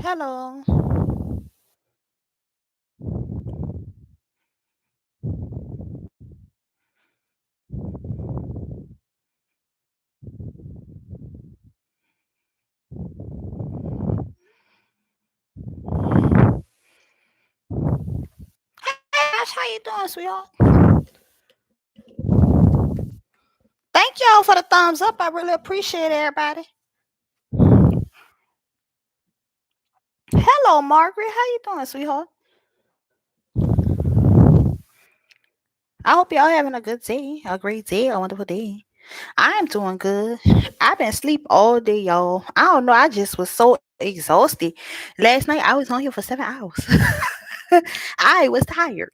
Hello. Hey Ash, how you doing, sweetheart? Thank y'all for the thumbs up. I really appreciate it, everybody. Hello, Margaret. How you doing, sweetheart? I hope y'all having a good day, a great day, a wonderful day. I'm doing good. I've been asleep all day, y'all. I don't know. I just was so exhausted. Last night I was on here for 7 hours. I was tired.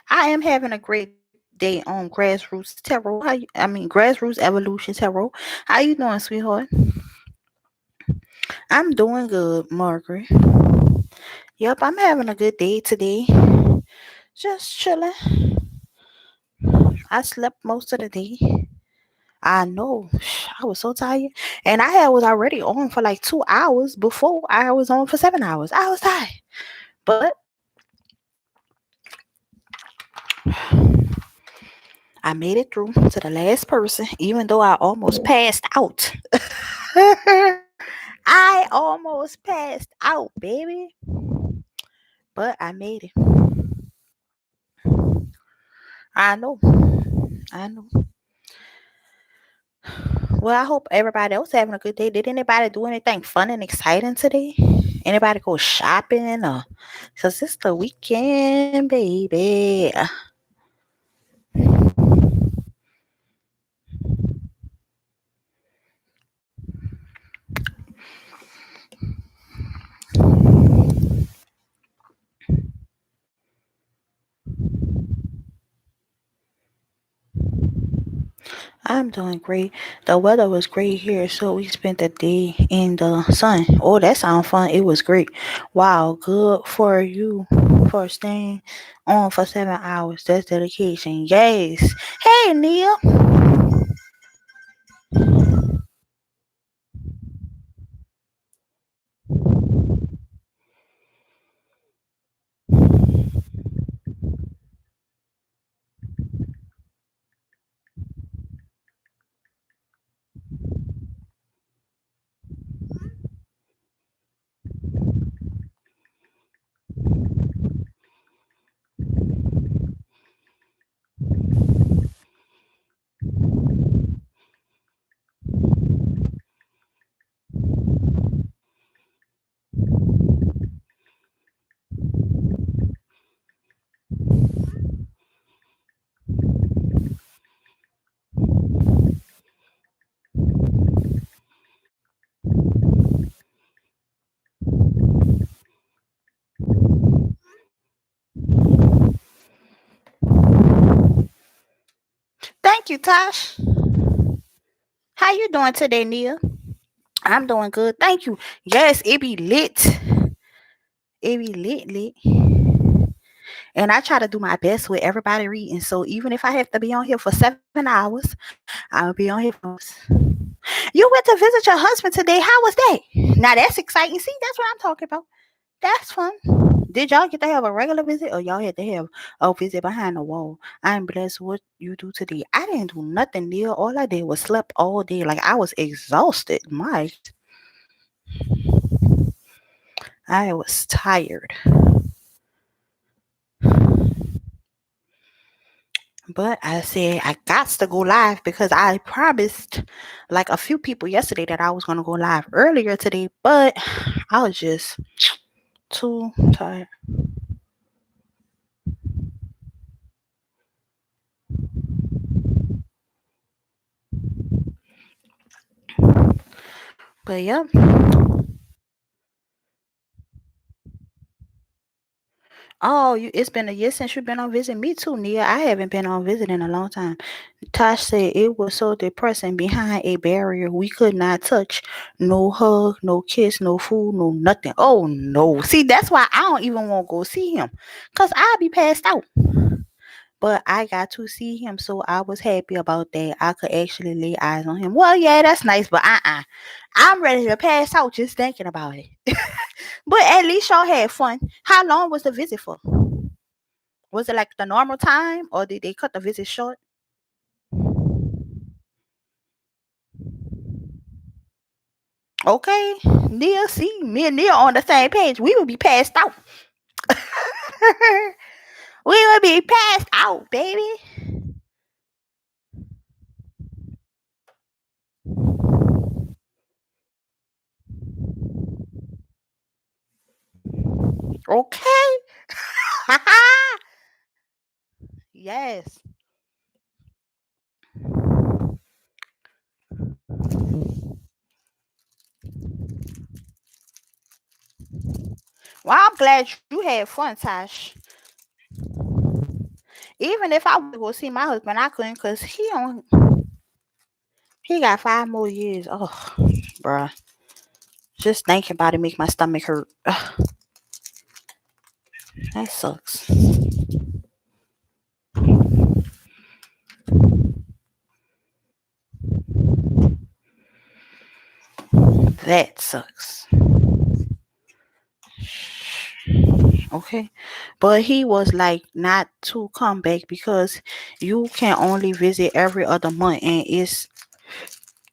I am having a great day on Grassroots Tarot. Grassroots Evolution Tarot. How you doing, sweetheart? I'm doing good, Margaret. Yep, I'm having a good day today. Just chilling. I slept most of the day. I know. I was so tired. And was already on for like 2 hours before I was on for 7 hours. I was tired. But I made it through to the last person, even though I almost passed out. I almost passed out, baby. But I made it. I know. I know. Well, I hope everybody else having a good day. Did anybody do anything fun and exciting today? Anybody go shopping or cause it's the weekend, baby. I'm doing great. The weather was great here, so we spent the day in the sun. Oh, that sounds fun. It was great. Wow, good for you for staying on for 7 hours. That's dedication. Yes. Hey, Neil. Thank you, Tosh. How you doing today, Neil? I'm doing good. Thank you. Yes, it be lit. It be lit. And I try to do my best with everybody reading. So even if I have to be on here for 7 hours, I'll be on here for hours. You went to visit your husband today. How was that? Now that's exciting. See, that's what I'm talking about. That's fun. Did y'all get to have a regular visit or y'all had to have a visit behind the wall? I'm blessed what you do today. I didn't do nothing, Neil. All I did was slept all day. Like I was exhausted. I was tired. But I said I got to go live because I promised like a few people yesterday that I was gonna go live earlier today, but I was just too tired. But yep. Oh, it's been a year since you've been on visit. Me too, Nia. I haven't been on visit in a long time. Tosh said it was so depressing behind a barrier we could not touch. No hug, no kiss, no food, no nothing. Oh no. See, that's why I don't even want to go see him. Cause I'll be passed out. but I got to see him, so I was happy about that. I could actually lay eyes on him. Well, yeah, that's nice, but I'm ready to pass out just thinking about it. But at least y'all had fun. How long was the visit for? Was it like the normal time, or did they cut the visit short? Okay, Nia, see, me and Nia on the same page. We would be passed out. We would be passed out, baby. Okay. Yes. Well, I'm glad you had fun, Tash. Even if I would go see my husband, I couldn't because he got 5 more years. Oh, bruh. Just thinking about it make my stomach hurt. Ugh, that sucks. That sucks. Okay. But he was like not to come back because you can only visit every other month, and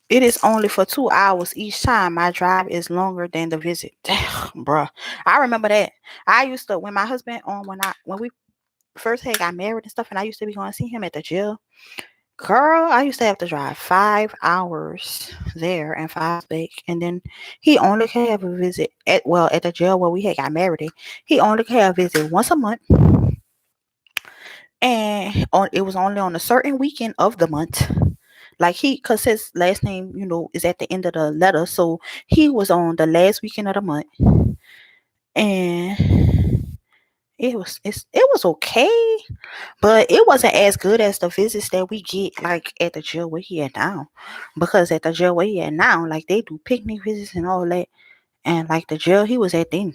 it is only for 2 hours each time. My drive is longer than the visit. Bruh. I remember that. I used to when my husband when we first had got married and stuff, and I used to be going to see him at the jail. Girl, I used to have to drive 5 hours there and 5 back, and then he only could have a visit at the jail where we had got married. He only could have a visit once a month, and it was only on a certain weekend of the month. Like cause his last name, is at the end of the letter, so he was on the last weekend of the month, and it was okay. But it wasn't as good as the visits that we get like at the jail where he at now. Because at the jail where he at now, like they do picnic visits and all that. And like the jail he was at then,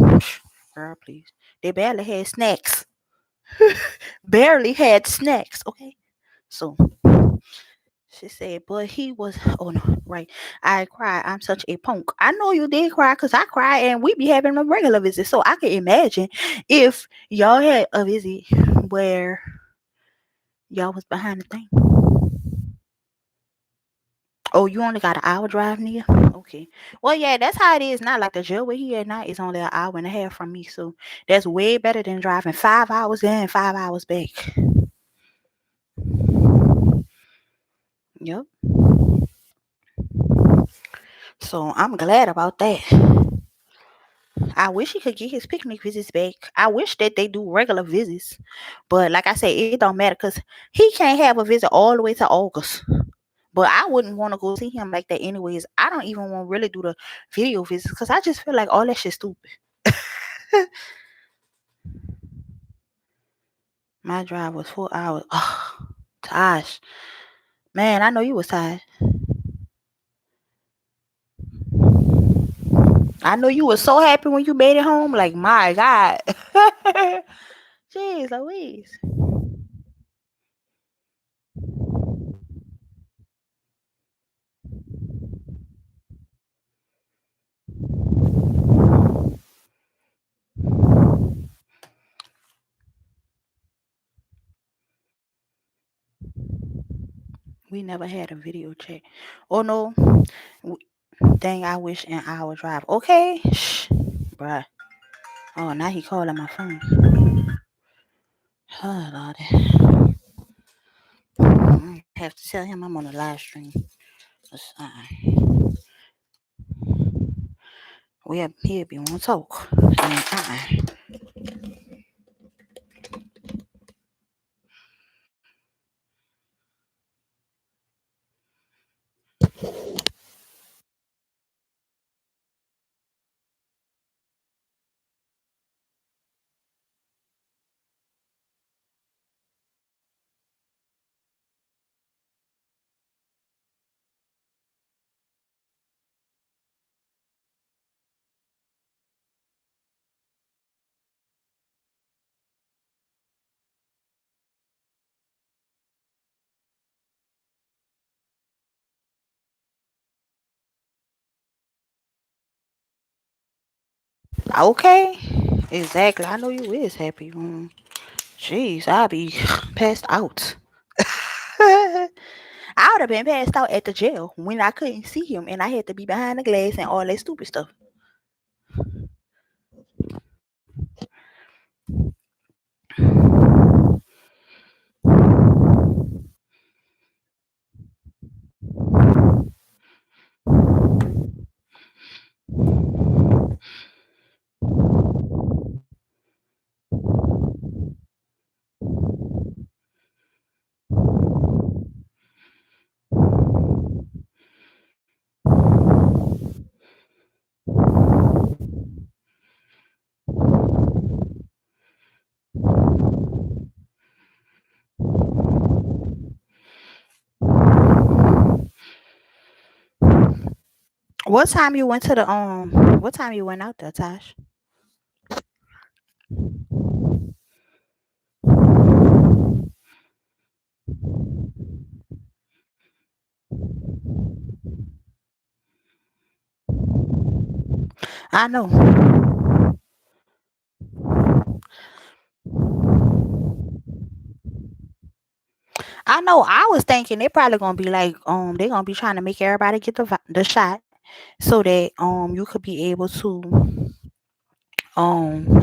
girl, please. They barely had snacks. Barely had snacks, okay? So she said, but he was, oh no, right. I cried. I'm such a punk. I know you did cry because I cry and we be having a regular visit. So I can imagine if y'all had a visit where y'all was behind the thing. Oh, you only got an hour drive near? Okay. Well, yeah, that's how it is now. Like the jail where he at now is only an hour and a half from me. So that's way better than driving 5 hours in and 5 hours back. Yep. So I'm glad about that. I wish he could get his picnic visits back. I wish that they do regular visits. But like I said, it don't matter because he can't have a visit all the way to August. But I wouldn't want to go see him like that anyways. I don't even want to really do the video visits because I just feel like all that shit stupid. My drive was 4 hours. Oh, gosh. Man, I know you was tired. I know you was so happy when you made it home. Like, my God. Jeez Louise. We never had a video chat. Oh, no. W- Dang, I wish an hour drive. Okay. Shh. Bruh. Oh, now he calling my phone. Oh, Lord. I have to tell him I'm on a live stream. He'll be want to talk. Okay. Exactly. I know you is happy. Jeez, I'll be passed out. I would have been passed out at the jail when I couldn't see him and I had to be behind the glass and all that stupid stuff. What time you went to the what time you went out there, Tosh? I know. I know. I was thinking they probably gonna be like, they're gonna be trying to make everybody get the shot so that you could be able to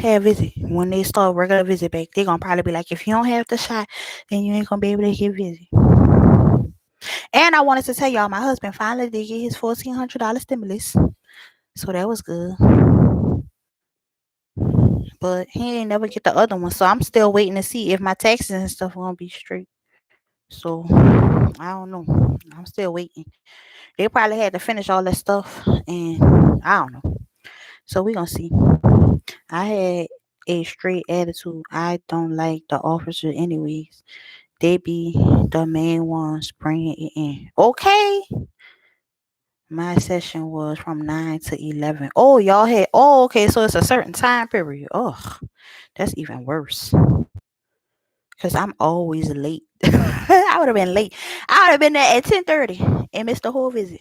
have visit when they start regular visit back. They're gonna probably be like, if you don't have the shot, then you ain't gonna be able to get visit. And I wanted to tell y'all, my husband finally did get his $1,400 stimulus, so that was good. But he ain't never get the other one, so I'm still waiting to see if my taxes and stuff gonna be straight. So I don't know. I'm still waiting. They probably had to finish all that stuff, and I don't know. So we gonna see. I had a straight attitude. I don't like the officer anyways. They be the main ones bringing it in. Okay. My session was from 9 to 11. Oh, y'all had. Oh, okay. So it's a certain time period. Oh, that's even worse. Because I'm always late. I would have been late. I would have been there at 10:30 and missed the whole visit.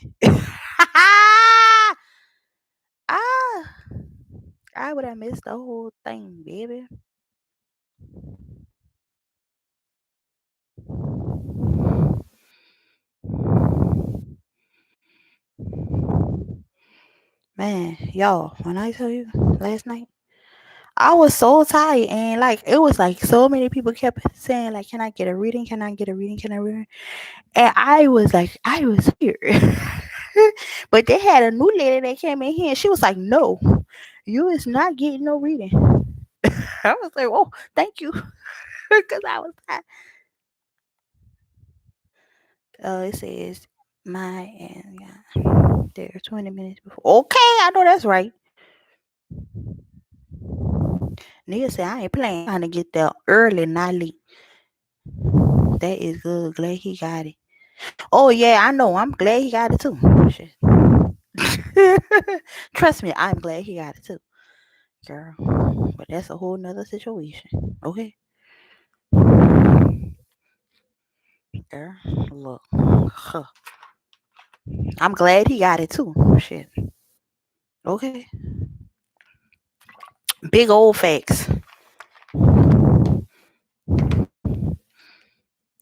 ah, I would have missed the whole thing, baby. Man, y'all, when I tell you last night, I was so tired and like it was like so many people kept saying like, "Can I get a reading? Can I get a reading? Can I read?" And I was like, I was here, but they had a new lady that came in here and she was like, "No, you is not getting no reading." I was like, "Oh, thank you," because I was tired. It says my and yeah, there 20 minutes before. Okay, I know that's right. Nigga said I ain't playing. Trying to get there early, not late. That is good. Glad he got it. Oh yeah, I know. I'm glad he got it too. Shit. Trust me, I'm glad he got it too, girl. But that's a whole nother situation. Okay, girl. Look, huh. I'm glad he got it too. Shit. Okay. Big old facts.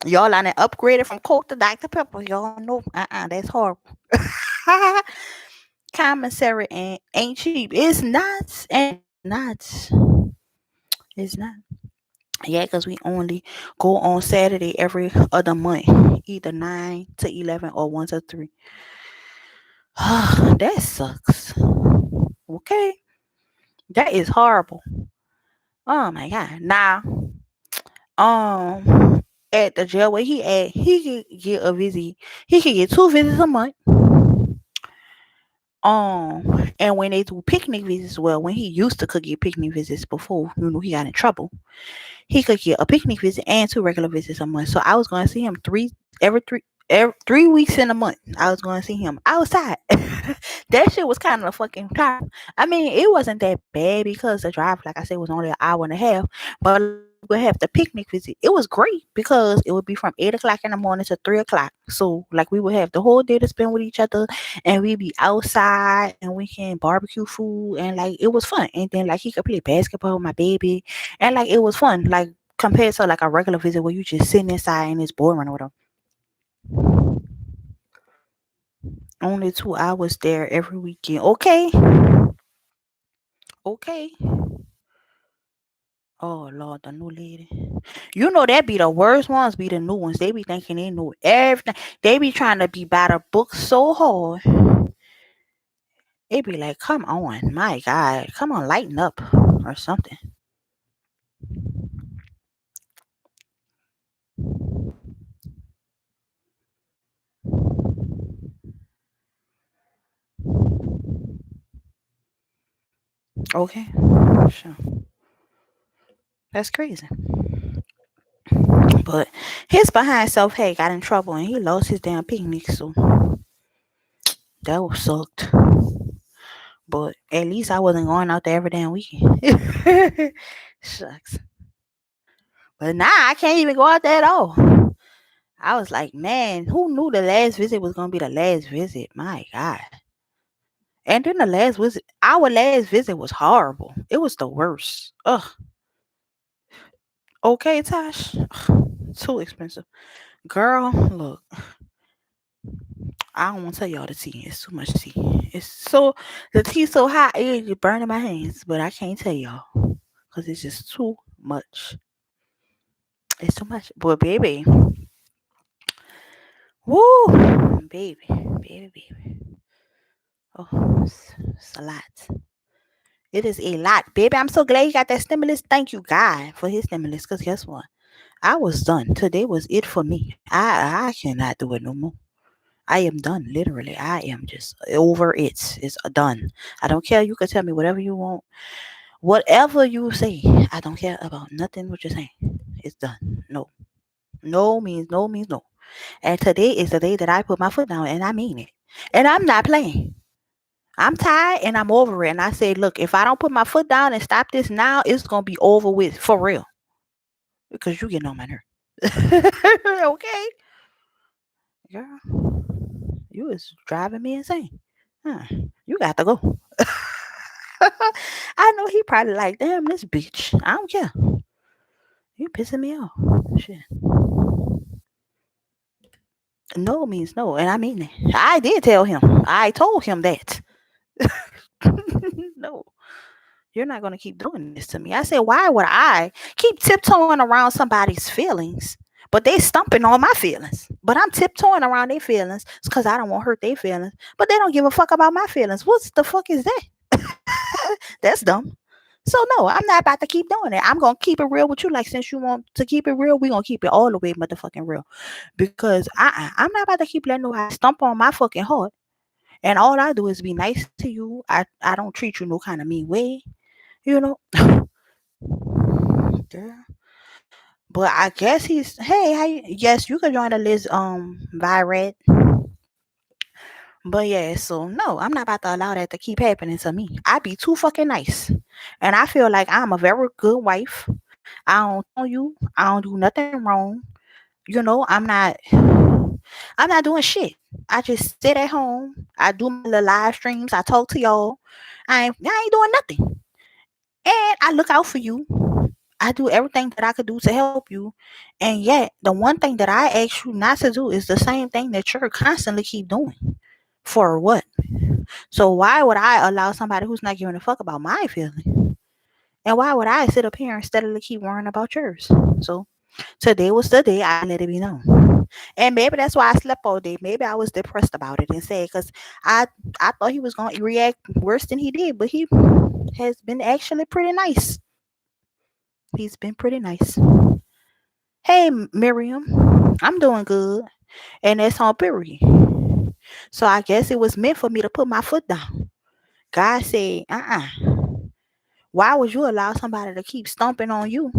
Y'all on it upgraded from Coke to Dr. Pepper. Y'all know, that's horrible. Commissary ain't cheap. It's not. And not. It's not. Yeah, because we only go on Saturday every other month, either 9 to 11 or 1 to 3. That sucks. Okay. That is horrible. Oh my God. Now, at the jail where he at, he could get a visit. He could get 2 visits a month. And when they do picnic visits, well, when he used to could get picnic visits before, he got in trouble. He could get a picnic visit and 2 regular visits a month. So I was going to see him every 3 weeks in a month. I was going to see him outside. That shit was kind of fucking tiring. I mean, it wasn't that bad because the drive, like I said, was only an hour and a half. But we would have the picnic visit. It was great because it would be from 8 o'clock in the morning to 3 o'clock. So like we would have the whole day to spend with each other, and we'd be outside and we can barbecue food, and like it was fun. And then like he could play basketball with my baby, and like it was fun. Like compared to like a regular visit where you just sitting inside and it's boring or whatever. Only 2 hours there every weekend. Okay. Okay. Oh Lord, the new lady. You know that be the worst ones be the new ones. They be thinking they know everything. They be trying to be by the book so hard. It be like, come on, my God. Come on, lighten up or something. Okay. Sure. That's crazy. But his behind self had got in trouble and he lost his damn picnic, so that was sucked. But at least I wasn't going out there every damn weekend. Shucks. But now I can't even go out there at all. I was like, man, who knew the last visit was gonna be the last visit? My God. And then the last visit, our last visit was horrible. It was the worst. Ugh. Okay, Tosh. Too expensive. Girl, look, I don't want to tell y'all the tea. It's too much tea. It's so the tea so hot it's burning my hands, but I can't tell y'all because it's just too much. It's too much. But baby, woo, baby. Oh, it's a lot. It is a lot, baby. I'm so glad you got that stimulus. Thank you, God, for his stimulus. Cause guess what? I was done. Today was it for me. I cannot do it no more. I am done. Literally, I am just over it. It's done. I don't care. You can tell me whatever you want, whatever you say. I don't care about nothing what you're saying. It's done. No, no means no. And today is the day that I put my foot down, and I mean it. And I'm not playing. I'm tired and I'm over it. And I say, look, if I don't put my foot down and stop this now, it's gonna be over with for real. Because you getting on my nerve. Okay, girl, you is driving me insane. Huh. You got to go. I know he probably like, damn, this bitch. I don't care. You pissing me off. Shit. No means no, and I mean it. I did tell him. I told him that. No, you're not gonna keep doing this to me. I said, why would I keep tiptoeing around somebody's feelings? But they stumping on my feelings. But I'm tiptoeing around their feelings because I don't want to hurt their feelings. But they don't give a fuck about my feelings. What the fuck is that? That's dumb. So no, I'm not about to keep doing it. I'm gonna keep it real with you. Like since you want to keep it real, we gonna keep it all the way motherfucking real. Because I'm not about to keep letting nobody stomp on my fucking heart. And all I do is be nice to you. I don't treat you no kind of mean way, you know. Girl. But I guess he's hey, how you, yes, you could join the list Viret. But yeah, so no, I'm not about to allow that to keep happening to me. I be too fucking nice. And I feel like I'm a very good wife. I don't tell you, I don't do nothing wrong. You know, I'm not doing shit. I just sit at home. I do my little live streams. I talk to y'all. I ain't doing nothing. And I look out for you. I do everything that I could do to help you. And yet, the one thing that I ask you not to do is the same thing that you're constantly keep doing. For what? So why would I allow somebody who's not giving a fuck about my feelings? And why would I sit up here and steadily keep worrying about yours? So today was the day I let it be known. And maybe that's why I slept all day. Maybe I was depressed about it and sad because I I thought he was gonna react worse than he did, but he has been actually pretty nice. He's been pretty nice. Hey Miriam, I'm doing good. And that's on period. So I guess it was meant for me to put my foot down. God said, why would you allow somebody to keep stomping on you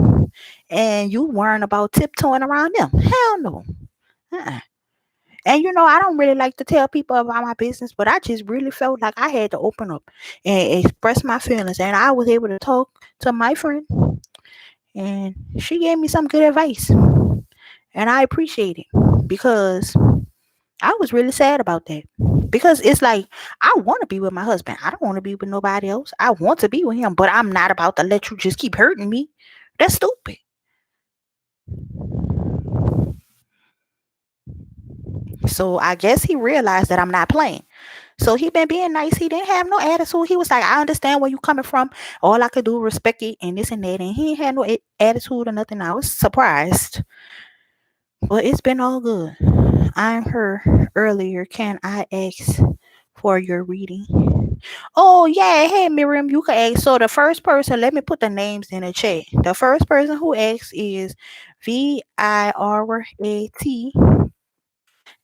and you worrying about tiptoeing around them? Hell no. Uh-uh. And you know, I don't really like to tell people about my business, but I just really felt like I had to open up and express my feelings. And I was able to talk to my friend And she gave me some good advice. And I appreciate it because I was really sad about that. Because it's like, I want to be with my husband. I don't want to be with nobody else. I want to be with him, but I'm not about to let you just keep hurting me. That's stupid. So I guess he realized that I'm not playing. So he been being nice. He didn't have no attitude. He was like, I understand where you coming from. All I could do was respect it and this and that. And he ain't had no attitude or nothing. I was surprised. But it's been all good. I'm her earlier. Can I ask for your reading? Oh yeah, hey Miriam, you can ask. So the first person, let me put the names in the chat. The first person who asks is Virat,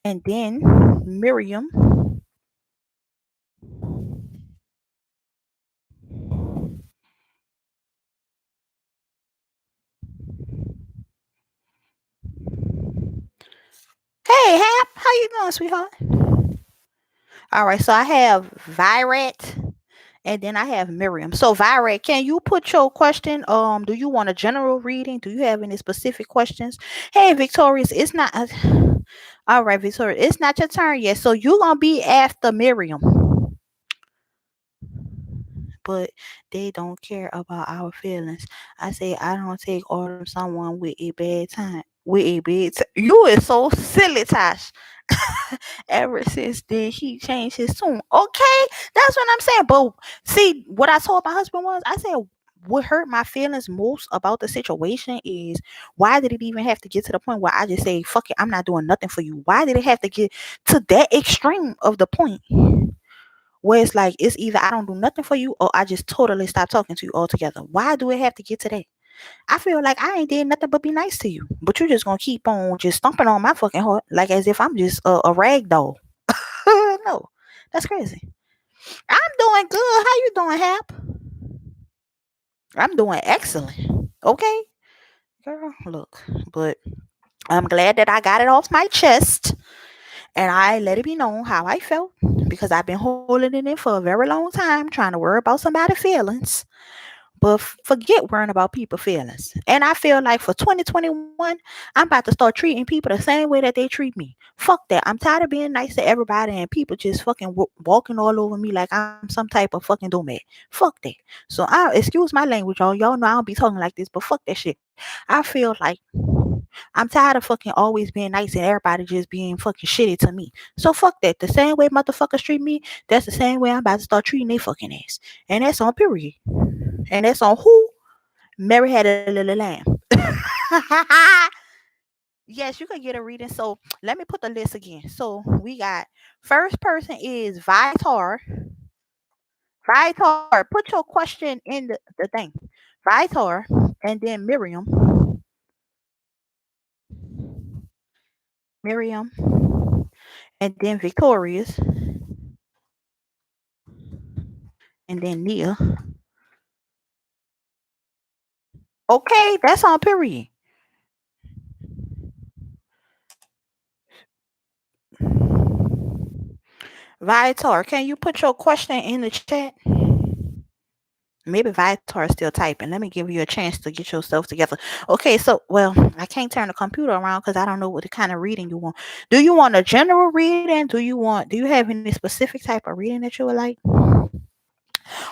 and then Miriam. Hey Hap, how you doing, sweetheart? All right, so I have Virat and then I have Miriam. So Virat, can you put your question? Do you want a general reading? Do you have any specific questions? Hey Victorious, it's not all right, Victoria, it's not your turn yet. So you gonna be after Miriam. But they don't care about our feelings. I say I don't take order from someone with a bad time. With a bad you is so silly, Tosh. Ever since then, he changed his tune. Okay, that's what I'm saying. But see, what I told my husband was, I said, what hurt my feelings most about the situation is why did it even have to get to the point where I just say, fuck it, I'm not doing nothing for you? Why did it have to get to that extreme of the point where it's like, it's either I don't do nothing for you or I just totally stop talking to you altogether? Why do it have to get to that? I feel like I ain't did nothing but be nice to you, but you just gonna keep on just stomping on my fucking heart like as if I'm just a rag doll. No, that's crazy. I'm doing good. How you doing, Hap? I'm doing excellent. Okay, girl, look, but I'm glad that I got it off my chest and I let it be known how I felt because I've been holding it in for a very long time, trying to worry about somebody's feelings. But forget worrying about people's feelings. And I feel like for 2021, I'm about to start treating people the same way that they treat me. Fuck that. I'm tired of being nice to everybody and people just fucking walking all over me like I'm some type of fucking doormat. Fuck that. So I excuse my language, y'all. Y'all know I don't be talking like this, but fuck that shit. I feel like I'm tired of fucking always being nice and everybody just being fucking shitty to me. So fuck that. The same way motherfuckers treat me, that's the same way I'm about to start treating they fucking ass. And that's on period. And that's on who? Mary had a little lamb. Yes, you can get a reading. So let me put the list again. So we got first person is Vitar. Vitar, put your question in the thing. Vitar, and then Miriam, and then Victorious, and then Nia. Okay, that's on period. Vitar, can you put your question in the chat? Maybe Vitar is still typing. Let me give you a chance to get yourself together. Okay, so well, I can't turn the computer around because I don't know what the kind of reading you want. Do you want a general reading? Do you have any specific type of reading that you would like?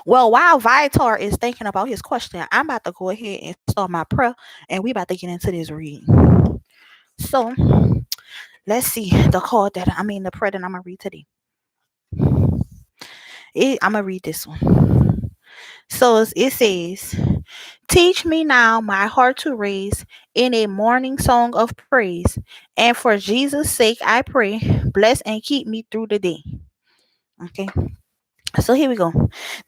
Well, while Vitar is thinking about his question, I'm about to go ahead and start my prayer and we about to get into this reading. So let's see the prayer that I'm gonna read today. I'm gonna read this one. So it says, teach me now my heart to raise in a morning song of praise. And for Jesus' sake, I pray, bless and keep me through the day. Okay. So here we go.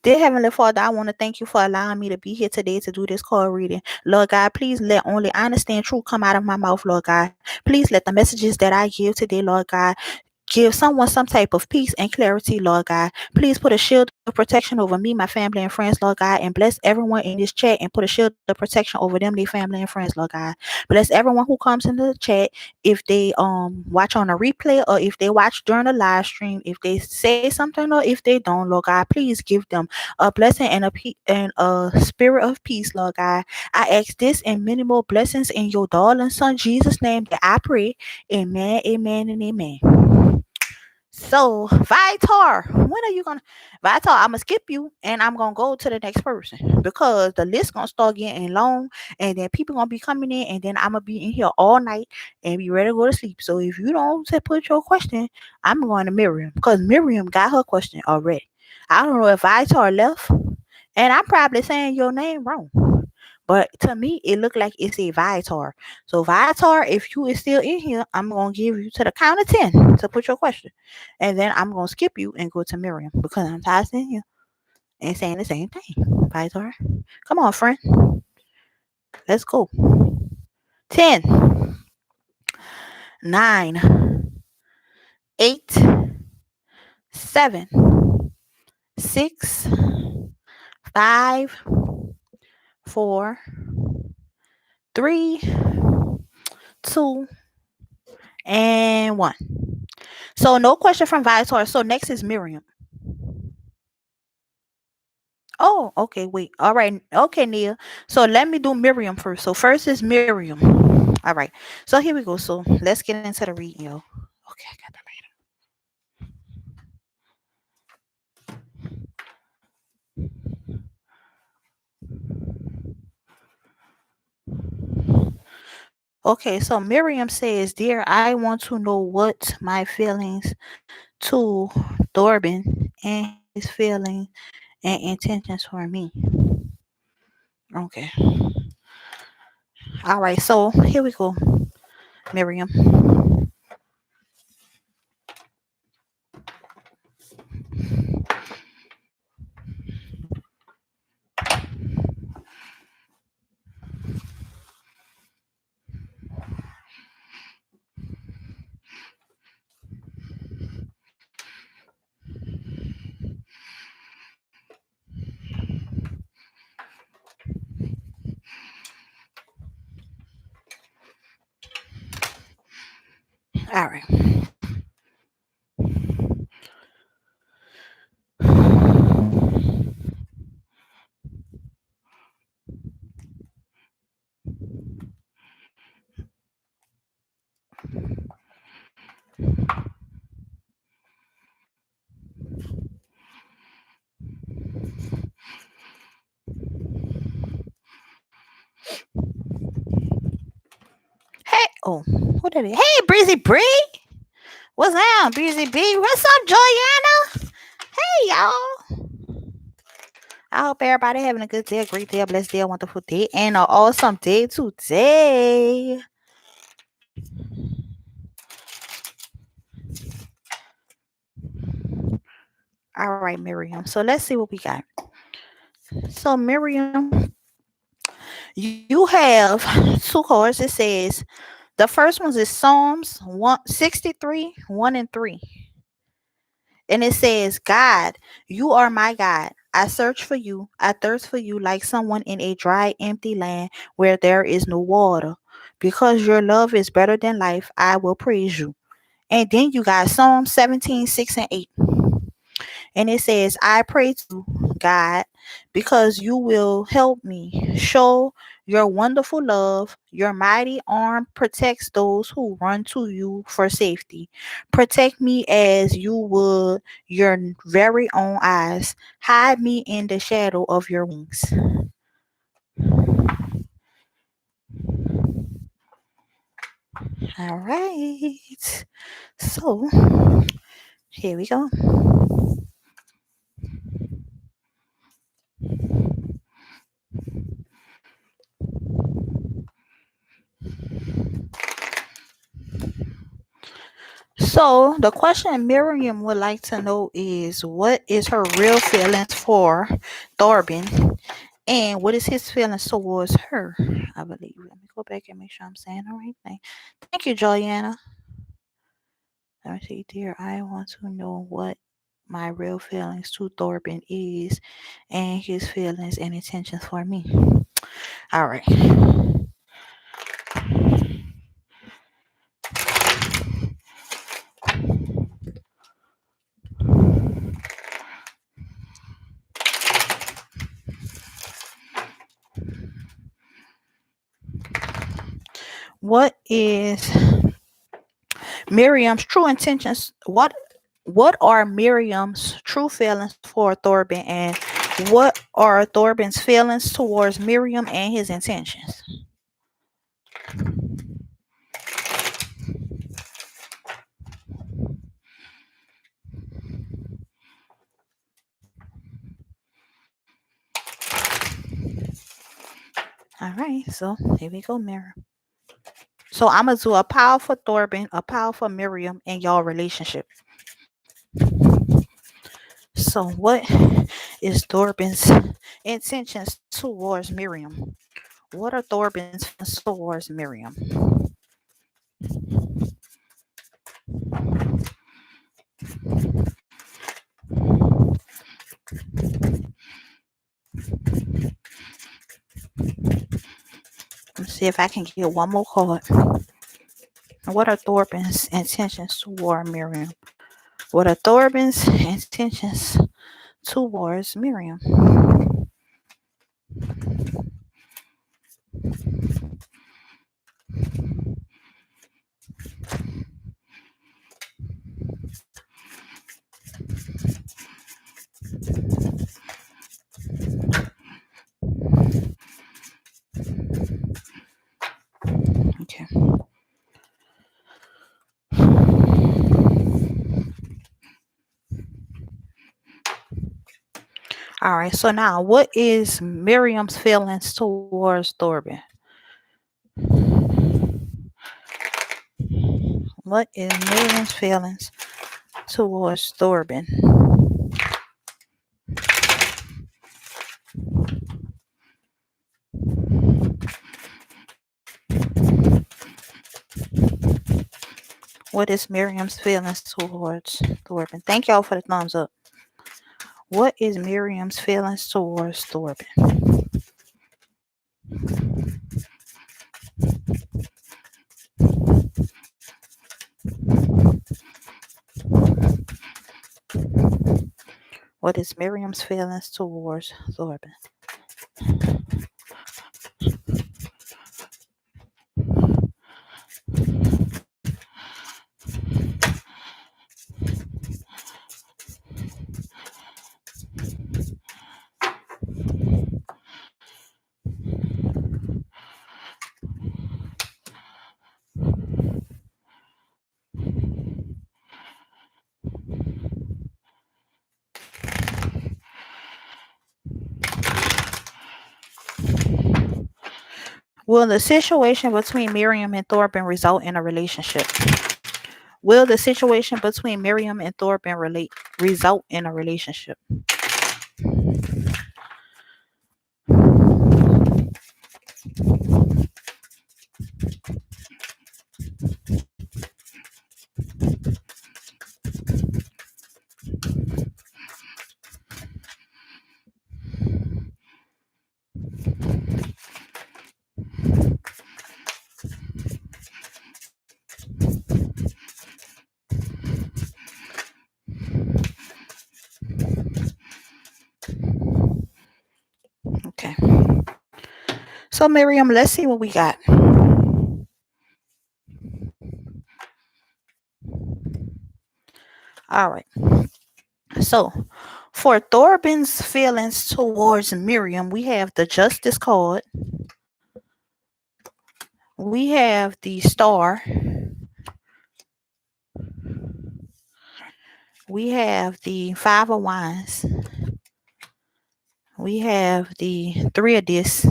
Dear Heavenly Father, I want to thank you for allowing me to be here today to do this call reading. Lord God, please let only honesty and truth come out of my mouth, Lord God. Please let the messages that I give today, Lord God, give someone some type of peace and clarity, Lord God. Please put a shield of protection over me, my family, and friends, Lord God, and bless everyone in this chat and put a shield of protection over them, their family, and friends, Lord God. Bless everyone who comes into the chat, if they watch on a replay or if they watch during a live stream, if they say something or if they don't, Lord God, please give them a blessing and a spirit of peace, Lord God. I ask this and many more blessings in your darling son Jesus' name that I pray. Amen, amen, and amen. So, Vitar, when are you gonna Vitar? I'm gonna skip you and I'm gonna go to the next person because the list gonna start getting long and then people gonna be coming in and then I'm gonna be in here all night and be ready to go to sleep. So if you don't say put your question, I'm going to Miriam because Miriam got her question already. I don't know if Vitar left and I'm probably saying your name wrong. But to me, it looked like it's a Viator. So Viator, if you is still in here, I'm gonna give you to the count of 10 to put your question, and then I'm gonna skip you and go to Miriam because I'm tired of sitting here and saying the same thing. Viator, come on, friend, let's go. 10, 9, 8, 7, 6, 5, 4, 3, 2, and 1. So no question from Viator. So next is Miriam. Oh, okay, wait. All right. Okay, Nia. So let me do Miriam first. So first is Miriam. All right. So here we go. So let's get into the reading, yo. Okay, I got the Okay, so Miriam says, Dear, I want to know what my feelings to Thorben and his feelings and intentions for me. Okay. All right, so here we go, Miriam. All right. Hey, oh, who did it? Hey, Breezy Bree. What's up, Breezy B? What's up, Joyanna? Hey, y'all. I hope everybody having a good day, a great day, a blessed day, a wonderful day, and an awesome day today. All right, Miriam. So let's see what we got. So, Miriam, you have two cards. It says the first one is Psalms 163, 1 and 3. And it says, God, you are my God. I search for you. I thirst for you like someone in a dry, empty land where there is no water. Because your love is better than life, I will praise you. And then you got Psalm 17, 6 and 8. And it says, I pray to God because you will help me. Show your wonderful love. Your mighty arm protects those who run to you for safety. Protect me as you would your very own eyes. Hide me in the shadow of your wings. All right. So here we go. So the question Miriam would like to know is what is her real feelings for Thorben and what is his feelings towards her? I believe. Let me go back and make sure I'm saying the right thing. Thank you, Joanna. Let me see, dear. I want to know what my real feelings to Thorben is and his feelings and intentions for me. All right. What is Miriam's true intentions? What are Miriam's true feelings for Thorben, and what are Thorben's feelings towards Miriam and his intentions? All right, so here we go, Miriam. So I'm gonna do a powerful Thorben, a powerful Miriam in y'all relationship. So what is Thorben's intentions towards Miriam? What are Thorben's feelings towards Miriam? Let's see if I can get one more card. What are Thorben's intentions toward Miriam? What are Thorben's intentions towards Miriam? Okay. All right. So now, what is Miriam's feelings towards Thorben? What is Miriam's feelings towards Thorben? What is Miriam's feelings towards Thorben? Thank y'all for the thumbs up. What is Miriam's feelings towards Thorben? What is Miriam's feelings towards Thorben? Will the situation between Miriam and Thorben result in a relationship? Will the situation between Miriam and Thorben result in a relationship? Okay. So Miriam, let's see what we got. All right. So for Thorben's feelings towards Miriam, we have the Justice card. We have the Star. We have the Five of Wands. We have the Three of Discs.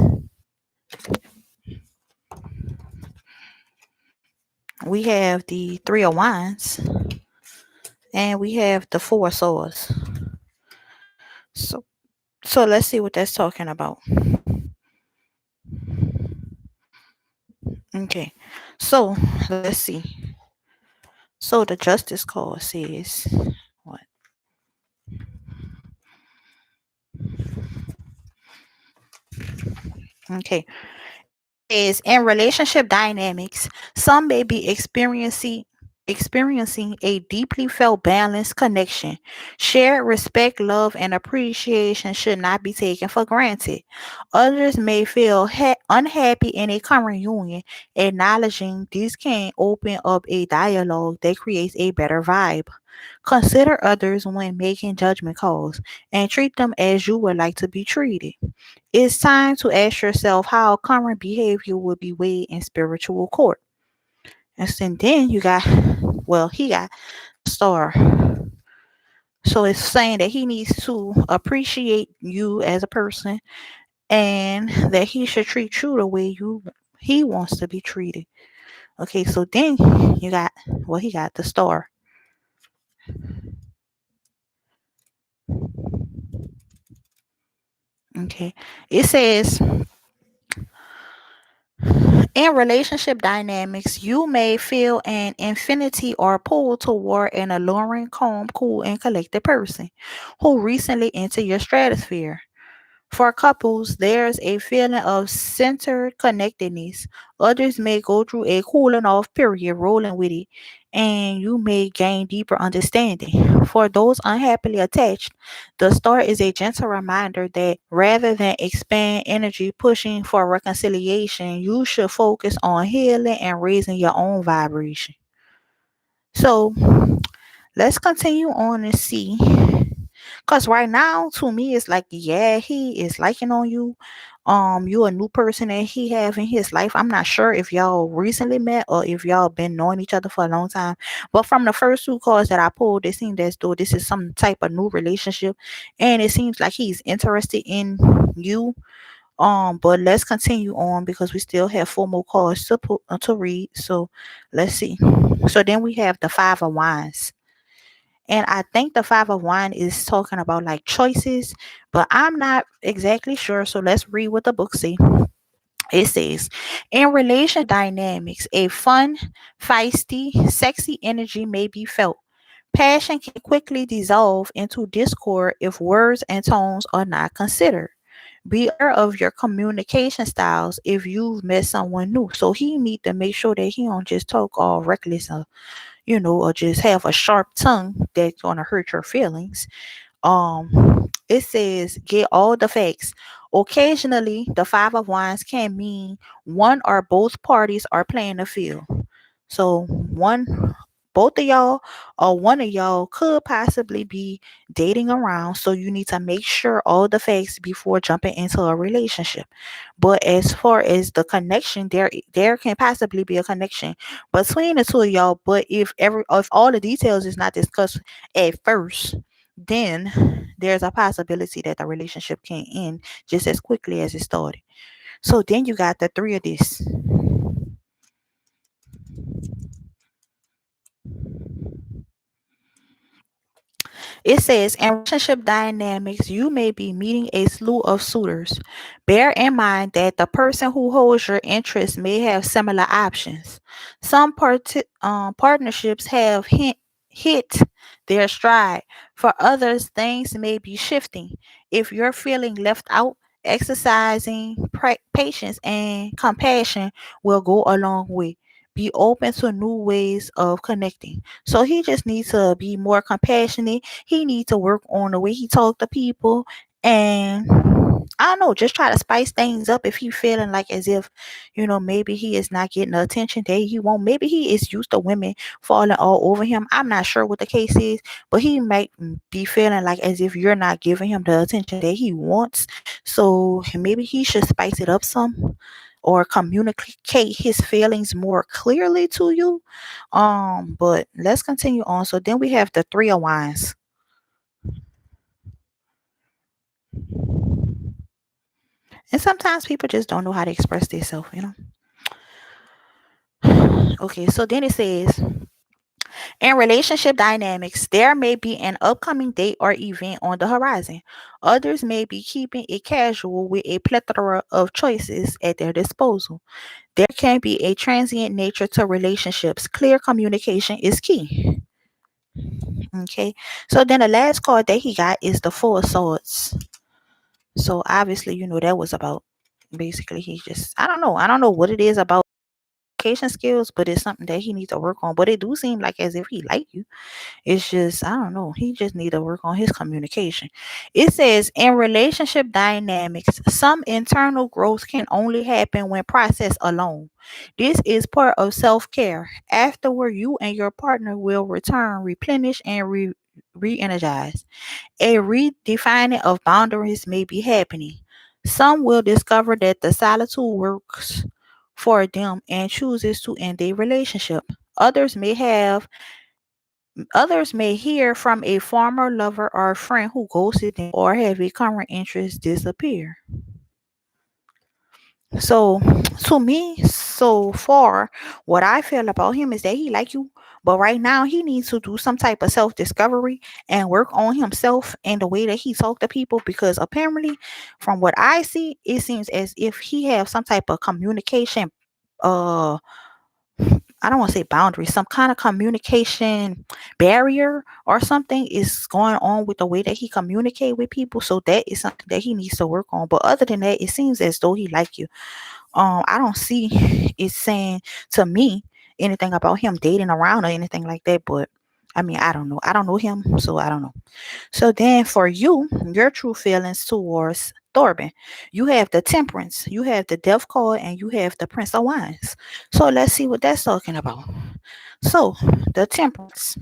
We have the Three of Wands. And we have the Four of Swords. So let's see what that's talking about. Okay. So let's see. So the justice cause says what? Okay. Is in relationship dynamics, some may be experiencing a deeply felt balanced connection. Shared respect, love, and appreciation should not be taken for granted. Others may feel unhappy in a current union. Acknowledging this can open up a dialogue that creates a better vibe. Consider others when making judgment calls and treat them as you would like to be treated. It's time to ask yourself how current behavior will be weighed in spiritual court. And then you got, well, he got the star. So it's saying that he needs to appreciate you as a person and that he should treat you the way he wants to be treated. Okay, so then you got, well, he got the star. Okay, it says in relationship dynamics, you may feel an infinity or pull toward an alluring, calm, cool, and collected person who recently entered your stratosphere. For couples, there's a feeling of centered connectedness. Others may go through a cooling off period rolling with it, and you may gain deeper understanding. For those unhappily attached, the star is a gentle reminder that rather than expand energy pushing for reconciliation, you should focus on healing and raising your own vibration. So let's continue on and see. Cause right now, to me, it's like, yeah, he is liking on you. You a new person that he have in his life. I'm not sure if y'all recently met or if y'all been knowing each other for a long time. But from the first two cards that I pulled, it seemed as though this is some type of new relationship, and it seems like he's interested in you. But let's continue on because we still have four more cards to read. So let's see. So then we have the Five of Wands. And I think the Five of Wands is talking about like choices, but I'm not exactly sure. So let's read what the book says. It says, in relation dynamics, a fun, feisty, sexy energy may be felt. Passion can quickly dissolve into discord if words and tones are not considered. Be aware of your communication styles if you've met someone new. So he need to make sure that he don't just talk all reckless or or just have a sharp tongue that's gonna hurt your feelings. It says get all the facts. Occasionally, the Five of Wands can mean one or both parties are playing the field. So both of y'all or one of y'all could possibly be dating around. So you need to make sure all the facts before jumping into a relationship. But as far as the connection, there can possibly be a connection between the two of y'all. But if all the details is not discussed at first, then there's a possibility that the relationship can end just as quickly as it started. So then you got the three of this. It says in relationship dynamics, you may be meeting a slew of suitors. Bear in mind that the person who holds your interest may have similar options. Some partnerships have hit their stride. For others, things may be shifting. If you're feeling left out, exercising patience and compassion will go a long way. Be open to new ways of connecting. So he just needs to be more compassionate. He needs to work on the way he talk to people, and I don't know, just try to spice things up if he feeling like as if, maybe he is not getting the attention that he want. Maybe he is used to women falling all over him. I'm not sure what the case is, but he might be feeling like as if you're not giving him the attention that he wants. So maybe he should spice it up some or communicate his feelings more clearly to you. But let's continue on. So then we have the Three of Wands. And sometimes people just don't know how to express themselves. Okay, so then it says, In relationship dynamics, there may be an upcoming date or event on the horizon. Others may be keeping it casual with a plethora of choices at their disposal. There can be a transient nature to relationships. Clear communication is key. Okay. So then the last card that he got is the Four of Swords. So obviously, that was about basically he just I don't know what it is about communication skills, but it's something that he needs to work on. But it do seem like as if he like you. It's just, I don't know. He just need to work on his communication. It says in relationship dynamics, some internal growth can only happen when processed alone. This is part of self-care. Afterward, you and your partner will return, replenish, and re-energize. A redefining of boundaries may be happening. Some will discover that the solitude works for them and chooses to end a relationship. Others may have Others may hear from a former lover or friend who ghosted them or have a current interest disappear. So, to me, so far, what I feel about him is that he like you, but right now he needs to do some type of self discovery and work on himself and the way that he talk to people. Because apparently, from what I see, it seems as if he have some type of communication uh I don't want to say boundary, some kind of communication barrier or something is going on with the way that he communicate with people. So that is something that he needs to work on. But other than that, it seems as though he like you. I don't see it saying to me anything about him dating around or anything like that. But I mean, I don't know. I don't know him, so I don't know. So then for you, your true feelings towards Thorben, you have the Temperance, you have the Death card, and you have the Prince of Wands. So let's see what that's talking about. So the Temperance.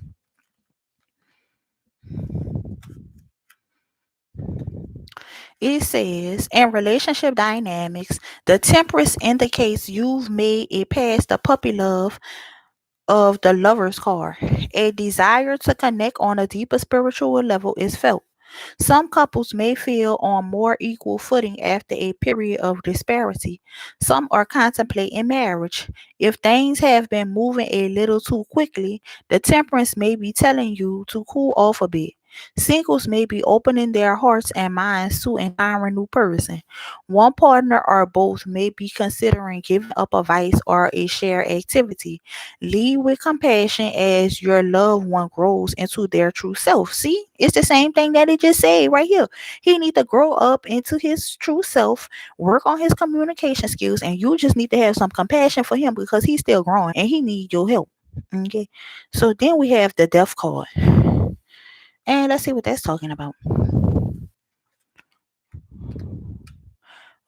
It says in relationship dynamics, the Temperance indicates you've made it past the puppy love of the lover's card. A desire to connect on a deeper spiritual level is felt. Some couples may feel on more equal footing after a period of disparity. Some are contemplating marriage. If things have been moving a little too quickly, the temperance may be telling you to cool off a bit. Singles may be opening their hearts and minds to an entirely new person. One partner or both may be considering giving up a vice or a shared activity. Lead with compassion as your loved one grows into their true self. See, it's the same thing that he just said right here. He need to grow up into his true self, work on his communication skills, and you just need to have some compassion for him because he's still growing and he needs your help. Okay, so then we have the death card, and let's see what that's talking about.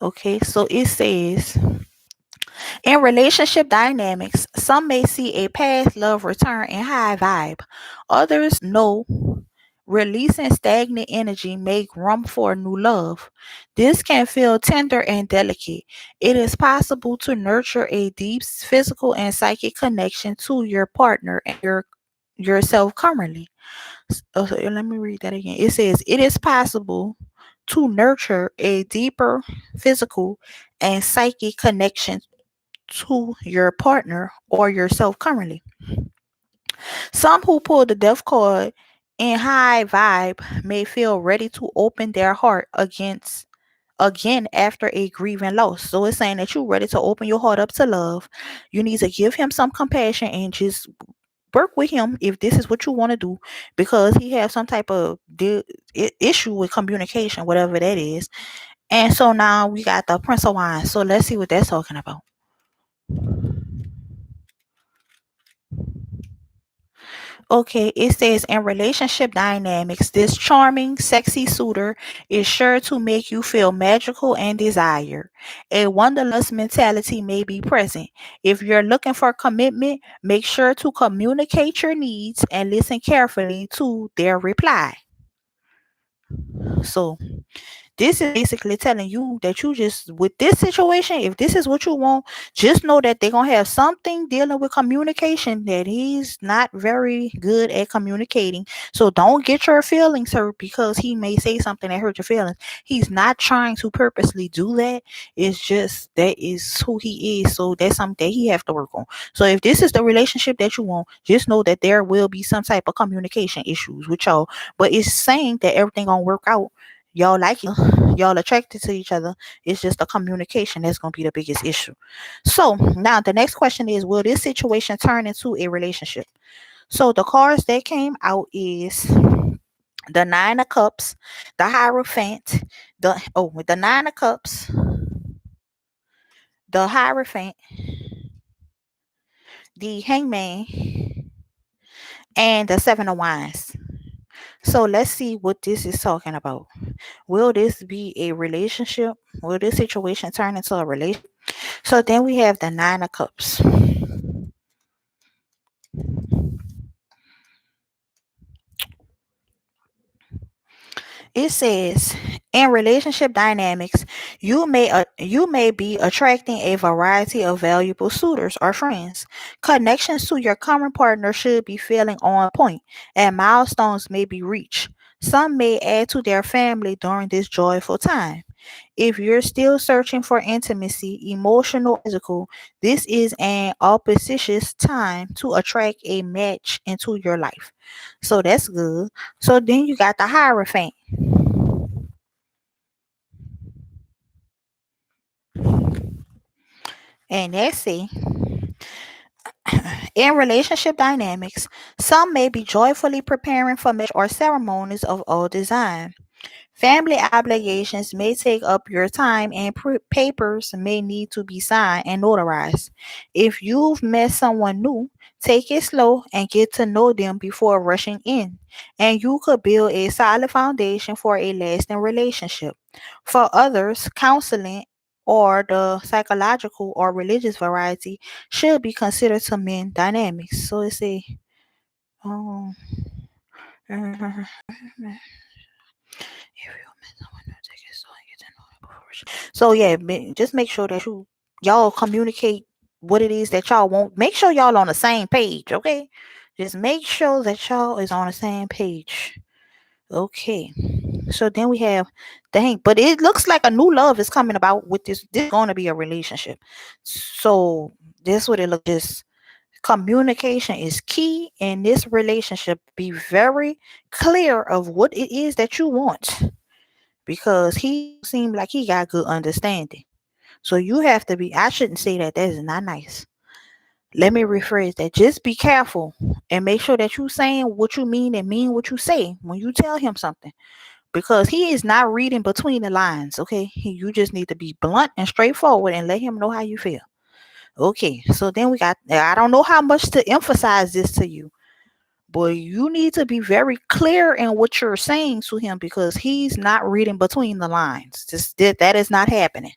Okay, so it says in relationship dynamics, some may see a past love return in high vibe. Others know releasing stagnant energy make room for new love. This can feel tender and delicate. It is possible to nurture a deep physical and psychic connection to your partner and yourself currently. So let me read that again. It says it is possible to nurture a deeper physical and psychic connection to your partner or yourself currently. Some who pull the death card in high vibe may feel ready to open their heart again after a grieving loss. So it's saying that you're ready to open your heart up to love. You need to give him some compassion and just work with him if this is what you want to do because he has some type of issue with communication, whatever that is. And so now we got the Prince of Wands. So let's see what that's talking about. Okay, it says in relationship dynamics, this charming, sexy suitor is sure to make you feel magical and desired. A wanderlust mentality may be present. If you're looking for commitment, make sure to communicate your needs and listen carefully to their reply. So This is basically telling you that you just, with this situation, if this is what you want, just know that they're gonna have something dealing with communication, that he's not very good at communicating. So don't get your feelings hurt because he may say something that hurt your feelings. He's not trying to purposely do that. It's just that is who he is. So that's something that he have to work on. So if this is the relationship that you want, just know that there will be some type of communication issues with y'all. But it's saying that everything gonna work out. Y'all like it, y'all attracted to each other. It's just the communication that's gonna be the biggest issue. So now the next question is, will this situation turn into a relationship? So the cards that came out is the Nine of Cups, the Hierophant, the Nine of Cups, the Hierophant, the Hangman, and the Seven of Wands. So let's see what this is talking about. Will this be a relationship? Will this situation turn into a relationship? So then we have the Nine of Cups. It says, in relationship dynamics, you may be attracting a variety of valuable suitors or friends. Connections to your current partner should be feeling on point, and milestones may be reached. Some may add to their family during this joyful time. If you're still searching for intimacy, emotional, physical, this is an auspicious time to attract a match into your life. So that's good. So then you got the Hierophant. And let's see, in relationship dynamics, some may be joyfully preparing for marriage or ceremonies of all design. Family obligations may take up your time, and papers may need to be signed and notarized. If you've met someone new, take it slow and get to know them before rushing in, and you could build a solid foundation for a lasting relationship. For others, counseling or the psychological or religious variety should be considered to mend dynamics. So it's a um, so yeah, just make sure that y'all communicate what it is that y'all want. Make sure y'all on the same page, okay? Just make sure that y'all is on the same page. Okay. So then we have dang, but it looks like a new love is coming about with this. This is going to be a relationship. So this what it looks. Just communication is key in this relationship. Be very clear of what it is that you want, because he seemed like he got good understanding. So you have to be. I shouldn't say that. That is not nice. Let me rephrase that. Just be careful and make sure that you saying what you mean and mean what you say when you tell him something, because he is not reading between the lines. Okay, you just need to be blunt and straightforward and let him know how you feel. Okay, so then we got. I don't know how much to emphasize this to you, but you need to be very clear in what you're saying to him, because he's not reading between the lines. Just that is not happening.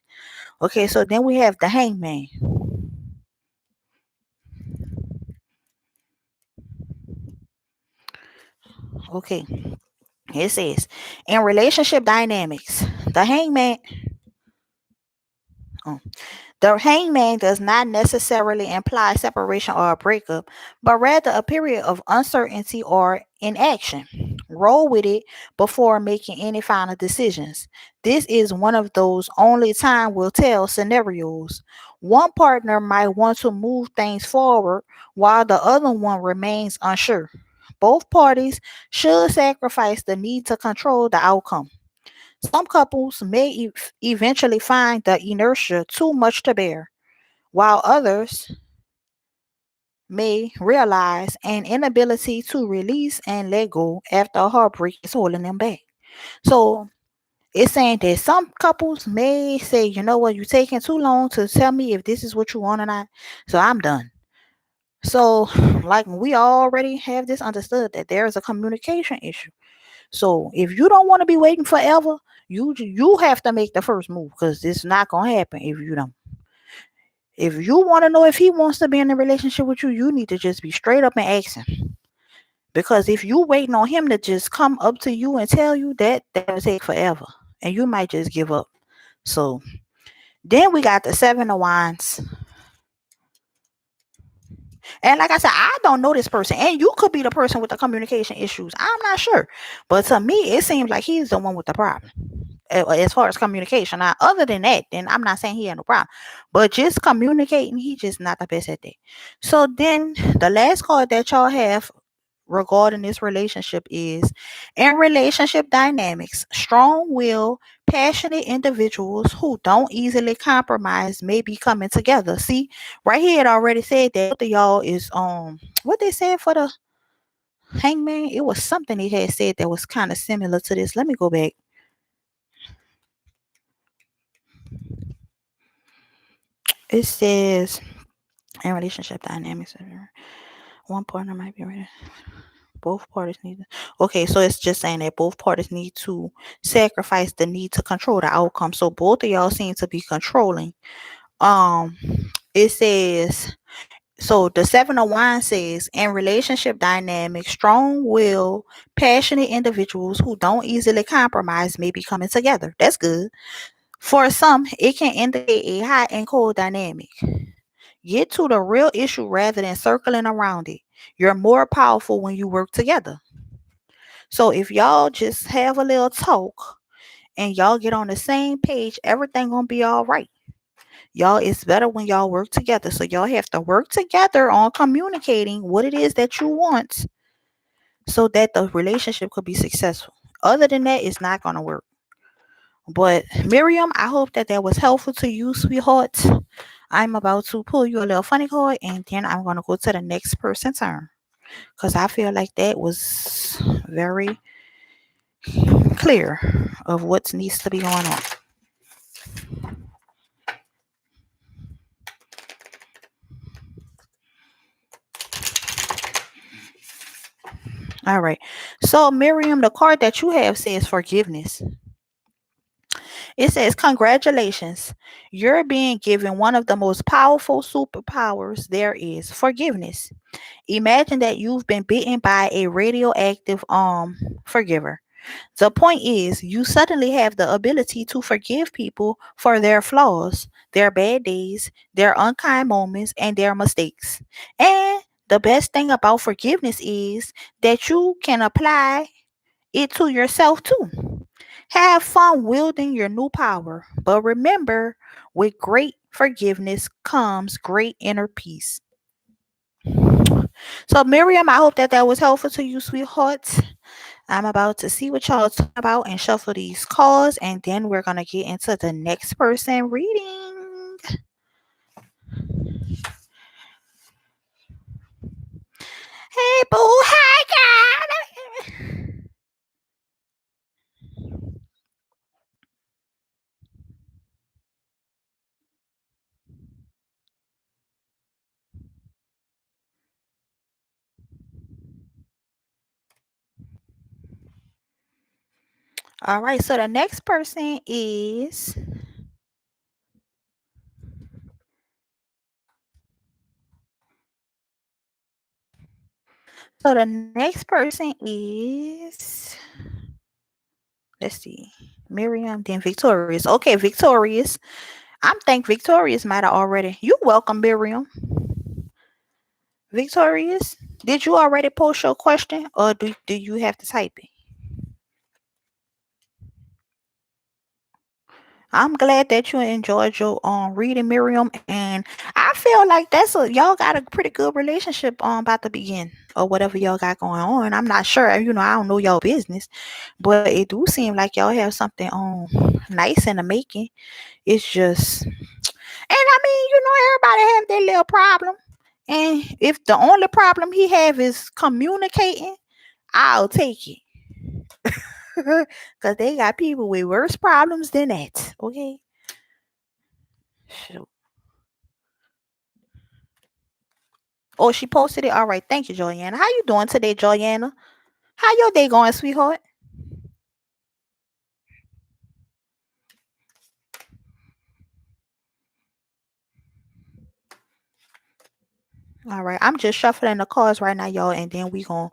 Okay, so then we have the Hangman. Okay, it says, in relationship dynamics, the hangman. Oh, the hangman does not necessarily imply separation or a breakup, but rather a period of uncertainty or inaction. Roll with it before making any final decisions. This is one of those only time will tell scenarios. One partner might want to move things forward while the other one remains unsure. Both parties should sacrifice the need to control the outcome. Some couples may eventually find the inertia too much to bear, while others may realize an inability to release and let go after a heartbreak is holding them back. So it's saying that some couples may say, you know what, you're taking too long to tell me if this is what you want or not, so I'm done. So, like, we already have this understood that there is a communication issue. So if you don't want to be waiting forever, you have to make the first move, because it's not gonna happen if you don't. If you want to know if he wants to be in a relationship with you, you need to just be straight up and ask him. Because if you waiting on him to just come up to you and tell you that, that will take forever. and you might just give up. So then we got the Seven of Wands. And like I said, I don't know this person. And you could be the person with the communication issues. I'm not sure. But to me, it seems like he's the one with the problem as far as communication. Now, other than that, then I'm not saying he had no problem. But just communicating, he just not the best at that. So then the last card that y'all have regarding this relationship is in relationship dynamics, strong will, passionate individuals who don't easily compromise may be coming together. See, right here it already said that both of y'all is what they said for the hangman. It was something they had said that was kind of similar to this. Let me go back. It says in relationship dynamics, one partner might be ready. Both parties need to, okay, so it's just saying that both parties need to sacrifice the need to control the outcome. So both of y'all seem to be controlling. Um, it says, so the Seven of Wands says in relationship dynamics, strong will, passionate individuals who don't easily compromise may be coming together. That's good. For some, it can indicate a hot and cold dynamic. Get to the real issue rather than circling around it. You're more powerful when you work together. So if y'all just have a little talk and y'all get on the same page, everything gonna be all right. Y'all, it's better when y'all work together. So y'all have to work together on communicating what it is that you want so that the relationship could be successful. Other than that, it's not gonna work. But Miriam, I hope that that was helpful to you, sweetheart. I'm about to pull you a little funny card and then I'm gonna go to the next person's turn. Because I feel like that was very clear of what needs to be going on. All right. So, Miriam, the card that you have says forgiveness. It says, congratulations. You're being given one of the most powerful superpowers there is, forgiveness. Imagine that you've been bitten by a radioactive forgiver. The point is, you suddenly have the ability to forgive people for their flaws, their bad days, their unkind moments, and their mistakes. And the best thing about forgiveness is that you can apply it to yourself too. Have fun wielding your new power, but remember, with great forgiveness comes great inner peace. So, Miriam, I hope that that was helpful to you, sweetheart. I'm about to see what y'all talking about and shuffle these cards, and then we're gonna get into the next person reading. Hey, boo! Hi, God. All right. So the next person is. So the next person is. Let's see. Miriam, then Victorious. Okay, Victorious. I'm think Victorious might have already. You welcome, Miriam. Victorious, did you already post your question or do you have to type it? I'm glad that you enjoyed your reading, Miriam, and I feel like that's a y'all got a pretty good relationship about to begin or whatever y'all got going on. I'm not sure, I don't know y'all business, but it do seem like y'all have something nice in the making. It's just, and I mean, everybody have their little problem, and if the only problem he have is communicating, I'll take it. Cause they got people with worse problems than that. Okay. Shoot. Oh, she posted it. All right. Thank you, Joanna. How you doing today, Joanna? How your day going, sweetheart? All right, I'm just shuffling the cards right now, y'all, and then we gonna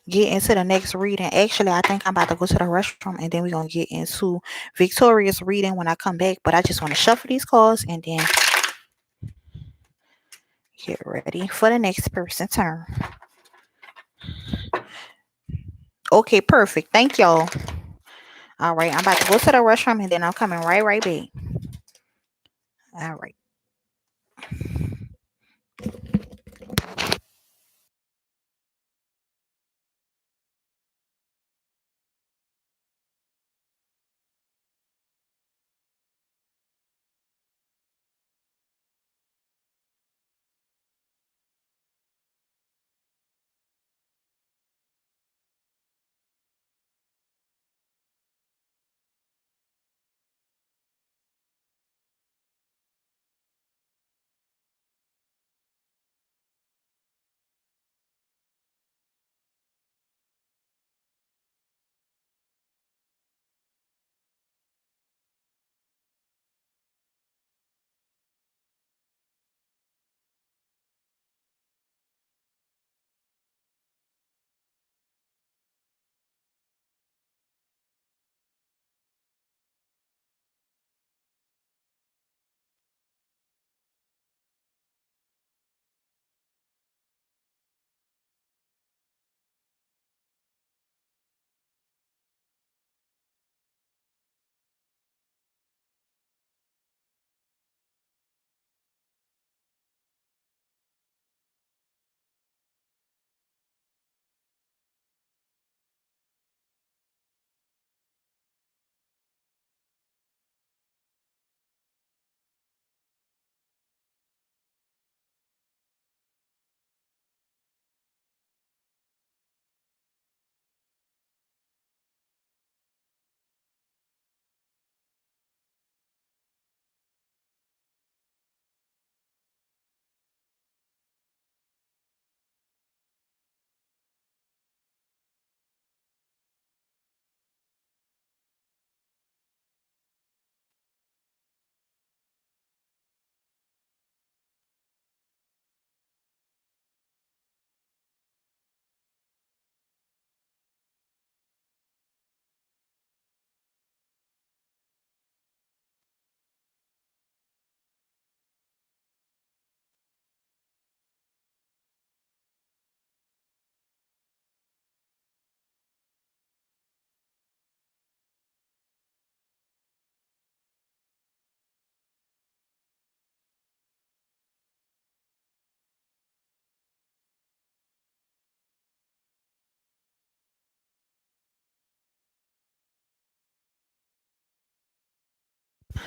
get into the next reading. Actually, I think I'm about to go to the restroom, and then we're gonna get into Victoria's reading when I come back. But I just want to shuffle these cards and then get ready for the next person turn. Okay, perfect. Thank y'all. All right, I'm about to go to the restroom, and then I'm coming right back. All right.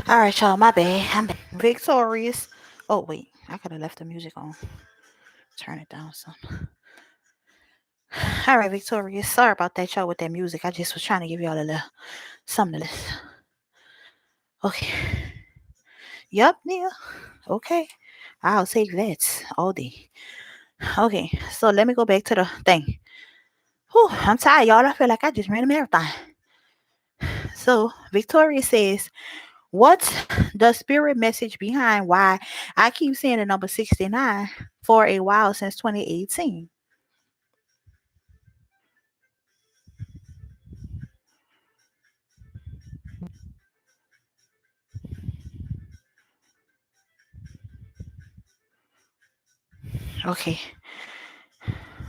All right, y'all. My bad. I'm back. Victorious. Oh wait, I could have left the music on. Turn it down some. All right, Victorious. Sorry about that, y'all, with that music. I just was trying to give y'all a little something to listen. Okay. Yup, Nia. Okay. I'll take that all day. Okay, so let me go back to the thing. Whew, I'm tired, y'all. I feel like I just ran a marathon. So Victoria says, what's the spirit message behind why I keep seeing the number 69 for a while since 2018? Okay,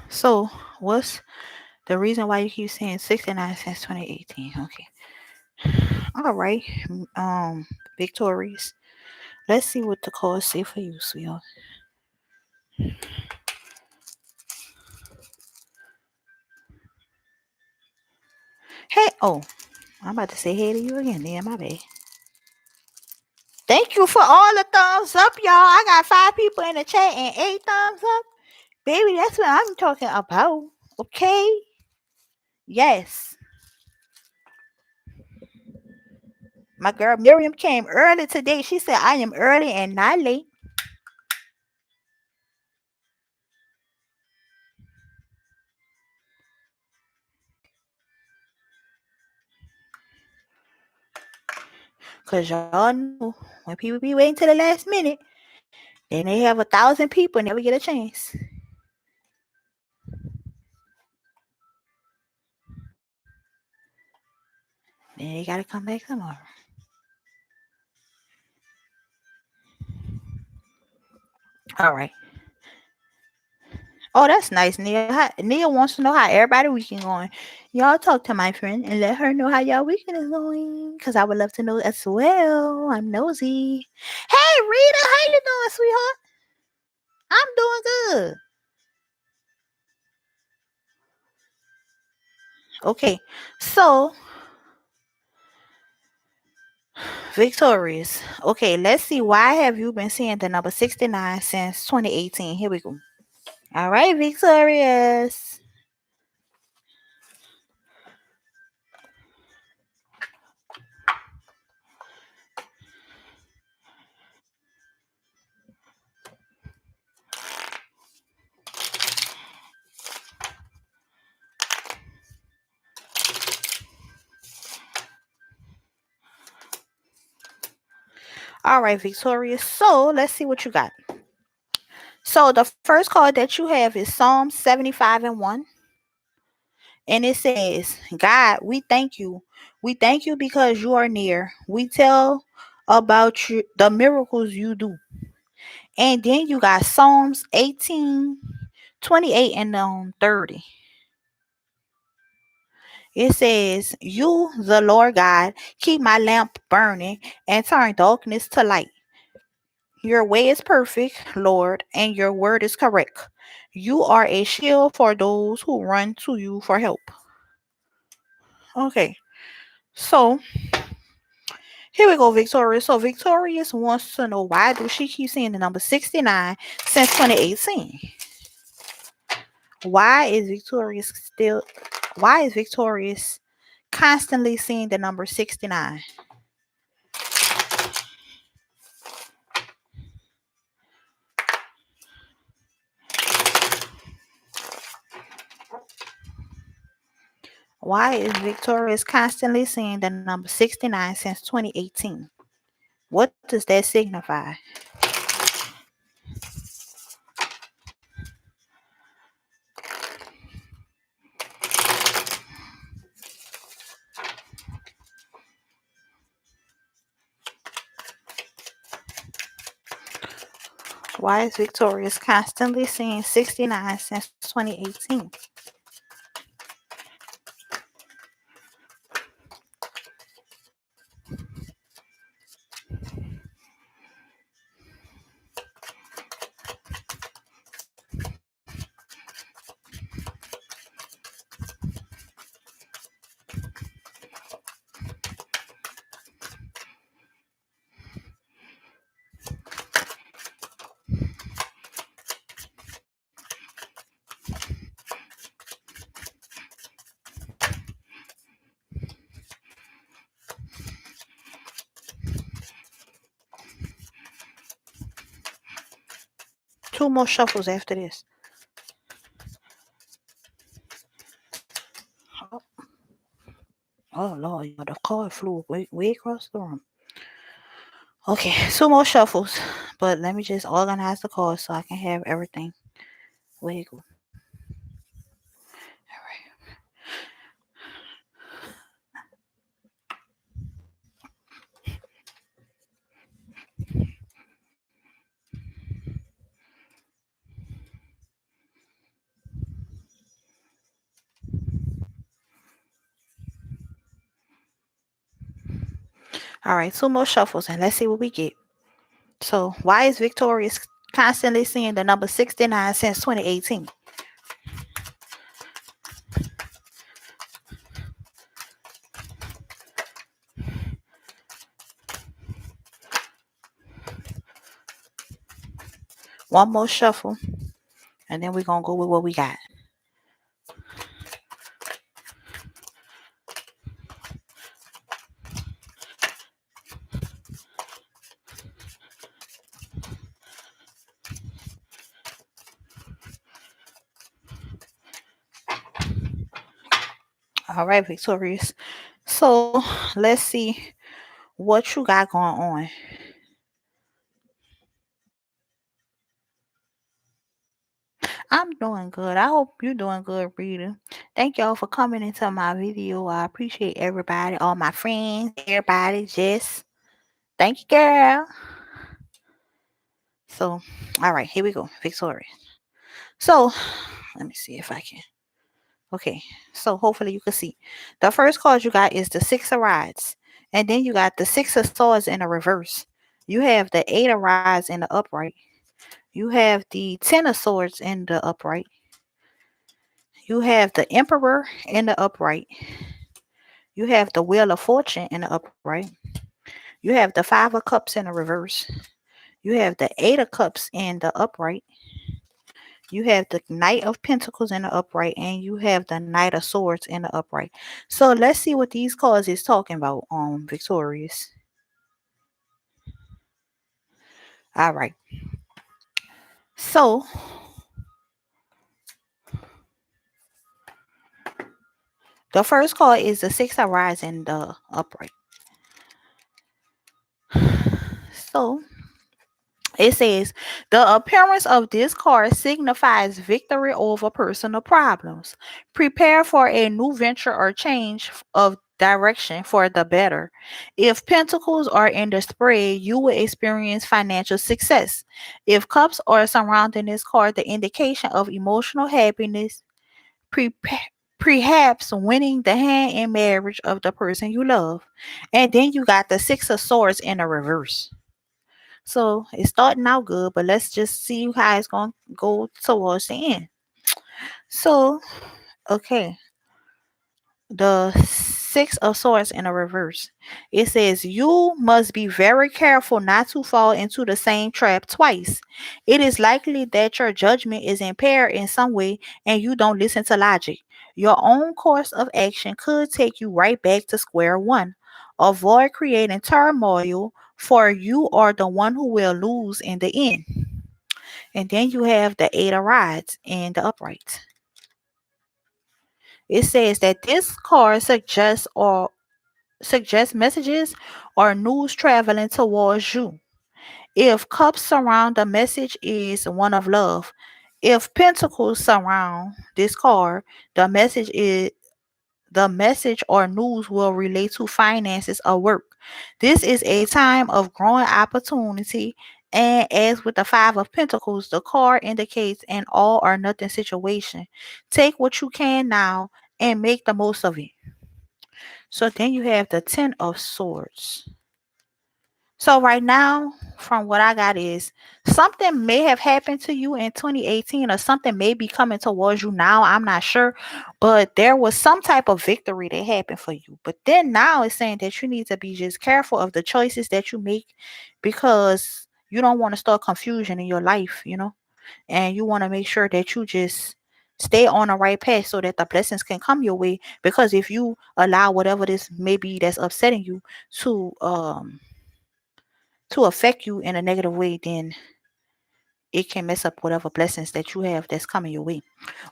so what's the reason why you keep saying 69 since 2018? Okay. All right. Um, Victorious. Let's see what the cards say for you, sweetheart. Hey, oh, I'm about to say hey to you again. Yeah, my bad. Thank you for all the thumbs up, y'all. I got 5 people in the chat and 8 thumbs up. Baby, that's what I'm talking about. Okay? Yes. My girl Miriam came early today. She said, I am early and not late. Because y'all know when people be waiting till the last minute, Then they have 1,000 people and never get a chance. Then they gotta come back tomorrow. All right. Oh, that's nice, Nia. Nia wants to know how everybody weekend going. Y'all talk to my friend and let her know how y'all weekend is going. Cause I would love to know as well. I'm nosy. Hey Rita, how you doing, sweetheart? I'm doing good. Okay. So Victorious. Okay, let's see. Why have you been seeing the number 69 since 2018? Here we go. All right, Victorious. All right, Victorious. So let's see what you got. So the first card that you have is Psalm 75 and 1. And it says, God, we thank you. We thank you because you are near. We tell about you, the miracles you do. And then you got Psalms 18, 28, and 30. It says, you, the Lord God, keep my lamp burning and turn darkness to light. Your way is perfect, Lord, and your word is correct. You are a shield for those who run to you for help. Okay, so here we go, Victorious. So Victorious wants to know, why do she keep seeing the number 69 since 2018? Why is Victorious constantly seeing the number 69? Why is Victorious constantly seeing the number 69 since 2018? What does that signify? Why is Victorious constantly seeing 69 since 2018? Two more shuffles after this. Oh, oh Lord, y'all, the card flew way across the room. Okay, two more shuffles. But let me just organize the cards so I can have everything. Where you go? All right, two more shuffles and let's see what we get. So, why is Victorious constantly seeing the number 69 since 2018? One more shuffle, and then we're going to go with what we got. All right, Victorious. So, let's see what you got going on. I'm doing good. I hope you're doing good, reader. Thank y'all for coming into my video. I appreciate everybody, all my friends, everybody. Just thank you, girl. So, all right, here we go. Victoria. So, let me see if I can. Okay, so hopefully you can see. The first card you got is the Six of Rods, and then you got the Six of Swords in the reverse. You have the Eight of Rods in the upright. You have the Ten of Swords in the upright. You have the Emperor in the upright. You have the Wheel of Fortune in the upright. You have the Five of Cups in the reverse. You have the Eight of Cups in the upright. You have the Knight of Pentacles in the upright, and you have the Knight of Swords in the upright. So let's see what these cards is talking about, Victorious. All right. So the first card is the Six of Rods in the upright. So it says, the appearance of this card signifies victory over personal problems. Prepare for a new venture or change of direction for the better. If pentacles are in the spread, you will experience financial success. If cups are surrounding this card, the indication of emotional happiness, perhaps winning the hand in marriage of the person you love. And then you got the Six of Swords in the reverse. So it's starting out good, but let's just see how it's going to go towards the end. So, okay, the Six of Swords in a reverse. It says, you must be very careful not to fall into the same trap twice. It is likely that your judgment is impaired in some way and you don't listen to logic. Your own course of action could take you right back to square one. Avoid creating turmoil, for you are the one who will lose in the end. And then you have the Eight of Rods in the upright. It says that this card suggests messages or news traveling towards you. If cups surround, the message is one of love. If pentacles surround this card, the message or news will relate to finances or work. This is a time of growing opportunity, and as with the Five of Pentacles, the card indicates an all or nothing situation. Take what you can now and make the most of it. So then you have the Ten of Swords. So right now, from what I got is something may have happened to you in 2018 or something may be coming towards you now. I'm not sure, but there was some type of victory that happened for you. But then now it's saying that you need to be just careful of the choices that you make because you don't want to start confusion in your life, and you want to make sure that you just stay on the right path so that the blessings can come your way. Because if you allow whatever this may be that's upsetting you to affect you in a negative way, then it can mess up whatever blessings that you have that's coming your way.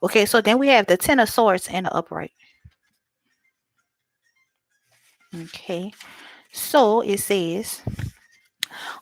Okay, so then we have the Ten of Swords in the upright. Okay, so it says,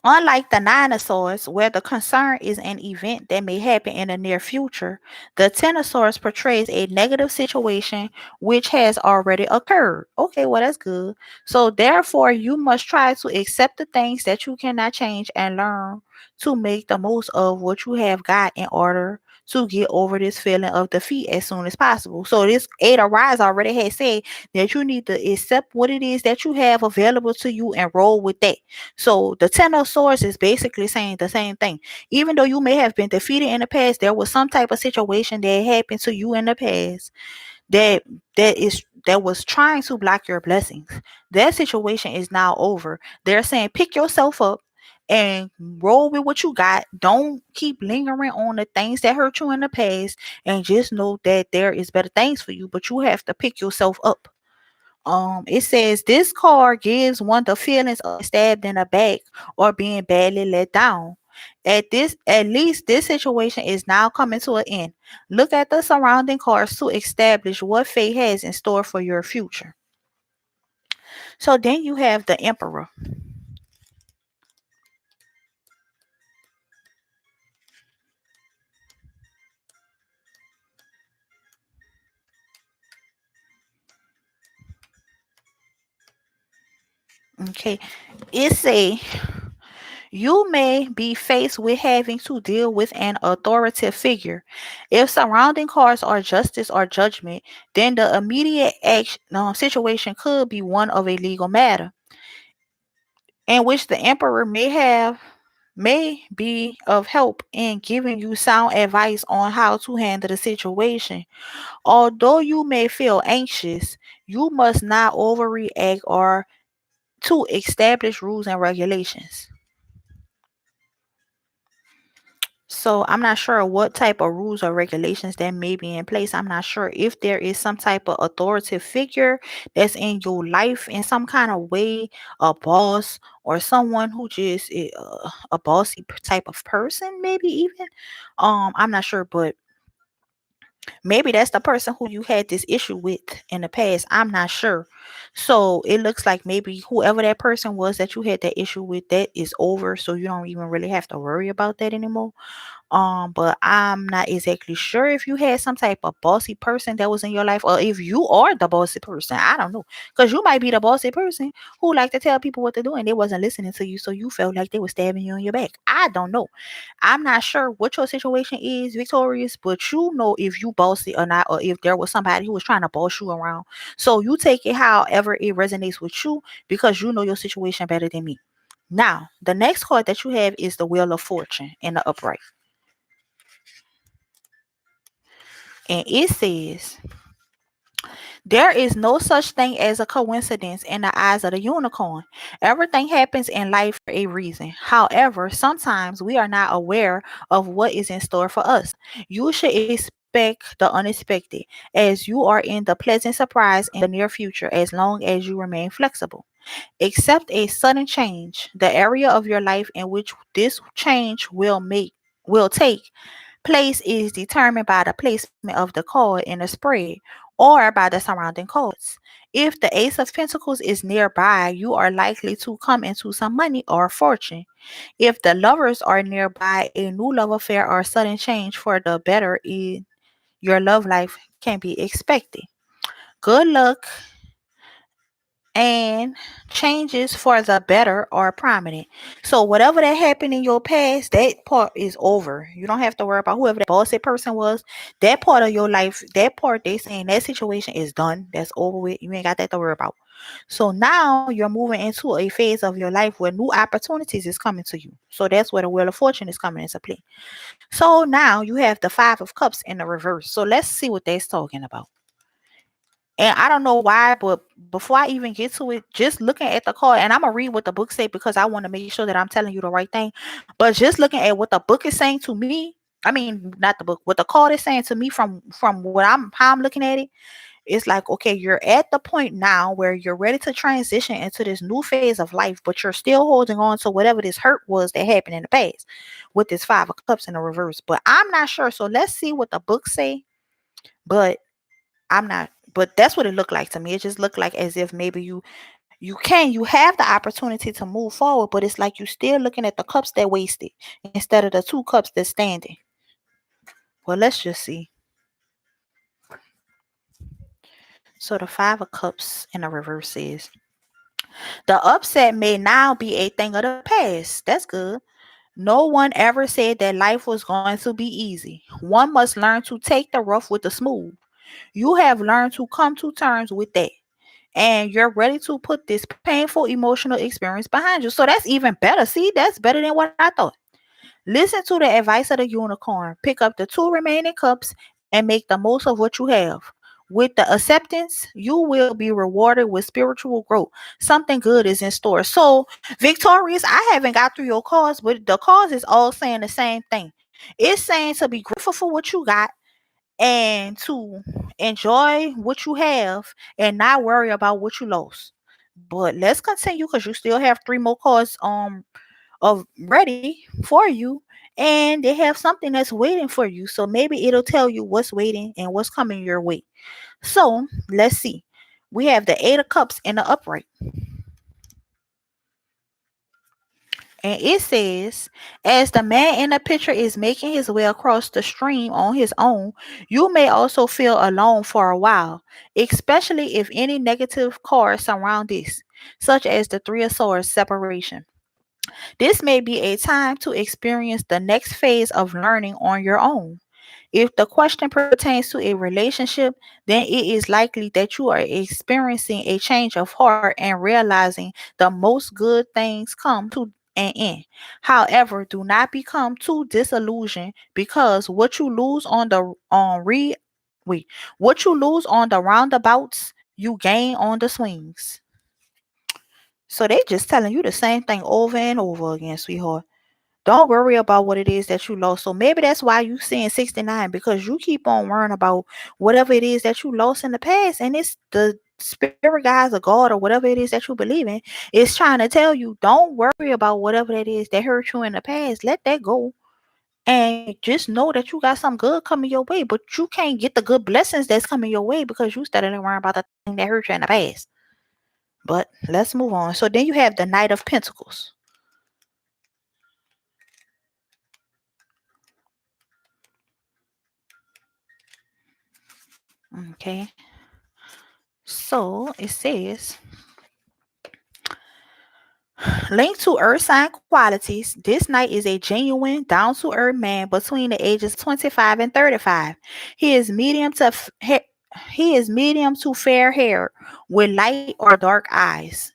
unlike the Nine of Swords, where the concern is an event that may happen in the near future, the Ten of Swords portrays a negative situation which has already occurred. Okay, well, that's good. So, therefore, you must try to accept the things that you cannot change and learn to make the most of what you have got in order to get over this feeling of defeat as soon as possible. So, this Eight of Rise already had said that you need to accept what it is that you have available to you and roll with that. So the Ten of Swords is basically saying the same thing. Even though you may have been defeated in the past, there was some type of situation that happened to you in the past that that was trying to block your blessings. That situation is now over. They're saying pick yourself up and roll with what you got. Don't keep lingering on the things that hurt you in the past, and just know that there is better things for you, but you have to pick yourself up. It says this card gives one the feelings of stabbed in the back or being badly let down. At least this situation is now coming to an end. Look at the surrounding cards to establish what fate has in store for your future. So then you have the Emperor. Okay. It say you may be faced with having to deal with an authoritative figure. If surrounding cards are justice or judgment, then the immediate action, situation could be one of a legal matter in which the emperor may be of help in giving you sound advice on how to handle the situation. Although you may feel anxious, you must not overreact or to establish rules and regulations. So I'm not sure what type of rules or regulations that may be in place. I'm not sure if there is some type of authoritative figure that's in your life in some kind of way, a boss or someone who just a bossy type of person, maybe even. I'm not sure, but maybe that's the person who you had this issue with in the past. I'm not sure. So it looks like maybe whoever that person was that you had that issue with, that is over. So you don't even really have to worry about that anymore. But I'm not exactly sure if you had some type of bossy person that was in your life, or if you are the bossy person. I don't know, because you might be the bossy person who like to tell people what to do, and they wasn't listening to you, so you felt like they were stabbing you in your back. I don't know. I'm not sure what your situation is, Victorious, but you know if you bossy or not, or if there was somebody who was trying to boss you around. So you take it however it resonates with you, because you know your situation better than me. Now, the next card that you have is the Wheel of Fortune in the upright. And it says, there is no such thing as a coincidence in the eyes of the unicorn. Everything happens in life for a reason. However, sometimes we are not aware of what is in store for us. You should expect the unexpected, as you are in the pleasant surprise in the near future as long as you remain flexible. Accept a sudden change. The area of your life in which this change will take place is determined by the placement of the card in the spread or by the surrounding cards. If the Ace of Pentacles is nearby, you are likely to come into some money or fortune. If the lovers are nearby, a new love affair or sudden change for the better in your love life can be expected. Good luck, and changes for the better are prominent. So whatever that happened in your past, that part is over. You don't have to worry about whoever that bossy person was. That part of your life, that part they saying that situation is done. That's over with. You ain't got that to worry about. So now you're moving into a phase of your life where new opportunities is coming to you. So that's where the Wheel of Fortune is coming into play. So now you have the Five of Cups in the reverse. So let's see what that's talking about. And I don't know why, but before I even get to it, just looking at the card, and I'm gonna read what the book say because I want to make sure that I'm telling you the right thing. But just looking at what the book is saying to me, I mean not the book, what the card is saying to me from what I'm how I'm looking at it, it's like, okay, you're at the point now where you're ready to transition into this new phase of life, but you're still holding on to whatever this hurt was that happened in the past with this Five of Cups in the reverse. But I'm not sure. So let's see what the book say. But I'm not, but that's what it looked like to me. It just looked like as if maybe you have the opportunity to move forward, but it's like you still looking at the cups that wasted instead of the two cups that's standing. Well, let's just see. So the Five of Cups in the reverse is, the upset may now be a thing of the past. That's good. No one ever said that life was going to be easy. One must learn to take the rough with the smooth. You have learned to come to terms with that, and you're ready to put this painful emotional experience behind you. So that's even better. See, that's better than what I thought. Listen to the advice of the unicorn. Pick up the two remaining cups and make the most of what you have. With the acceptance, you will be rewarded with spiritual growth. Something good is in store. So, Victorious, I haven't got through your cards, but the cards is all saying the same thing. It's saying to be grateful for what you got and to enjoy what you have and not worry about what you lost. But let's continue because you still have three more cards of ready for you, and they have something that's waiting for you. So maybe it'll tell you what's waiting and what's coming your way. So let's see. We have the Eight of Cups in the upright. And it says, as the man in the picture is making his way across the stream on his own, you may also feel alone for a while, especially if any negative cards surround this. such as the Three of Swords separation. This may be a time to experience the next phase of learning on your own. If the question pertains to a relationship, then it is likely that you are experiencing a change of heart and realizing the most good things come to an end. However, do not become too disillusioned because what you lose on the on re wait, what you lose on the roundabouts, you gain on the swings. So they just telling you the same thing over and over again, sweetheart. Don't worry about what it is that you lost. So maybe that's why you seeing 69 because you keep on worrying about whatever it is that you lost in the past. And it's the spirit guides or God or whatever it is that you believe in is trying to tell you don't worry about whatever that is that hurt you in the past. Let that go. And just know that you got some good coming your way, but you can't get the good blessings that's coming your way because you started worrying about the thing that hurt you in the past. But let's move on. So then you have the Knight of Pentacles. Okay. So it says, linked to earth sign qualities, this knight is a genuine, down to earth man between the ages of 25 and 35. He is medium to fair hair with light or dark eyes.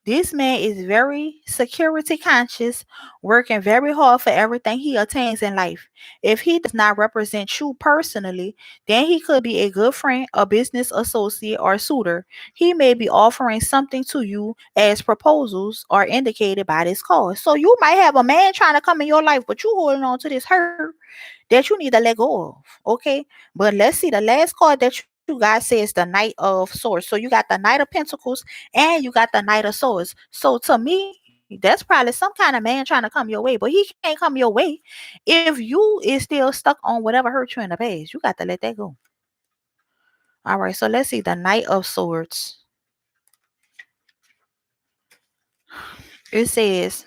This man is very security conscious, working very hard for everything he attains in life. If he does not represent you personally, then he could be a good friend, a business associate, or suitor. He may be offering something to you as proposals are indicated by this card. So you might have a man trying to come in your life, but you holding on to this hurt that you need to let go of. Okay. But let's see. The last card that you got says the Knight of Swords. So you got the Knight of Pentacles and you got the Knight of Swords. So to me, that's probably some kind of man trying to come your way, but he can't come your way if you is still stuck on whatever hurt you in the past. You got to let that go. All right. So let's see the Knight of Swords. It says,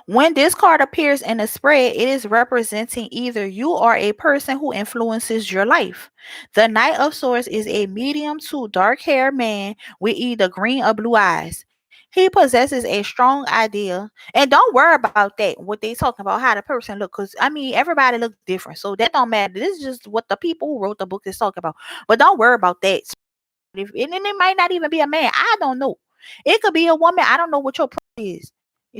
when this card appears in a spread, it is representing either you are a person who influences your life. The Knight of Swords is a medium to dark haired man with either green or blue eyes. He possesses a strong idea, and don't worry about that. What they talking about, how the person look, because I mean everybody look different, so that don't matter. This is just what the people who wrote the book is talking about. But don't worry about that. If, and it might not even be a man. I don't know. It could be a woman. I don't know what your is.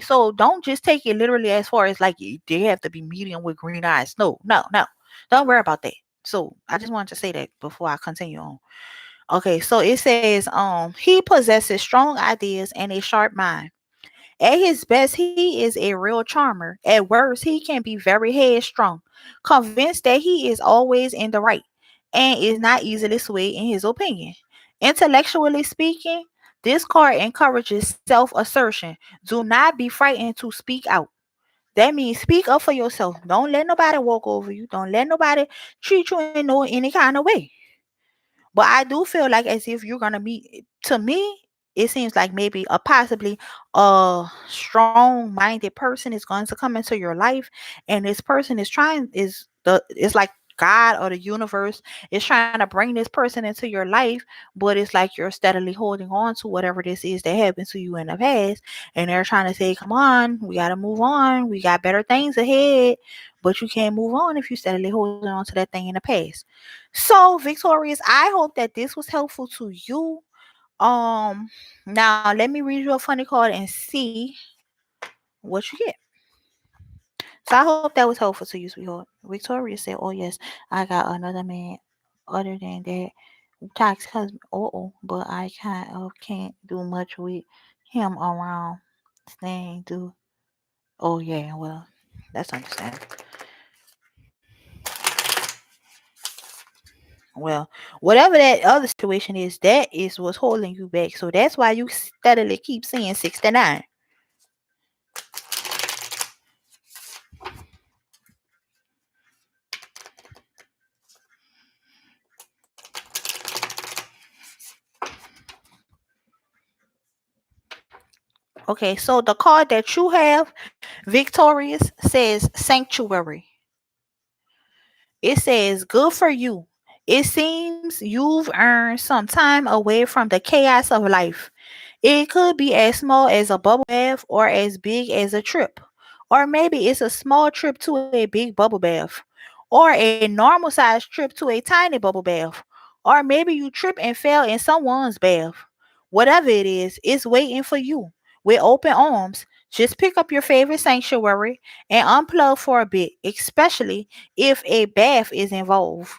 So don't just take it literally as far as like they have to be medium with green eyes. No, no, no. Don't worry about that. So I just wanted to say that before I continue on. Okay, so it says he possesses strong ideas and a sharp mind. At his best, he is a real charmer. At worst, he can be very headstrong, convinced that he is always in the right, and is not easily swayed in his opinion. Intellectually speaking, this card encourages self assertion. Do not be frightened to speak out. That means speak up for yourself. Don't let nobody walk over you. Don't let nobody treat you in no any kind of way. But I do feel like as if you're gonna be to me, it seems like maybe a possibly a strong minded person is going to come into your life, and this person is trying is the it's like God or the universe is trying to bring this person into your life, but it's like you're steadily holding on to whatever this is that happened to you in the past, and they're trying to say, "Come on, we got to move on. We got better things ahead." But you can't move on if you steadily holding on to that thing in the past. So, Victorious, I hope that this was helpful to you. Now let me read you a funny card and see what you get. So I hope that was helpful to you, sweetheart. Victoria said, "Oh yes, I got another man other than that toxic husband. But I kind of can't do much with him around. Staying do. Oh yeah, well, that's understandable. Well, whatever that other situation is, that is what's holding you back. So that's why you steadily keep seeing 69. Okay, so the card that you have, Victorious, says Sanctuary. It says, good for you. It seems you've earned some time away from the chaos of life. It could be as small as a bubble bath or as big as a trip. Or maybe it's a small trip to a big bubble bath. Or a normal sized trip to a tiny bubble bath. Or maybe you trip and fell in someone's bath. Whatever it is, it's waiting for you with open arms. Just pick up your favorite sanctuary and unplug for a bit, especially if a bath is involved.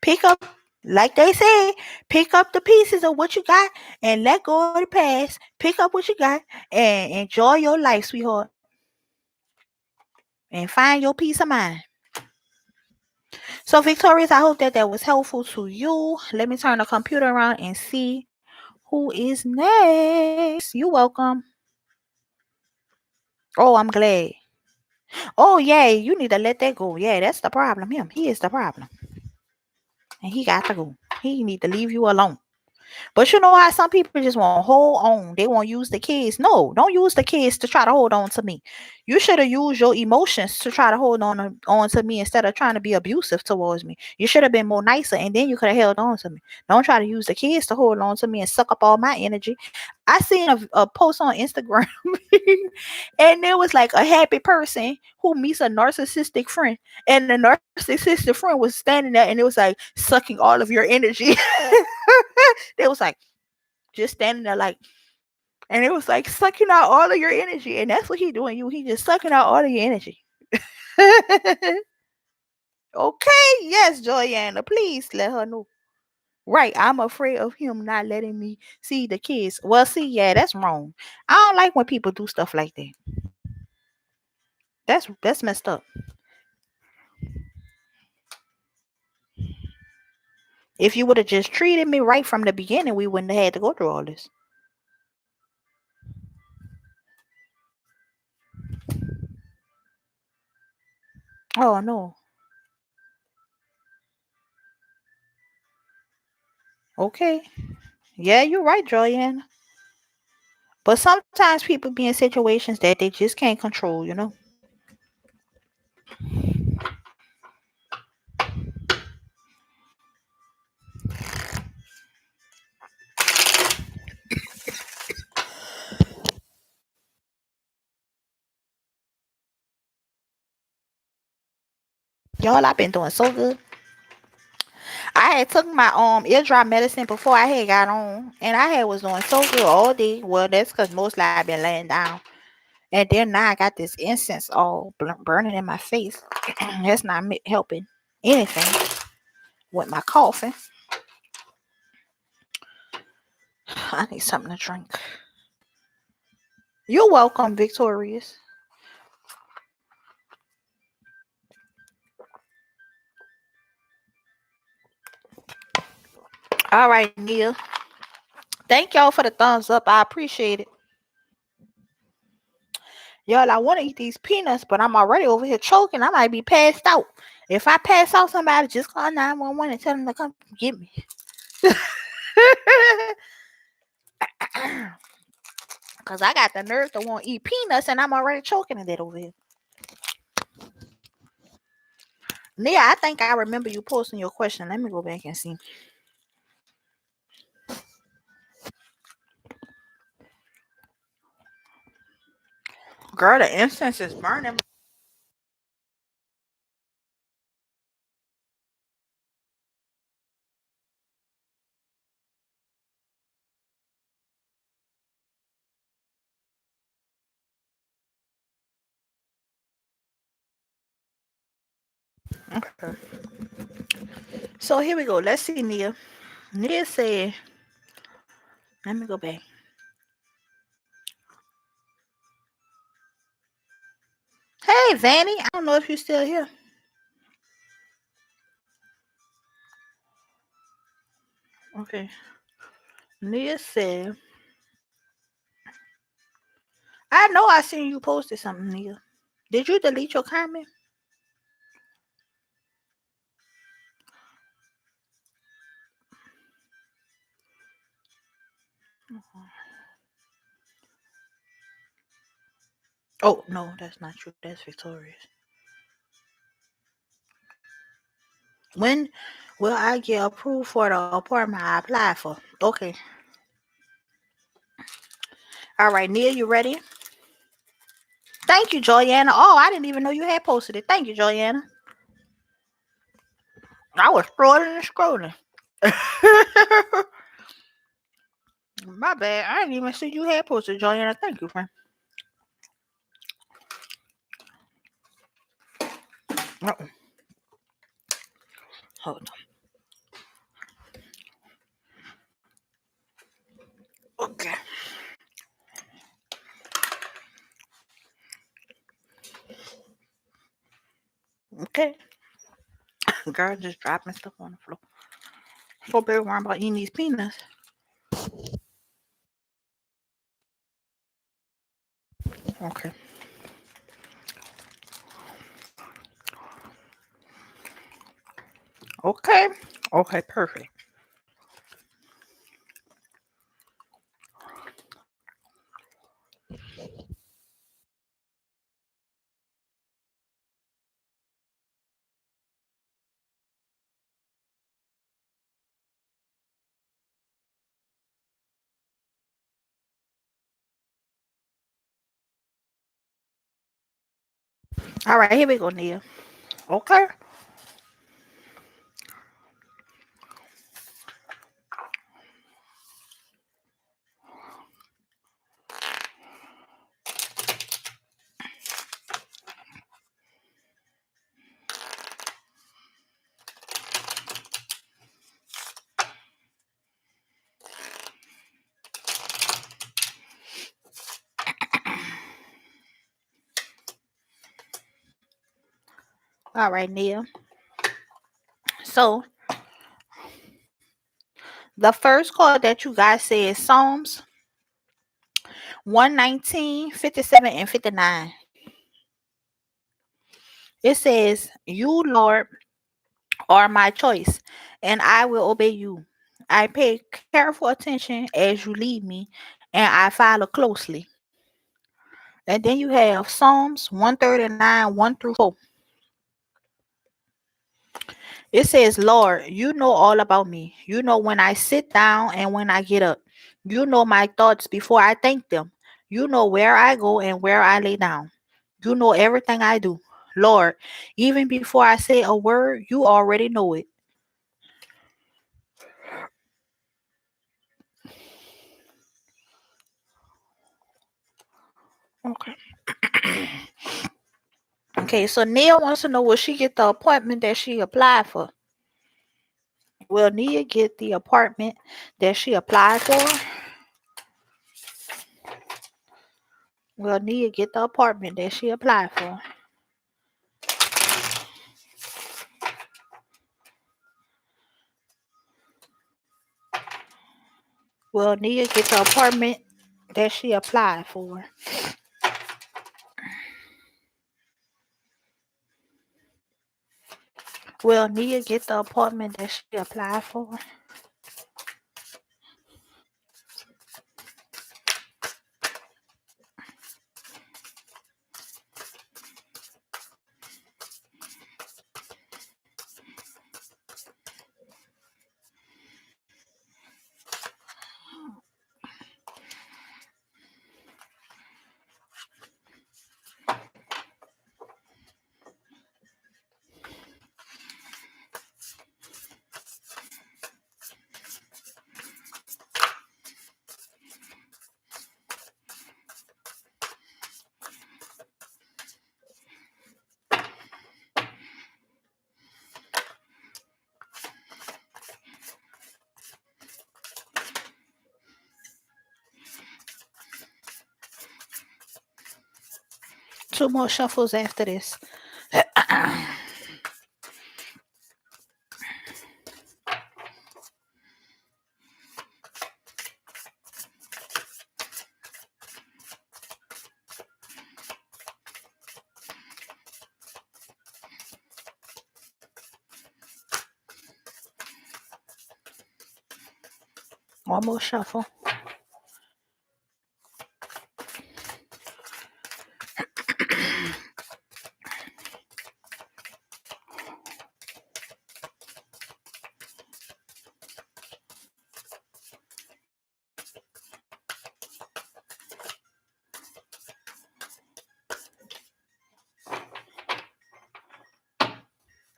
Pick up, like they said, pick up the pieces of what you got and let go of the past. Pick up what you got and enjoy your life, sweetheart, and find your peace of mind. So, Victorious, I hope that that was helpful to you. Let me turn the computer around and see who is next. You're welcome. Oh, I'm glad. Oh, yeah, you need to let that go. Yeah, that's the problem. Him, he is the problem. And he got to go. He need to leave you alone. But you know how some people just want to hold on. They won't use the kids. No, don't use the kids to try to hold on to me. You should have used your emotions to try to hold on to me instead of trying to be abusive towards me. You should have been more nicer and then you could have held on to me. Don't try to use the kids to hold on to me and suck up all my energy. I seen a post on Instagram and there was like a happy person who meets a narcissistic friend. And the narcissistic friend was standing there and it was like sucking all of your energy. They was like just standing there like, and it was like sucking out all of your energy, and that's what he doing. You, he just sucking out all of your energy. Okay, yes, Joyanna, please let her know. Right, I'm afraid of him not letting me see the kids. Well, see, yeah, that's wrong. I don't like when people do stuff like that. That's messed up. If you would have just treated me right from the beginning, we wouldn't have had to go through all this. Oh no. Okay. Yeah, you're right, Joyanna. But sometimes people be in situations that they just can't control, you know? Y'all, I've been doing so good. I had took my ear drop medicine before I had got on, and I had was doing so good all day. Well, that's because mostly I've been laying down, and then now I got this incense all burning in my face. That's not helping anything with my coughing. I need something to drink. You're welcome, Victorious. All right, Nia. Thank y'all for the thumbs up. I appreciate it. Y'all, I want to eat these peanuts, but I'm already over here choking. I might be passed out. If I pass out, somebody just call 911 and tell them to come get me. Cause I got the nerve to want to eat peanuts and I'm already choking to that over here. Nia, I think I remember you posting your question. Let me go back and see. Girl, the incense is burning. Okay. So here we go. Let's see, Nia. Nia said, let me go back. Hey, Vanny. I don't know if you're still here. Okay. Nia said, I know I seen you posted something, Nia. Did you delete your comment? Oh, no, that's not true. That's Victorious. When will I get approved for the apartment I applied for? Okay. All right, Nia, you ready? Thank you, Joyanna. Oh, I didn't even know you had posted it. Thank you, Joyanna. I was scrolling and scrolling. My bad. I didn't even see you had posted, Joyanna. Thank you, friend. Uh-oh. Hold on. Okay. Okay. Girl just dropping stuff on the floor. So big worrying about eating these peanuts. Okay. Okay. Okay, perfect. All right, here we go, Nia. Okay. All right, Nia. So the first card that you guys say is Psalms 119, 57, and 59. It says, "You, Lord, are my choice, and I will obey you. I pay careful attention as you lead me, and I follow closely." And then you have Psalms 139, 1 through 4. It says, "Lord, you know all about me. You know when I sit down and when I get up. You know my thoughts before I think them. You know where I go and where I lay down. You know everything I do. Lord, even before I say a word, you already know it." Okay. Okay, so Nia wants to know, will she get the appointment that she applied for? Will Nia get the apartment that she applied for? Will Nia get the apartment that she applied for? Will Nia get the apartment that she applied for? Will Nia get the apartment that she applied for? Two more shuffles after this. One more shuffle.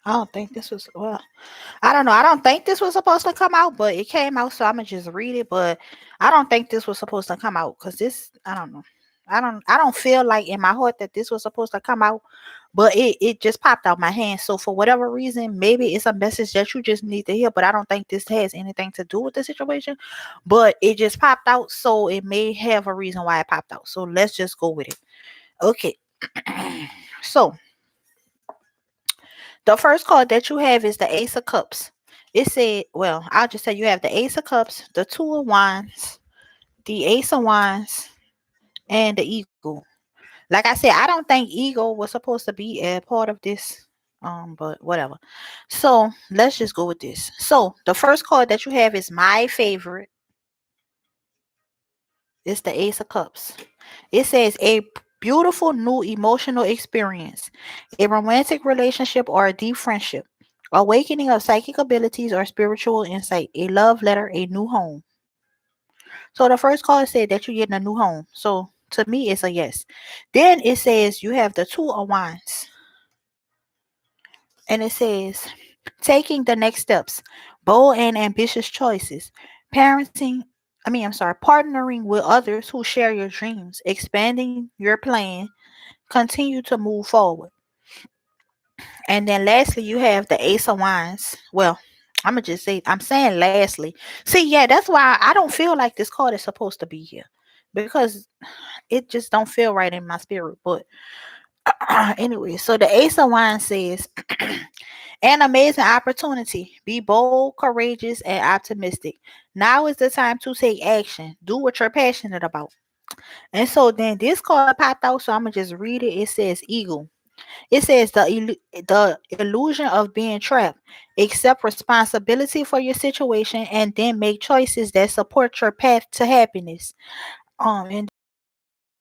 I don't think this was well. I don't know. I don't think this was supposed to come out, but it came out, so I'm gonna just read it. But I don't think this was supposed to come out because this. I don't know. I don't feel like in my heart that this was supposed to come out, but it just popped out my hand. So for whatever reason, maybe it's a message that you just need to hear. But I don't think this has anything to do with the situation. But it just popped out, so it may have a reason why it popped out. So let's just go with it. Okay. So the first card that you have is the Ace of Cups. It said, well, I'll just say you have the Ace of Cups, the Two of Wands, the Ace of Wands, and the Eagle. Like I said, I don't think Eagle was supposed to be a part of this. But whatever. So let's just go with this. So the first card that you have is my favorite. It's the Ace of Cups. It says a beautiful new emotional experience, a romantic relationship or a deep friendship, awakening of psychic abilities or spiritual insight, a love letter, a new home. So the first card said that you're getting a new home. So to me, it's a yes. Then it says you have the Two of Wands, and it says taking the next steps, bold and ambitious choices, parenting. I'm sorry, partnering with others who share your dreams, expanding your plan, continue to move forward. And then lastly, you have the Ace of Wands. Well, I'm gonna just say I'm saying lastly. See, yeah, that's why I don't feel like this card is supposed to be here because it just don't feel right in my spirit. But anyway, so the Ace of Wands says an amazing opportunity. Be bold, courageous, and optimistic. Now is the time to take action. Do what you're passionate about. And so then this card popped out, so I'm gonna just read it. It says Eagle. It says the illusion of being trapped. Accept responsibility for your situation and then make choices that support your path to happiness. And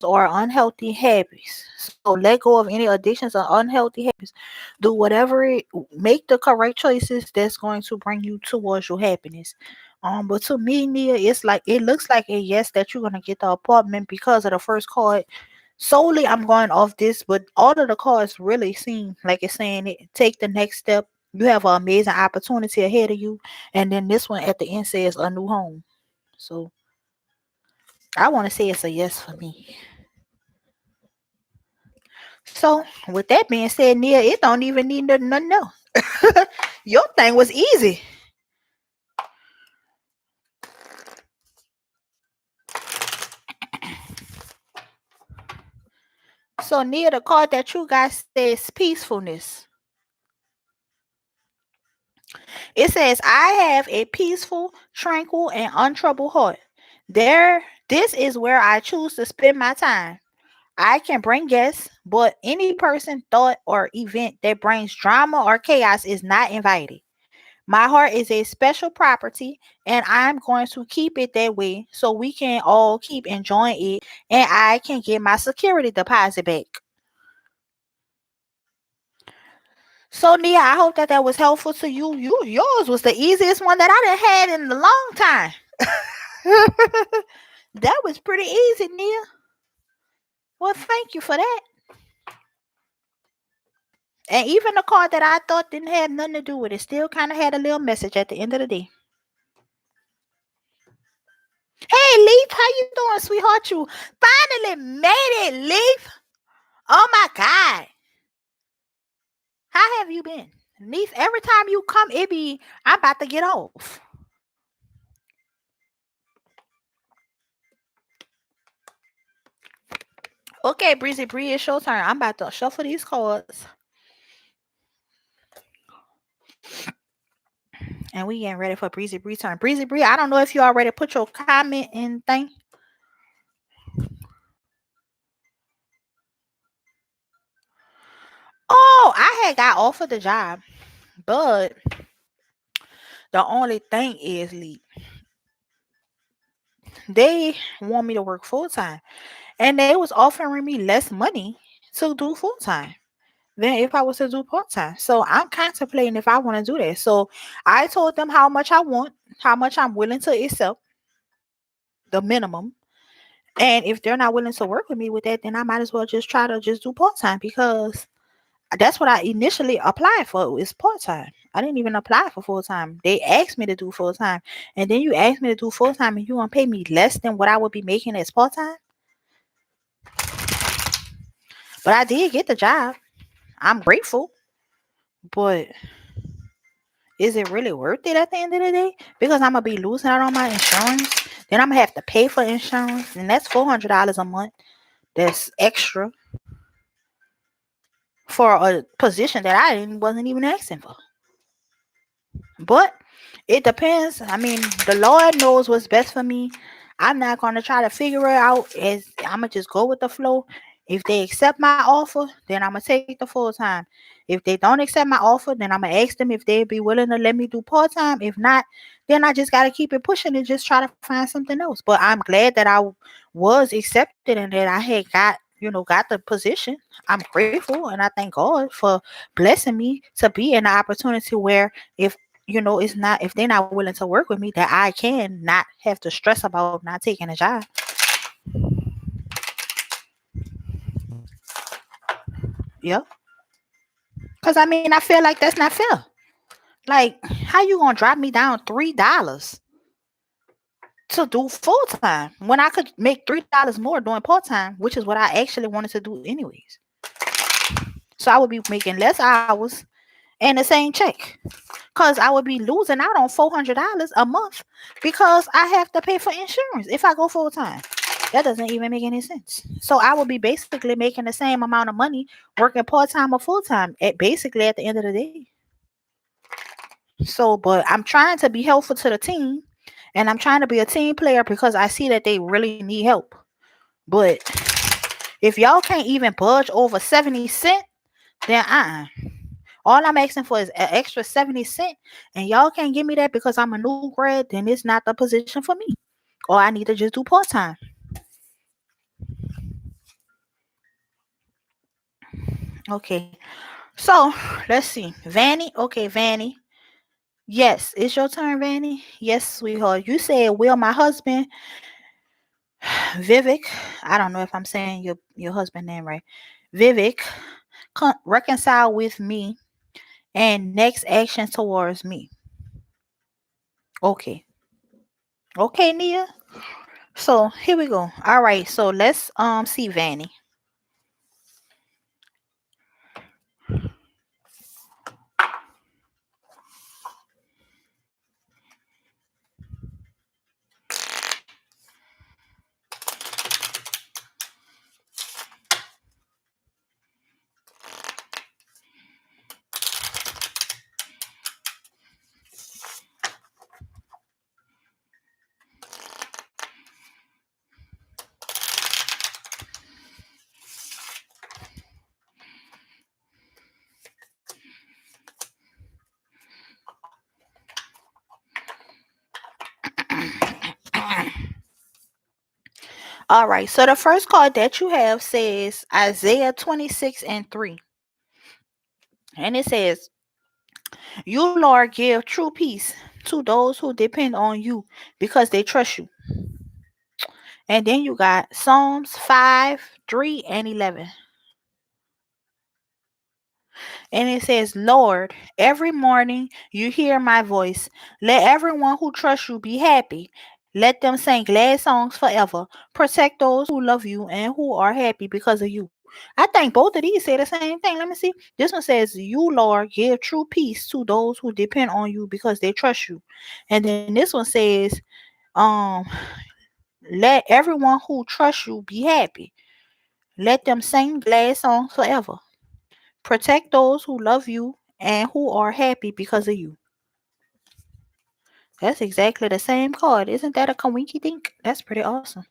or unhealthy habits. So let go of any addictions or unhealthy habits. Do whatever make the correct choices that's going to bring you towards your happiness. But to me, Nia, it's like it looks like a yes that you're gonna get the apartment because of the first card. Solely, I'm going off this, but all of the cards really seem like it's saying it. Take the next step. You have an amazing opportunity ahead of you, and then this one at the end says a new home. So I want to say it's a yes for me. So with that being said, Nia, it don't even need nothing else. Your thing was easy. So Nia, the card that you got says peacefulness. It says, I have a peaceful, tranquil, and untroubled heart. This is where I choose to spend my time. I can bring guests, but any person, thought, or event that brings drama or chaos is not invited. My heart is a special property, and I'm going to keep it that way so we can all keep enjoying it and I can get my security deposit back. So, Nia, I hope that was helpful to you. Yours was the easiest one that I done had in a long time. That was pretty easy, Nia. Well, thank you for that. And even the card that I thought didn't have nothing to do with it still kind of had a little message at the end of the day. Hey, Leaf, how you doing, sweetheart? You finally made it, Leaf. Oh my God. How have you been? Leaf, every time you come, it be, I'm about to get off. Okay, Breezy Bree, it's your turn. I'm about to shuffle these cards. And we getting ready for Breezy Bree turn. Breezy Bree, I don't know if you already put your comment in thing. Oh, I had got offered the job, but the only thing is, Lee, they want me to work full time, and they was offering me less money to do full time than if I was to do part time. So I'm contemplating if I want to do that. So I told them how much I want, how much I'm willing to accept, the minimum. And if they're not willing to work with me with that, then I might as well just try to just do part time because That's what I initially applied for, is part-time. I didn't even apply for full-time. They asked me to do full-time. And then you asked me to do full-time and you gonna pay me less than what I would be making as part-time? But I did get the job. I'm grateful. But is it really worth it at the end of the day? Because I'm gonna be losing out on my insurance. Then I'm gonna have to pay for insurance, and that's $400 a month. That's extra for a position that wasn't even asking for. But it depends. I mean, the Lord knows what's best for me. I'm not gonna try to figure it out. As I'm gonna just go with the flow. If they accept my offer, then I'm gonna take the full time. If they don't accept my offer, then I'm gonna ask them if they'd be willing to let me do part time. If not, then I just gotta keep it pushing and just try to find something else. But I'm glad that I was accepted and that I had got the position. I'm grateful and I thank God for blessing me to be in the opportunity where it's not, if they're not willing to work with me, that I can not have to stress about not taking a job. Yep. Because I mean, I feel like that's not fair. Like, how you gonna drop me down $3 to do full time when I could make $3 more doing part time, which is what I actually wanted to do anyways. So I would be making less hours and the same check. Cause I would be losing out on $400 a month because I have to pay for insurance if I go full time. That doesn't even make any sense. So I would be basically making the same amount of money working part time or full time at the end of the day. So, but I'm trying to be helpful to the team, and I'm trying to be a team player because I see that they really need help. But if y'all can't even budge over 70 cents, then all I'm asking for is an extra 70 cents, and y'all can't give me that because I'm a new grad, then it's not the position for me. Or I need to just do part time. Okay. So let's see. Vanny. Okay, Vanny. Yes, it's your turn, Vanny. Yes, sweetheart. You said, will my husband, Vivek, I don't know if I'm saying your husband name right. Vivek, reconcile with me and next action towards me. Okay. Okay, Nia. So here we go. All right. So let's see Vanny. All right. So the first card that you have says Isaiah 26:3. And it says, "You, Lord, give true peace to those who depend on you because they trust you." And then you got Psalms 5:3 and 11. And it says, "Lord, every morning you hear my voice. Let everyone who trusts you be happy. Let them sing glad songs forever. Protect those who love you and who are happy because of you." I think both of these say the same thing. Let me see. This one says, "You, Lord, give true peace to those who depend on you because they trust you." And then this one says, um, "Let everyone who trusts you be happy. Let them sing glad songs forever. Protect those who love you and who are happy because of you." That's exactly the same card. Isn't that a coinky dink? That's pretty awesome,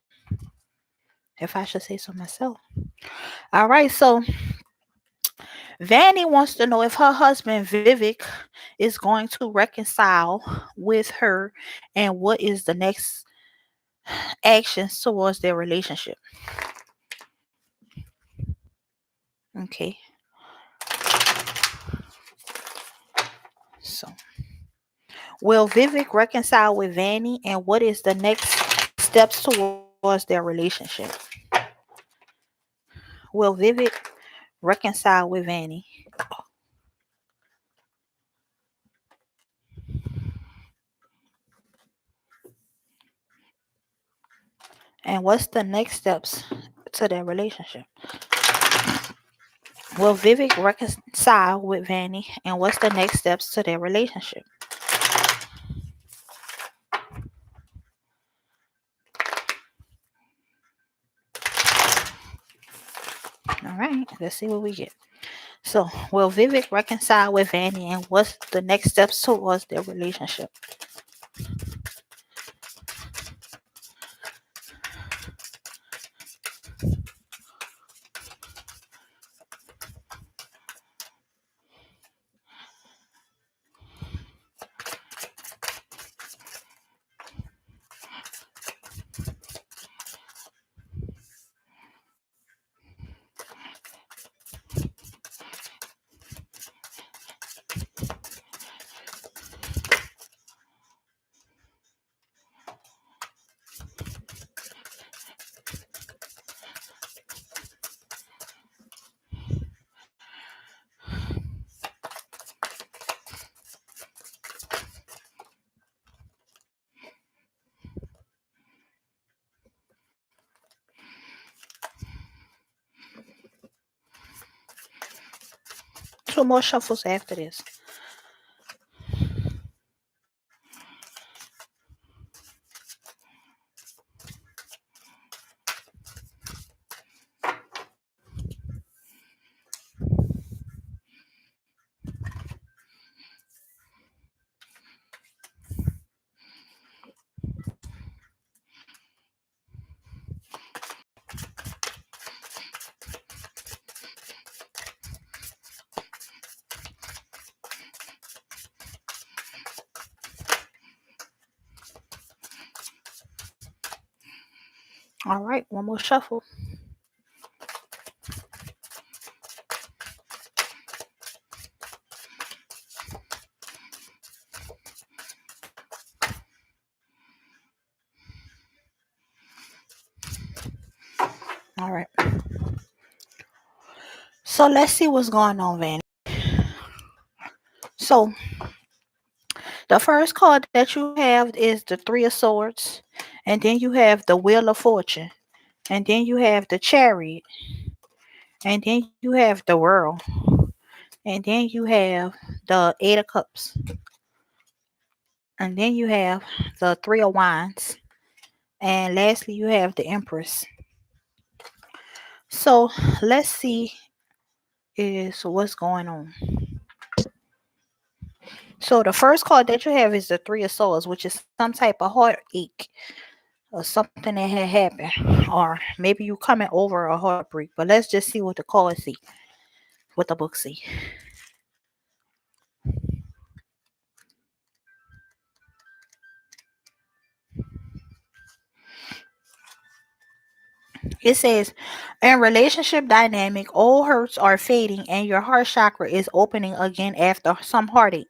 if I should say so myself. All right, so Vanny wants to know if her husband Vivek is going to reconcile with her and what is the next actions towards their relationship. Okay, so will Vivek reconcile with Vanny and what is the next steps towards their relationship? Will Vivek reconcile with Vanny? And what's the next steps to their relationship? Will Vivek reconcile with Vanny? And what's the next steps to their relationship? All right, let's see what we get. So, will Vivek reconcile with Vanny? And what's the next steps towards their relationship? Two more shuffles after this. All right, one more shuffle. All right. So let's see what's going on, Vanny. So the first card that you have is the Three of Swords, and then you have the Wheel of Fortune, and then you have the Chariot, and then you have the World, and then you have the Eight of Cups, and then you have the Three of Wands, and lastly you have the Empress. So let's see is what's going on. So the first card that you have is the Three of Swords, which is some type of heartache or something that had happened, or maybe you coming over a heartbreak. But let's just see what the cards see, what the book see. It says, in relationship dynamic, old hurts are fading and your heart chakra is opening again after some heartache.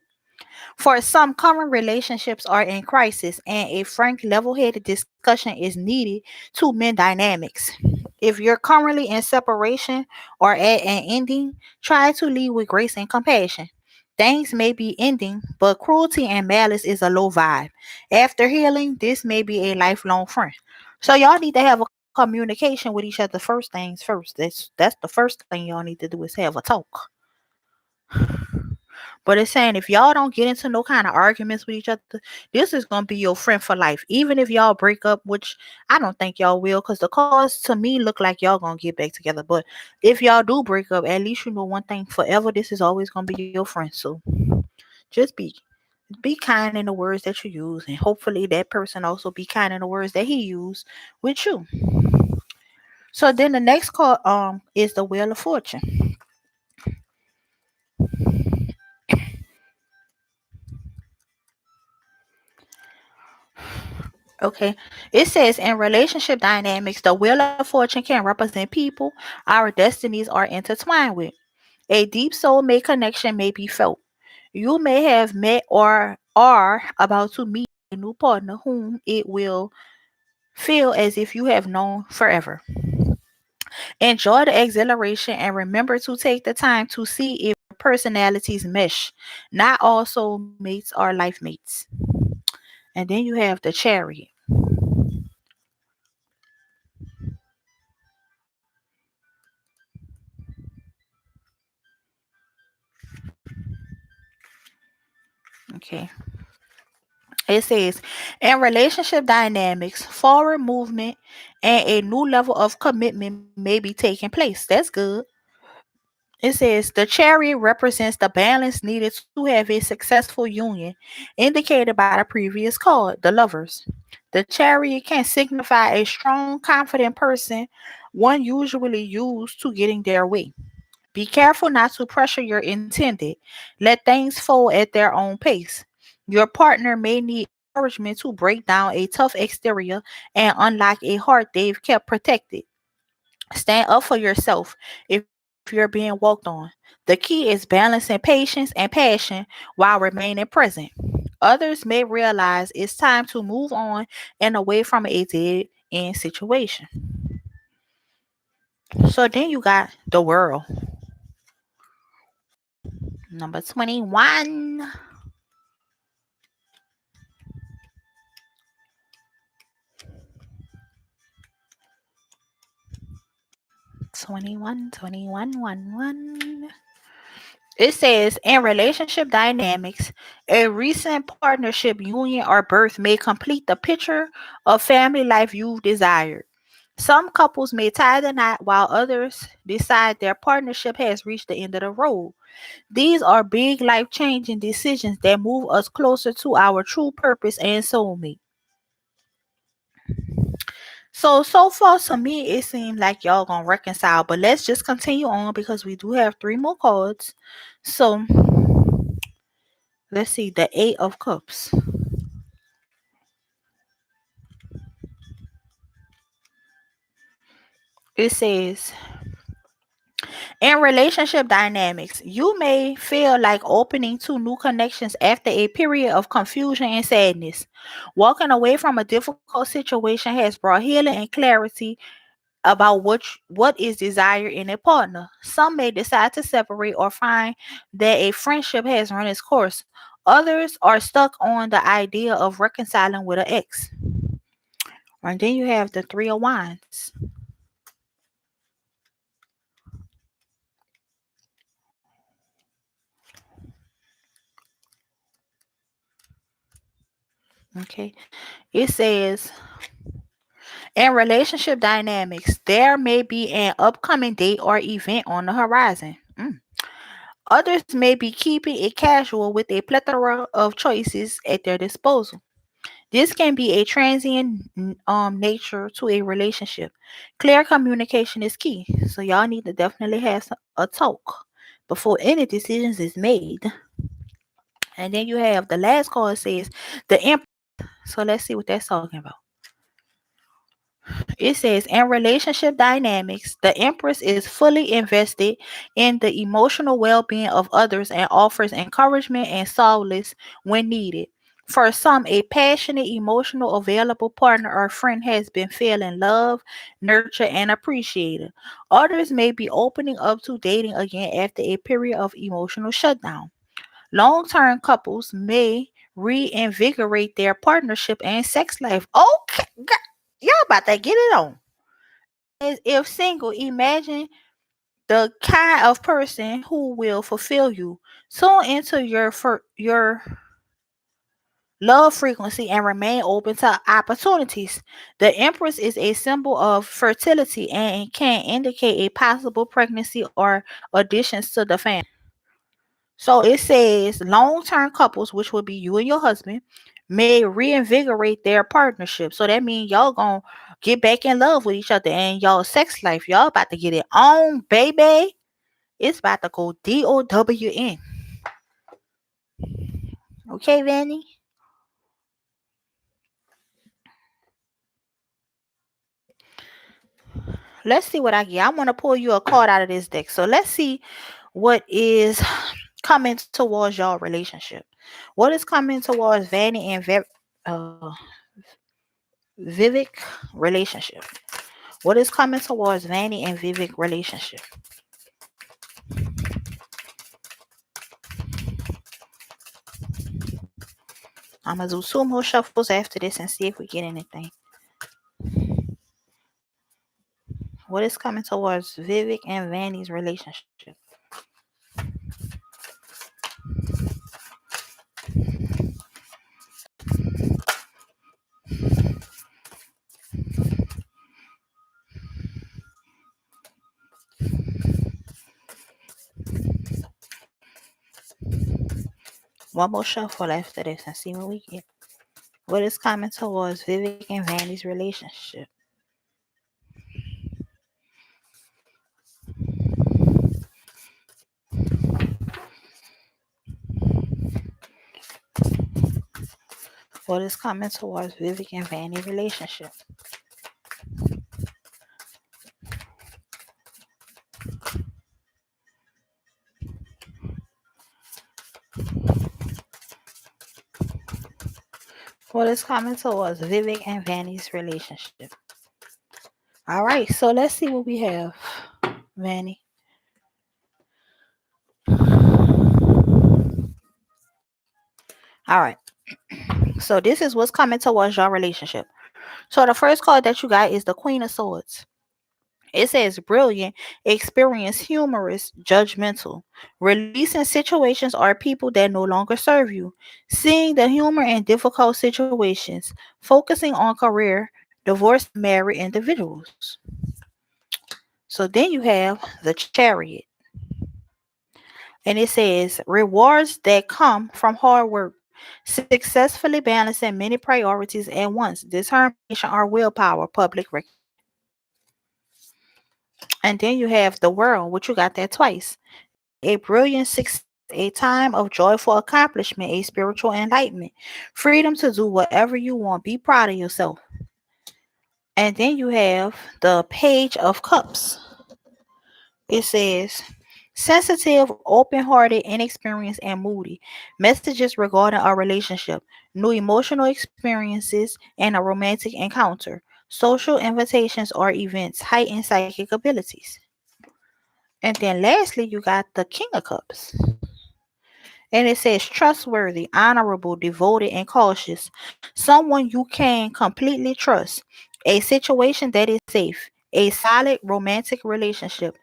For some, current relationships are in crisis, and a frank, level headed discussion is needed to mend dynamics. If you're currently in separation or at an ending, try to lead with grace and compassion. Things may be ending, but cruelty and malice is a low vibe. After healing, this may be a lifelong friend. So y'all need to have a communication with each other first things first. That's the first thing y'all need to do is have a talk. But it's saying if y'all don't get into no kind of arguments with each other, this is gonna be your friend for life. Even if y'all break up, which I don't think y'all will, because the cards to me look like y'all gonna get back together. But if y'all do break up, at least you know one thing forever. This is always gonna be your friend. So just be kind in the words that you use, and hopefully that person also be kind in the words that he used with you. So then the next card is the Wheel of Fortune. Okay. It says in relationship dynamics, the Wheel of Fortune can represent people our destinies are intertwined with. A deep soulmate connection may be felt. You may have met or are about to meet a new partner whom it will feel as if you have known forever. Enjoy the exhilaration and remember to take the time to see if your personalities mesh. Not all soulmates are life mates. And then you have the chariot. Okay. It says, in relationship dynamics, forward movement and a new level of commitment may be taking place. That's good. It says the chariot represents the balance needed to have a successful union, indicated by the previous card, the lovers. The chariot can signify a strong, confident person, one usually used to getting their way. Be careful not to pressure your intended. Let things fold at their own pace. Your partner may need encouragement to break down a tough exterior and unlock a heart they've kept protected. Stand up for yourself if you're being walked on. The key is balancing patience and passion while remaining present. Others may realize it's time to move on and away from a dead end situation. So then you got the world. Number 21. 21, 21, 1, 1. It says in relationship dynamics, a recent partnership, union, or birth may complete the picture of family life you've desired. Some couples may tie the knot while others decide their partnership has reached the end of the road. These are big life changing decisions that move us closer to our true purpose and soulmate. So far to me, it seems like y'all gonna reconcile, but let's just continue on because we do have three more cards. So let's see the Eight of Cups. It says, in relationship dynamics, you may feel like opening to new connections after a period of confusion and sadness. Walking away from a difficult situation has brought healing and clarity about what is desired in a partner. Some may decide to separate or find that a friendship has run its course. Others are stuck on the idea of reconciling with an ex. And then you have the Three of Wands. Okay. It says in relationship dynamics, there may be an upcoming date or event on the horizon. Others may be keeping it casual with a plethora of choices at their disposal. This can be a transient nature to a relationship. Clear communication is key, so y'all need to definitely have a talk before any decisions is made. And then you have the last card says the Empress. So let's see what that's talking about. It says in relationship dynamics, the Empress is fully invested in the emotional well being of others and offers encouragement and solace when needed. For some, a passionate, emotional, available partner or friend has been feeling loved, nurtured, and appreciated. Others may be opening up to dating again after a period of emotional shutdown. Long term couples may reinvigorate their partnership and sex life. Okay, y'all about to get it on. As if single, imagine the kind of person who will fulfill you. Tune into your love frequency and remain open to opportunities. The Empress is a symbol of fertility and can indicate a possible pregnancy or additions to the family. So it says long term couples, which would be you and your husband, may reinvigorate their partnership. So that means y'all gonna get back in love with each other and y'all sex life. Y'all about to get it on, baby. It's about to go DOWN. Okay, Vanny? Let's see what I get. I want to pull you a card out of this deck. So let's see what is coming towards your relationship. What is coming towards Vanny and uh, Vivek relationship? What is coming towards Vanny and Vivek relationship? I'm gonna do two more shuffles after this and see if we get anything. What is coming towards Vivek and Vanny's relationship? One more shuffle after this and see what we get. What is coming towards Vivek and Vanny's relationship? What is coming towards Vivek and Vanny's relationship? What is coming towards Vivek and Vanny's relationship? All right, so let's see what we have, Vanny. All right, so this is what's coming towards your relationship. So the first card that you got is the Queen of Swords. It says brilliant, experienced, humorous, judgmental, releasing situations or people that no longer serve you, seeing the humor in difficult situations, focusing on career, divorced, married individuals. So then you have the Chariot, and it says rewards that come from hard work, successfully balancing many priorities at once, determination or willpower, public record. And then you have the World, which you got that twice. A brilliant success, a time of joyful accomplishment, a spiritual enlightenment, freedom to do whatever you want, be proud of yourself. And then you have the Page of Cups. It says sensitive, open hearted, inexperienced, and moody. Messages regarding a relationship, new emotional experiences, and a romantic encounter. Social invitations or events, heightened psychic abilities. And then lastly, you got the King of Cups. And it says trustworthy, honorable, devoted, and cautious. Someone you can completely trust. A situation that is safe. A solid romantic relationship.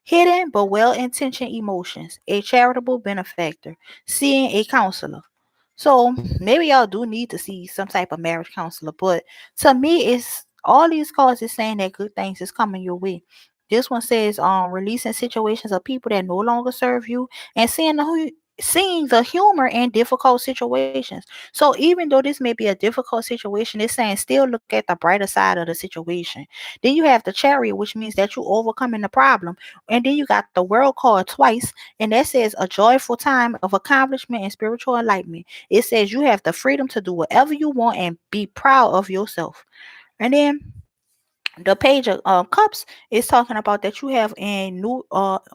Hidden but well intentioned emotions. A charitable benefactor. Seeing a counselor. So maybe y'all do need to see some type of marriage counselor. But to me, it's all these cards is saying that good things is coming your way. This one says releasing situations of people that no longer serve you and seeing the humor in difficult situations. So even though this may be a difficult situation, it's saying still look at the brighter side of the situation. Then you have the Chariot, which means that you overcoming the problem. And then you got the World card twice, and that says a joyful time of accomplishment and spiritual enlightenment. It says you have the freedom to do whatever you want and be proud of yourself. And then the Page of Cups is talking about that you have a new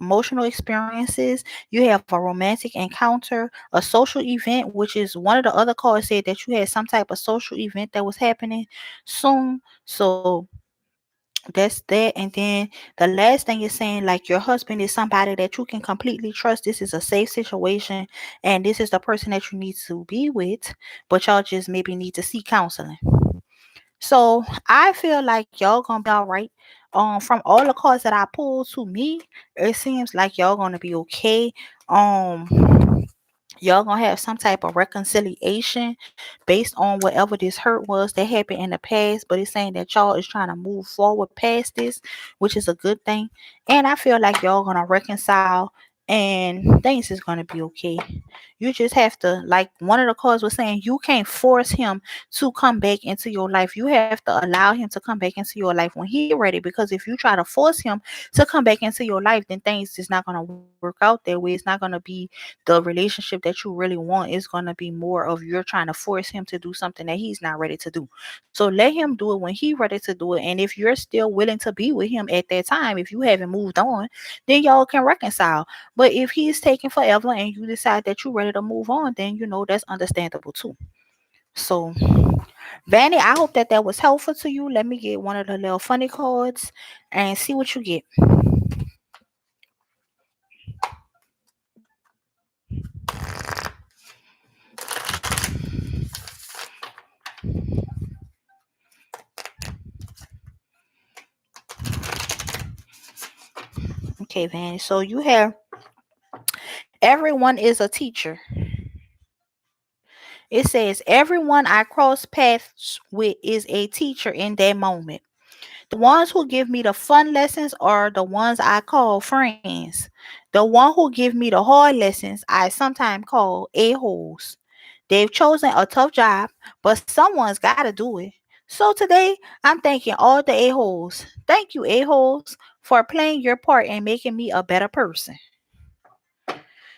emotional experiences. You have a romantic encounter, a social event, which is one of the other cards said that you had some type of social event that was happening soon. So that's that. And then the last thing is saying like your husband is somebody that you can completely trust. This is a safe situation, and this is the person that you need to be with, but y'all just maybe need to seek counseling. So I feel like y'all gonna be all right. From all the cards that I pulled, to me, it seems like y'all gonna be okay. Y'all gonna have some type of reconciliation based on whatever this hurt was that happened in the past, but it's saying that y'all is trying to move forward past this, which is a good thing. And I feel like y'all gonna reconcile and things is gonna be okay. You just have to, like one of the cards was saying, you can't force him to come back into your life. You have to allow him to come back into your life when he ready. Because if you try to force him to come back into your life, then things is not gonna work out that way. It's not gonna be the relationship that you really want. It's gonna be more of you're trying to force him to do something that he's not ready to do. So let him do it when he's ready to do it. And if you're still willing to be with him at that time, if you haven't moved on, then y'all can reconcile. But if he's taking forever and you decide that you're ready to move on, then that's understandable too. So, Vanny, I hope that that was helpful to you. Let me get one of the little funny cards and see what you get. Okay, Vanny. So you have everyone is a teacher. It says everyone I cross paths with is a teacher in that moment. The ones who give me the fun lessons are the ones I call friends. The one who give me the hard lessons I sometimes call a-holes. They've chosen a tough job, but someone's got to do it. So today, I'm thanking all the a-holes. Thank you, a-holes, for playing your part in making me a better person.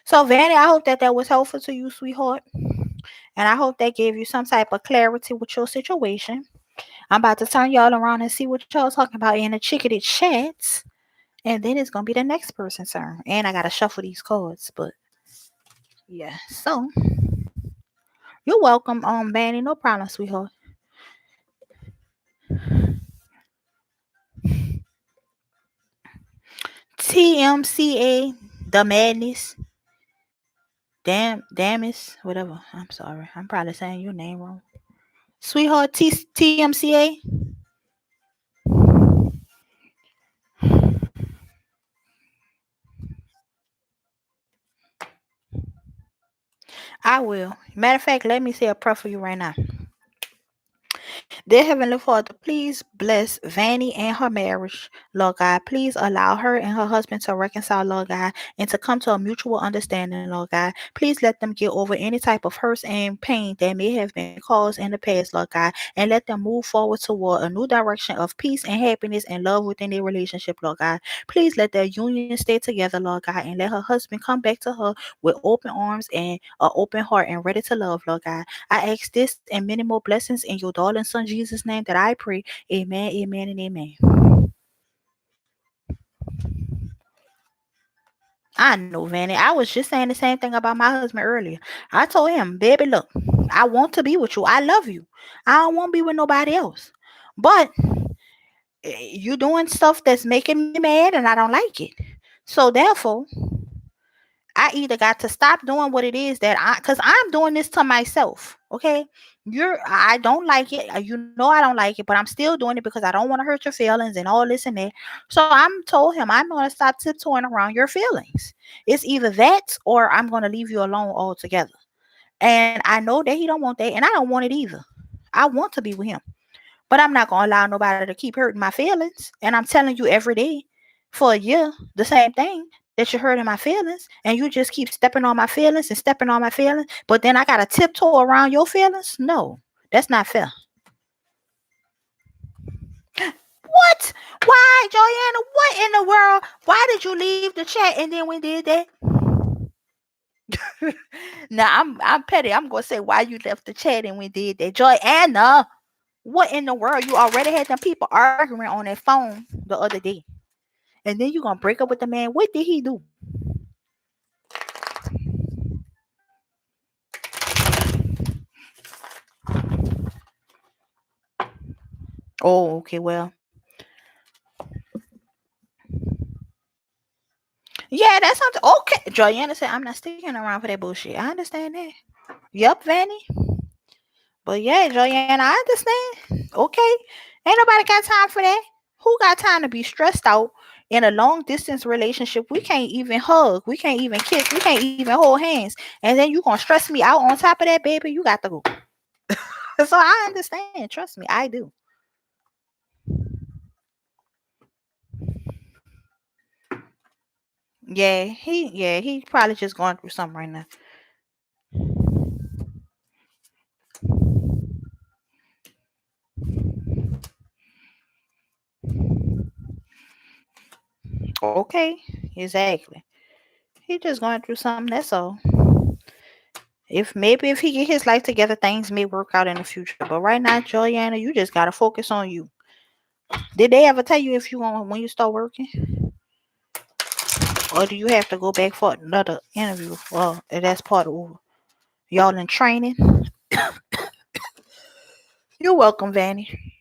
So, Vanny, I hope that that was helpful to you, sweetheart. And I hope that gave you some type of clarity with your situation. I'm about to turn y'all around and see what y'all talking about in the chickadee chats. And then it's gonna be the next person's turn. And I gotta shuffle these cards. But yeah. So you're welcome, Vanny. No problem, sweetheart. TMCA, the madness. Damis, whatever. I'm sorry. I'm probably saying your name wrong. Sweetheart TMCA. I will. Matter of fact, let me say a prayer for you right now. Dear Heavenly Father, please bless Vanny and her marriage, Lord God. Please allow her and her husband to reconcile, Lord God, and to come to a mutual understanding, Lord God. Please let them get over any type of hurts and pain that may have been caused in the past, Lord God, and let them move forward toward a new direction of peace and happiness and love within their relationship, Lord God. Please let their union stay together, Lord God, and let her husband come back to her with open arms and an open heart and ready to love, Lord God. I ask this and many more blessings in your darling son Jesus' name that I pray. Amen, amen, and amen. I know, Vanny. I was just saying the same thing about my husband earlier. I told him, baby, look, I want to be with you. I love you. I don't want to be with nobody else. But you doing stuff that's making me mad and I don't like it. So therefore, I either got to stop doing what it is that cuz I'm doing this to myself, okay? I don't like it. You know I don't like it, but I'm still doing it because I don't want to hurt your feelings and all this and that. So I'm told him I'm going to stop tiptoeing around your feelings. It's either that or I'm going to leave you alone altogether. And I know that he don't want that and I don't want it either. I want to be with him. But I'm not gonna allow nobody to keep hurting my feelings. And I'm telling you every day for a year the same thing that you're hurting my feelings, and you just keep stepping on my feelings and stepping on my feelings. But then I gotta tiptoe around your feelings. No, that's not fair. What? Why, Joanna? What in the world? Why did you leave the chat and then we did that? Now I'm petty. I'm gonna say why you left the chat and we did that, Joanna. What in the world? You already had them people arguing on that phone the other day. And then you gonna break up with the man. What did he do? Oh, okay, well. Yeah, that's something. Okay. Joanna said, I'm not sticking around for that bullshit. I understand that. Yup, Vanny. But yeah, Joanna, I understand. Okay. Ain't nobody got time for that. Who got time to be stressed out in a long distance relationship? We can't even hug. We can't even kiss. We can't even hold hands. And then you gonna stress me out on top of that, baby? You got to go. So I understand. Trust me, I do. Yeah, he probably just going through something right now. Okay, exactly. He just going through something. That's all. If he get his life together, things may work out in the future. But right now, Juliana, you just gotta focus on you. Did they ever tell you if you going when you start working, or do you have to go back for another interview? Well, that's part of y'all in training. You're welcome, Vanny.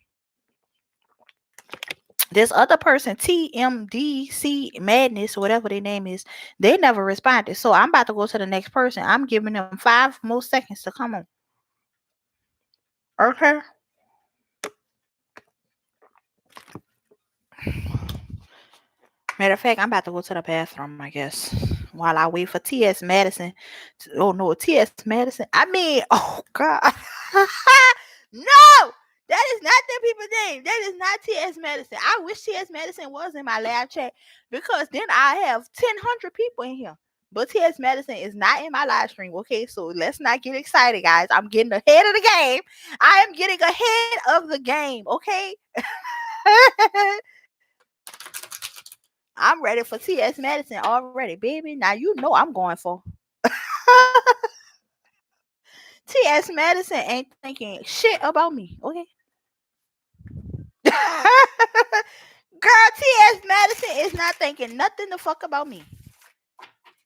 This other person, TMDC Madness, whatever their name is, they never responded. So I'm about to go to the next person. I'm giving them 5 more seconds to come on. Okay. Matter of fact, I'm about to go to the bathroom, I guess, while I wait for T.S. Madison. Oh, no, T.S. Madison. I mean, oh, God. No! That is not the people's name. That is not T.S. Madison. I wish T.S. Madison was in my live chat because then I have 1,000 people in here. But T.S. Madison is not in my live stream, okay? So let's not get excited, guys. I'm getting ahead of the game. I am getting ahead of the game, okay? I'm ready for T.S. Madison already, baby. Now you know I'm going for. T.S. Madison ain't thinking shit about me, okay? Girl, T.S. Madison is not thinking nothing the fuck about me.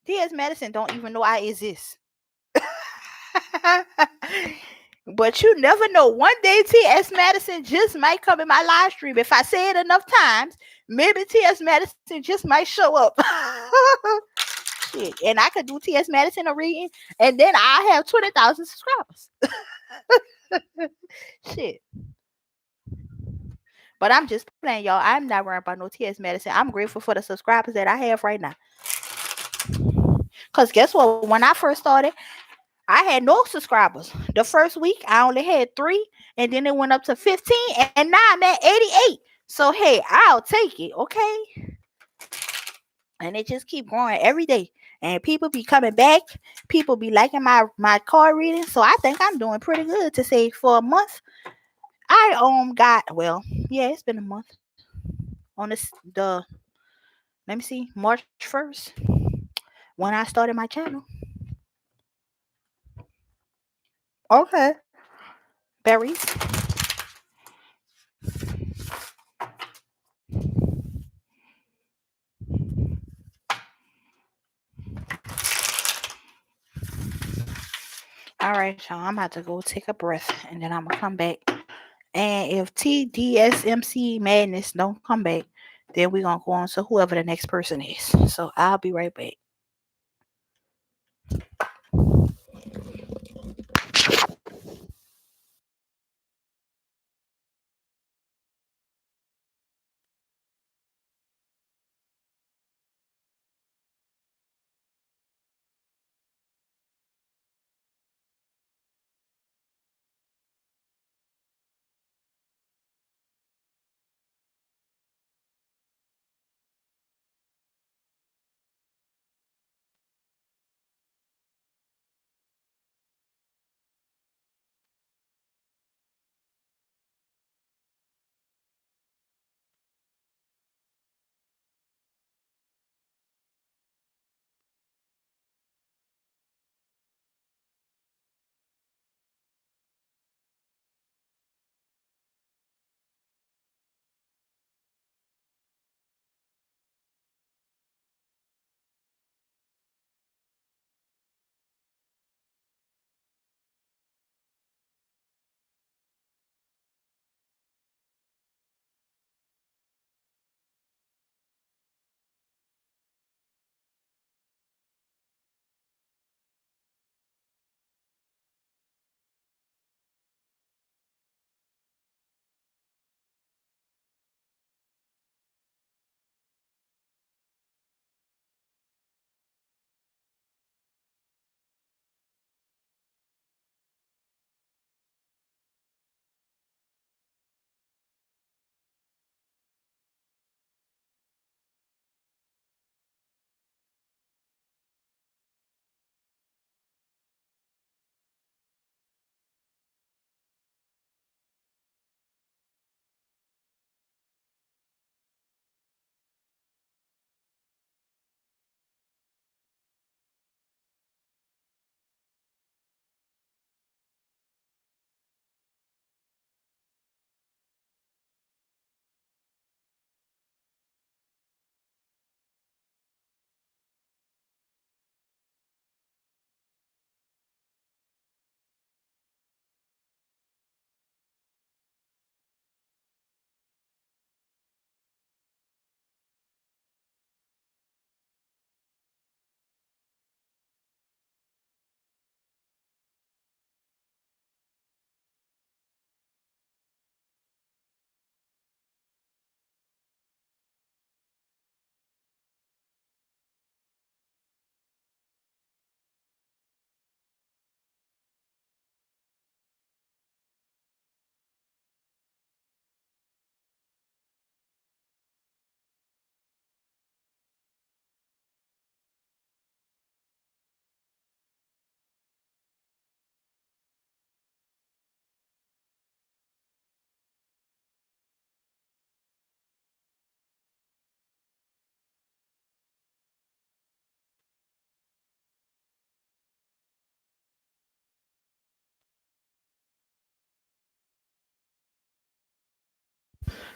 T.S. Madison don't even know I exist. But you never know. One day T.S. Madison just might come in my live stream. If I say it enough times, maybe T.S. Madison just might show up. Shit. And I could do T.S. Madison a reading, and then I have 20,000 subscribers. Shit. But I'm just playing, y'all. I'm not worried about no T.S. Madison. I'm grateful for the subscribers that I have right now. Because guess what? When I first started, I had no subscribers. The first week, I only had 3, and then it went up to 15, and now I'm at 88. So, hey, I'll take it, okay? And it just keep growing every day. And people be coming back. People be liking my card reading. So I think I'm doing pretty good to say for a month. I got, well, yeah, it's been a month on the let me see, March 1st when I started my channel. Okay. Berries. All right, y'all. I'm about to go take a breath and then I'm gonna come back. And if TDSMC Madness don't come back, then we're gonna go on to whoever the next person is. So I'll be right back.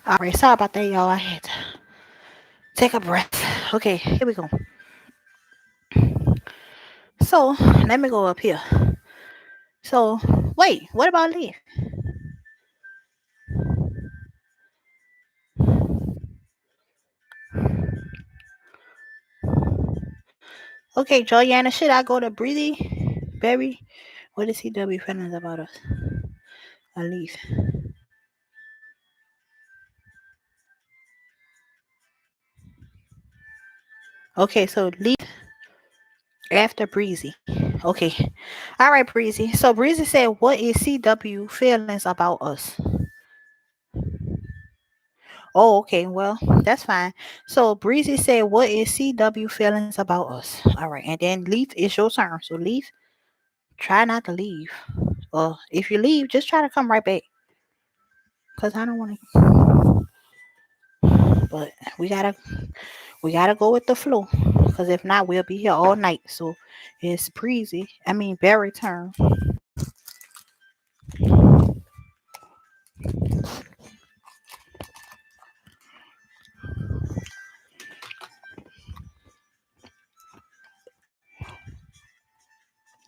All right, sorry about that, y'all. I had to take a breath. Okay, here we go. So let me go up here. So wait, what about leaf? Okay, Joyanna, should I go to Breezy Berry? What is CW feelings about us? A leaf. Okay, so leaf after Breezy. Okay. All right, Breezy. So Breezy said, what is CW feelings about us? Oh, okay. Well, that's fine. So Breezy said, what is CW feelings about us? All right. And then Leaf, it's your turn. So Leaf, try not to leave. Or if you leave, just try to come right back. Cause I don't want to. But we gotta go with the flow. Cause if not, we'll be here all night. So it's Breezy. I mean Barry turn.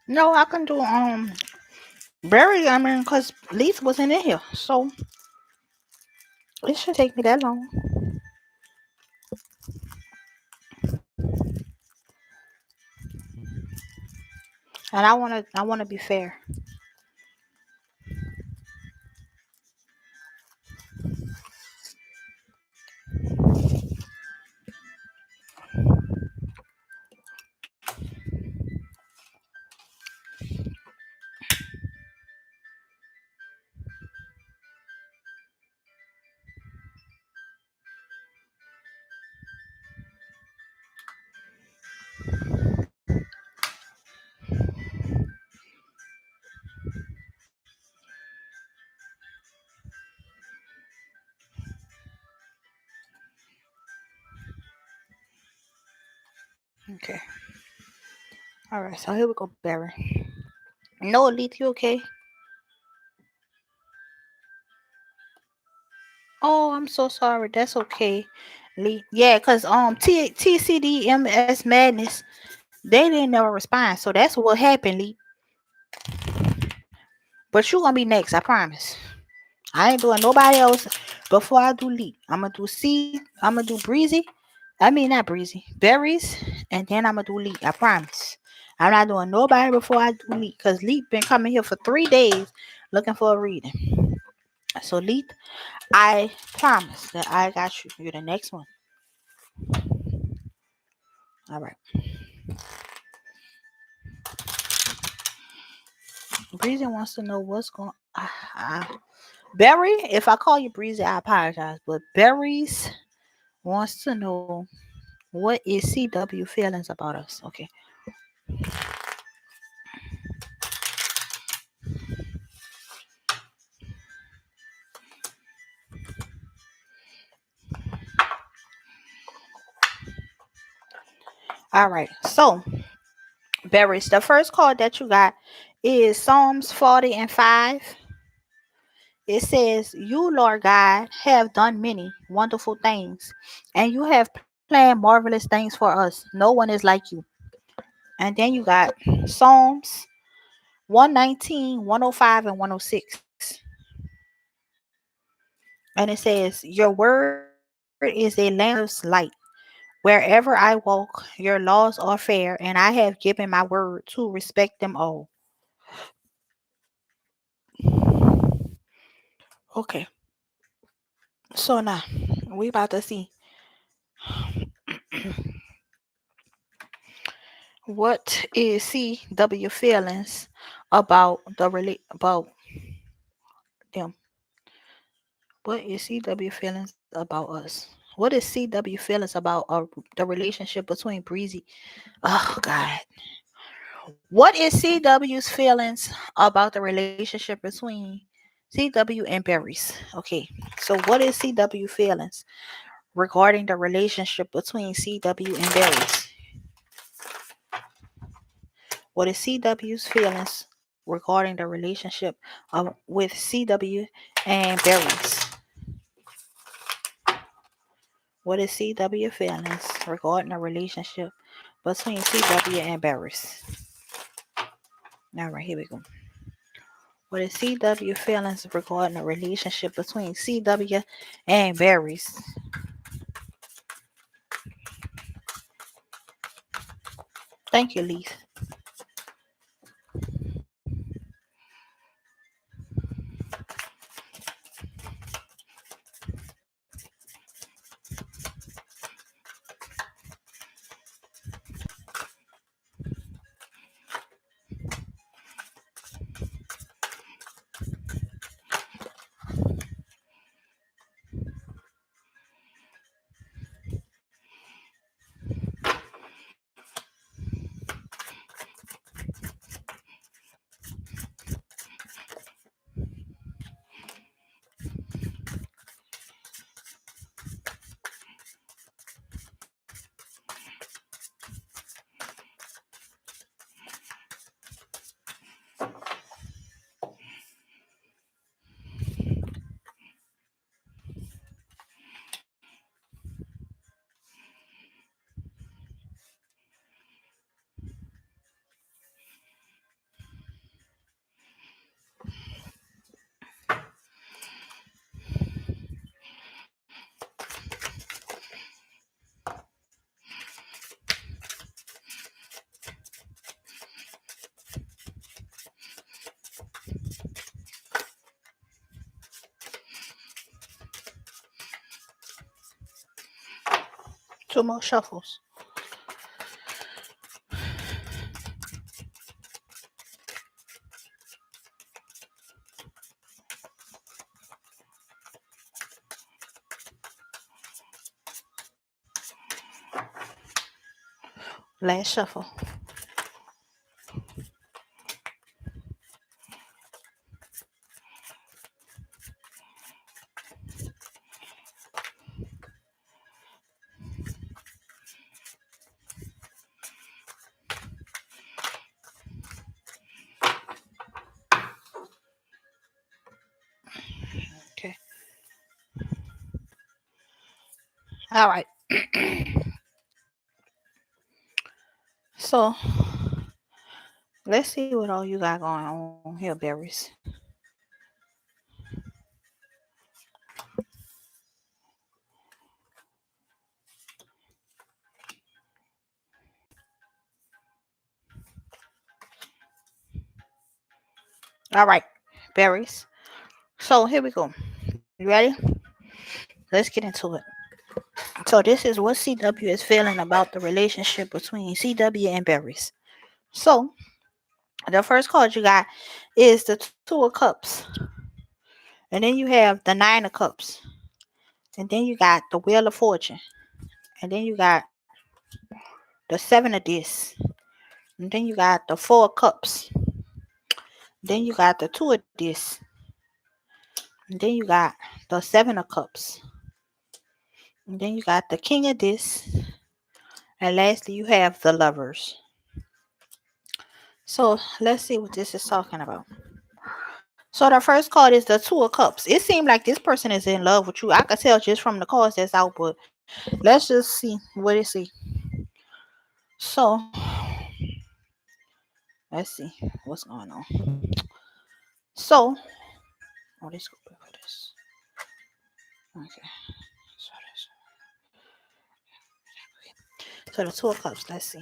No, I can do Barry. I mean, cause Leaf wasn't in here, so it should take me that long. And I wanna be fair. Okay. All right. So here we go, Barry. No, Leaf, you okay? Oh, I'm so sorry. That's okay. Lee. Yeah, cause TCDMS Madness, they didn't never respond. So that's what happened, Lee. But you gonna be next, I promise. I ain't doing nobody else before I do Lee. I'm gonna do C. I'm gonna do Breezy. I mean not Breezy, Berries, and then I'm gonna do Lee. I promise. I'm not doing nobody before I do Lee, cause Lee been coming here for 3 days looking for a reading. So Lee, I promise that I got you. You're the next one. All right. Breezy wants to know what's going. Berry, if I call you Breezy, I apologize. But Berries wants to know what is CW feelings about us. Okay. All right. So Berries, the first card that you got is Psalms 40 and 5. It says, you, Lord God, have done many wonderful things, and you have planned marvelous things for us. No one is like you. And then you got Psalms 119, 105, and 106. And it says, your word is a lamp that gives light. Wherever I walk, your laws are fair, and I have given my word to respect them all. Okay, so now we about to see what is CW feelings about about them. What is CW feelings about us? What is CW feelings about the relationship between Breezy? Oh God. What is CW's feelings about the relationship between CW and Berries? Okay. So what is CW feelings regarding the relationship between CW and Berries? What is CW's feelings regarding the relationship with CW and Berries? What is CW feelings regarding a relationship between CW and Barris? All right, here we go. What is CW feelings regarding a relationship between CW and Barris? Thank you, Leith. Two more shuffles. Last shuffle. Okay. All right. So let's see what all you got going on here, Berries. All right, Berries. So here we go. You ready? Let's get into it. So this is what CW is feeling about the relationship between CW and Berries. So the first card you got is the Two of Cups. And then you have the Nine of Cups. And then you got the Wheel of Fortune. And then you got the Seven of This. And then you got the Four of Cups. Then you got the Two of This. And then you got the Seven of Cups. And then you got the King of This. And lastly, you have the Lovers. So let's see what this is talking about. So the first card is the Two of Cups. It seems like this person is in love with you. I could tell just from the cards that's out, but let's just see what it see. So let's see what's going on. So, oh, let's go back for this. Okay. So the Two of Cups. Let's see.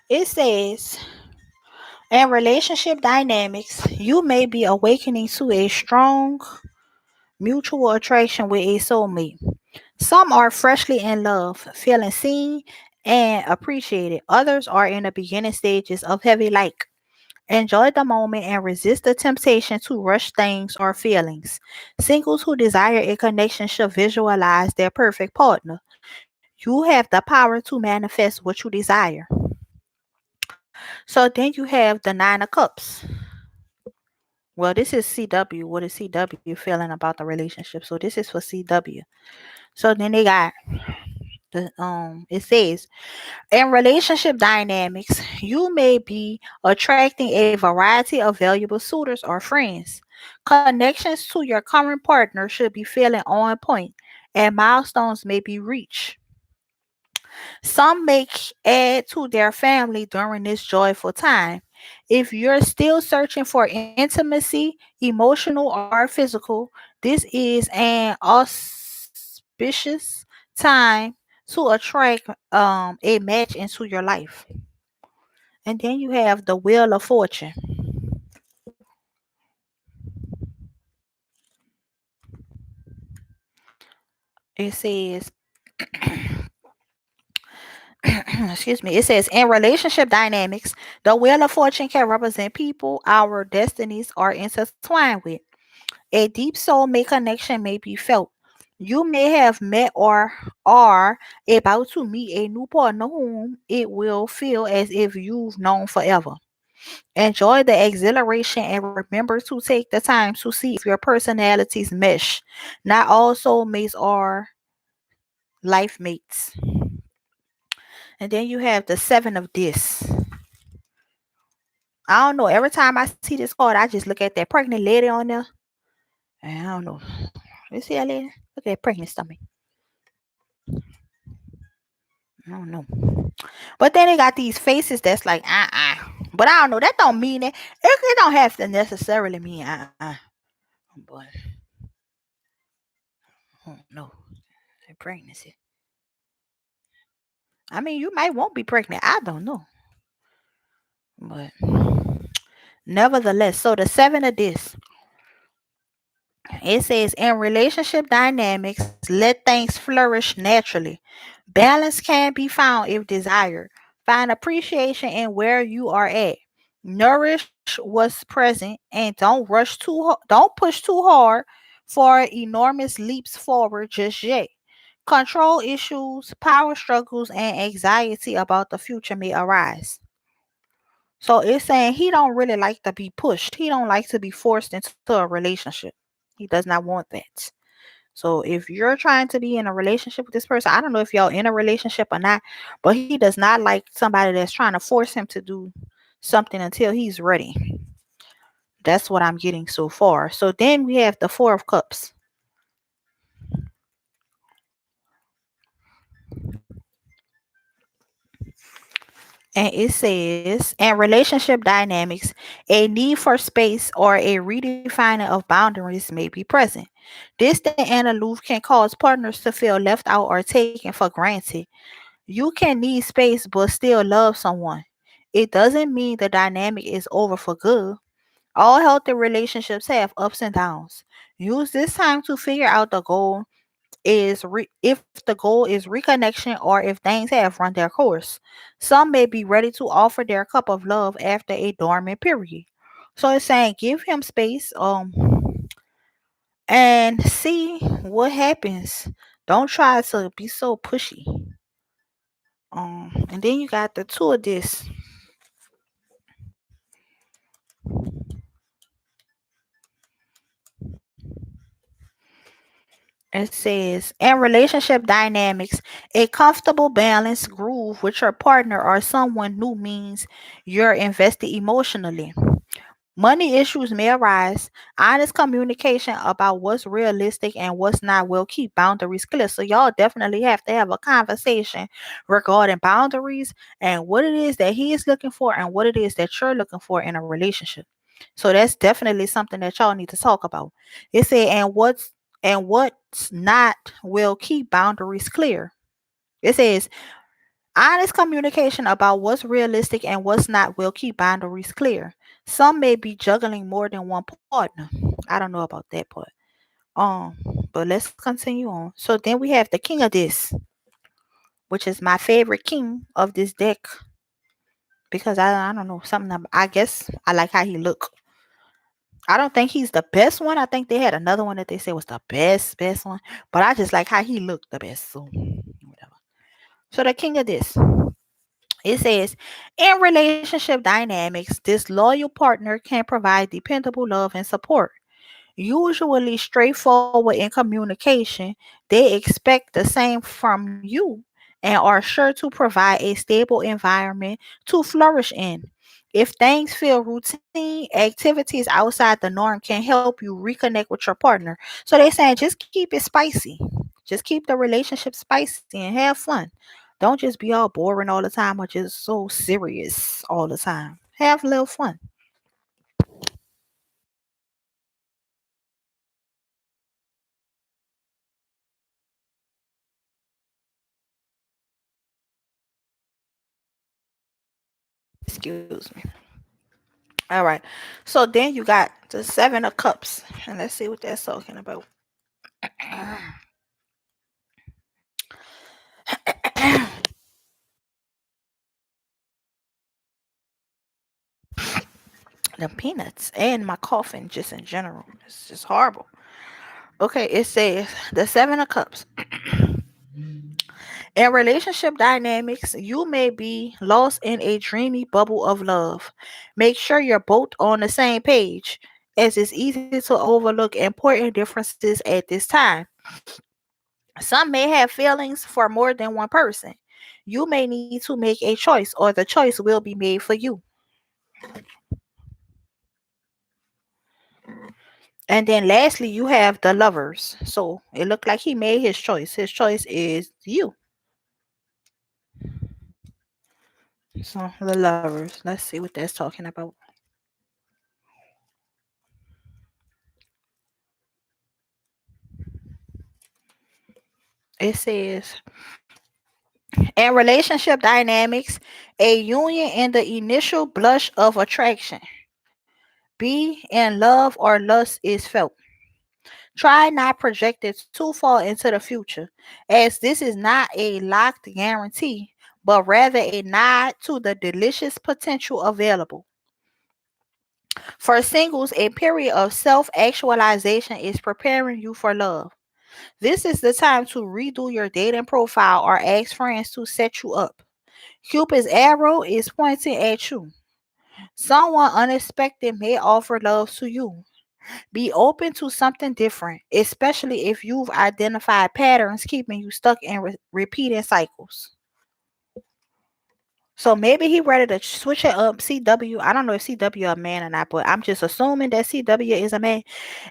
It says, in relationship dynamics, you may be awakening to a strong mutual attraction with a soulmate. Some are freshly in love, feeling seen and appreciated. Others are in the beginning stages of heavy like. Enjoy the moment and resist the temptation to rush things or feelings. Singles who desire a connection should visualize their perfect partner. You have the power to manifest what you desire. So then you have the Nine of Cups. Well, this is CW. What is CW feeling about the relationship? So this is for CW. So then they got it says, in relationship dynamics, you may be attracting a variety of valuable suitors or friends. Connections to your current partner should be feeling on point, and milestones may be reached. Some may add to their family during this joyful time. If you're still searching for intimacy, emotional or physical, this is an auspicious time to attract a match into your life. And then you have the Wheel of Fortune. It says, excuse me, it says in relationship dynamics, the Wheel of Fortune can represent people our destinies are intertwined with. A deep soulmate connection may be felt. You may have met or are about to meet a new partner whom it will feel as if you've known forever. Enjoy the exhilaration and remember to take the time to see if your personalities mesh. Not all soulmates are life mates. And then you have the Seven of Discs. I don't know. Every time I see this card, I just look at that pregnant lady on there. And I don't know. You see that lady? Look at that pregnant stomach. I don't know. But then they got these faces that's like, But I don't know. That don't mean it. It don't have to necessarily mean, But, I don't know. Pregnancy. I mean, you might won't be pregnant. I don't know. But, nevertheless, so the Seven of this. It says in relationship dynamics, let things flourish naturally. Balance can be found if desired. Find appreciation in where you are at. Nourish what's present and don't push too hard for enormous leaps forward just yet. Control issues, power struggles, and anxiety about the future may arise. So it's saying he don't really like to be pushed. He don't like to be forced into a relationship. He does not want that. So if you're trying to be in a relationship with this person, I don't know if y'all in a relationship or not, but he does not like somebody that's trying to force him to do something until he's ready. That's what I'm getting so far. So then we have the Four of Cups. And it says, in relationship dynamics, a need for space or a redefining of boundaries may be present. Distant and aloof can cause partners to feel left out or taken for granted. You can need space but still love someone. It doesn't mean the dynamic is over for good. All healthy relationships have ups and downs. Use this time to figure out if the goal is reconnection or if things have run their course. Some may be ready to offer their cup of love after a dormant period. So it's saying give him space and see what happens. Don't try to be so pushy. And then you got the Two of this. It says, in relationship dynamics, a comfortable balanced groove with your partner or someone new means you're invested emotionally. Money issues may arise. Honest communication about what's realistic and what's not will keep boundaries clear. So, y'all definitely have to have a conversation regarding boundaries and what it is that he is looking for and what it is that you're looking for in a relationship. So, that's definitely something that y'all need to talk about. It said, and what's not will keep boundaries clear. It says, honest communication about what's realistic and what's not will keep boundaries clear. Some may be juggling more than one partner. I don't know about that part. Um, but let's continue on. So then we have the king of this, which is my favorite king of this deck because I don't know something. I guess I like how he look. I don't think he's the best one. I think they had another one that they said was the best one, but I just like how he looked the best. So whatever. So the king of this. It says, in relationship dynamics, this loyal partner can provide dependable love and support. Usually straightforward in communication, they expect the same from you and are sure to provide a stable environment to flourish in. If things feel routine, activities outside the norm can help you reconnect with your partner. So they're saying just keep it spicy. Just keep the relationship spicy and have fun. Don't just be all boring all the time or just so serious all the time. Have a little fun. Excuse me. All right. So then you got the Seven of Cups. And let's see what that's talking about. The peanuts and my coughing just in general. It's just horrible. Okay, it says the Seven of Cups. In relationship dynamics, you may be lost in a dreamy bubble of love. Make sure you're both on the same page, as it's easy to overlook important differences at this time. Some may have feelings for more than one person. You may need to make a choice, or the choice will be made for you. And then lastly, you have the lovers. So it looked like he made his choice. His choice is you. So the lovers. Let's see what that's talking about. It says in relationship dynamics, a union in the initial blush of attraction. Be in love or lust is felt. Try not project it too far into the future, as this is not a locked guarantee, but rather a nod to the delicious potential available. For singles, a period of self actualization is preparing you for love. This is the time to redo your dating profile or ask friends to set you up. Cupid's arrow is pointing at you. Someone unexpected may offer love to you. Be open to something different, especially if you've identified patterns keeping you stuck in repeating cycles. So maybe he ready to switch it up. CW, I don't know if CW a man or not, but I'm just assuming that CW is a man.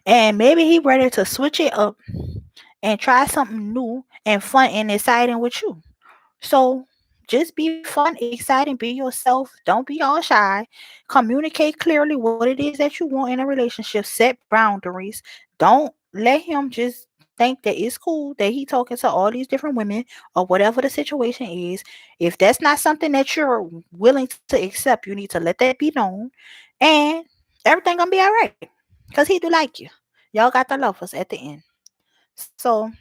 And maybe he ready to switch it up and try something new and fun and exciting with you. So just be fun, exciting, be yourself. Don't be all shy. Communicate clearly what it is that you want in a relationship. Set boundaries. Don't let him just think that it's cool that he talking to all these different women or whatever the situation is. If that's not something that you're willing to accept, you need to let that be known. And everything gonna be all right. Cause he do like you. Y'all got the lovers at the end. So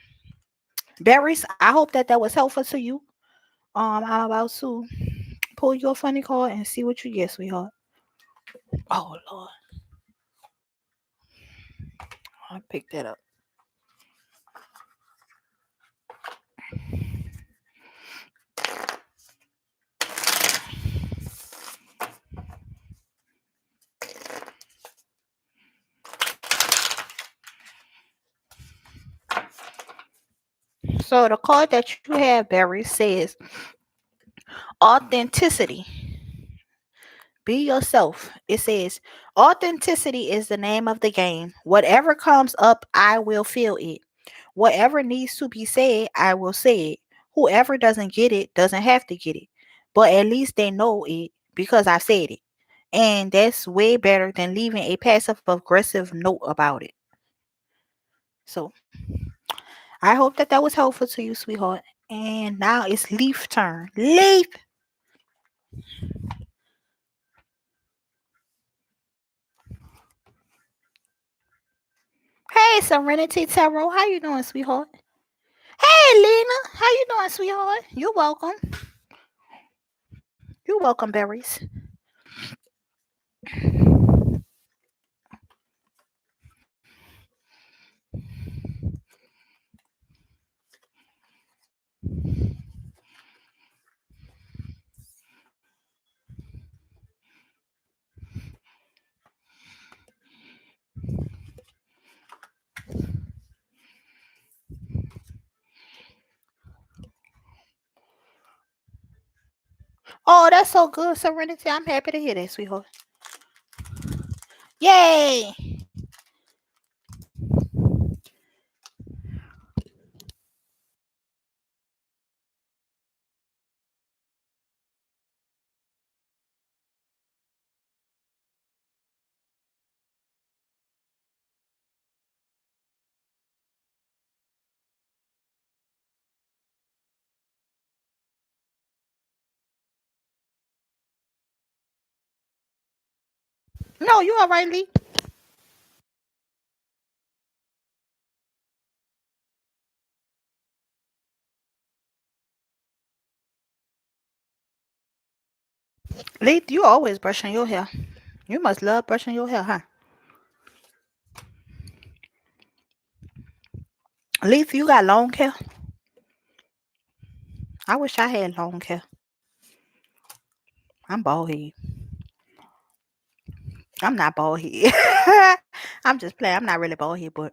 Berries, I hope that that was helpful to you. I'm about to pull your funny card and see what you get, sweetheart. Oh Lord, I picked that up. So the card that you have, Barry, says authenticity. Be yourself. It says authenticity is the name of the game. Whatever comes up, I will feel it. Whatever needs to be said, I will say it. Whoever doesn't get it doesn't have to get it. But at least they know it because I said it. And that's way better than leaving a passive aggressive note about it. So I hope that that was helpful to you, sweetheart. And now it's Leaf turn. Leaf. Hey, Serenity Tarot. How you doing, sweetheart? Hey, Lena. How you doing, sweetheart? You're welcome. You're welcome, berries. Oh, that's so good, Serenity. I'm happy to hear that, sweetheart. Yay! No, you all right, Lee. Lee, you always brushing your hair. You must love brushing your hair, huh? Leaf, you got long hair? I wish I had long hair. I'm bald head. I'm not bald head. I'm just playing. I'm not really bald head, but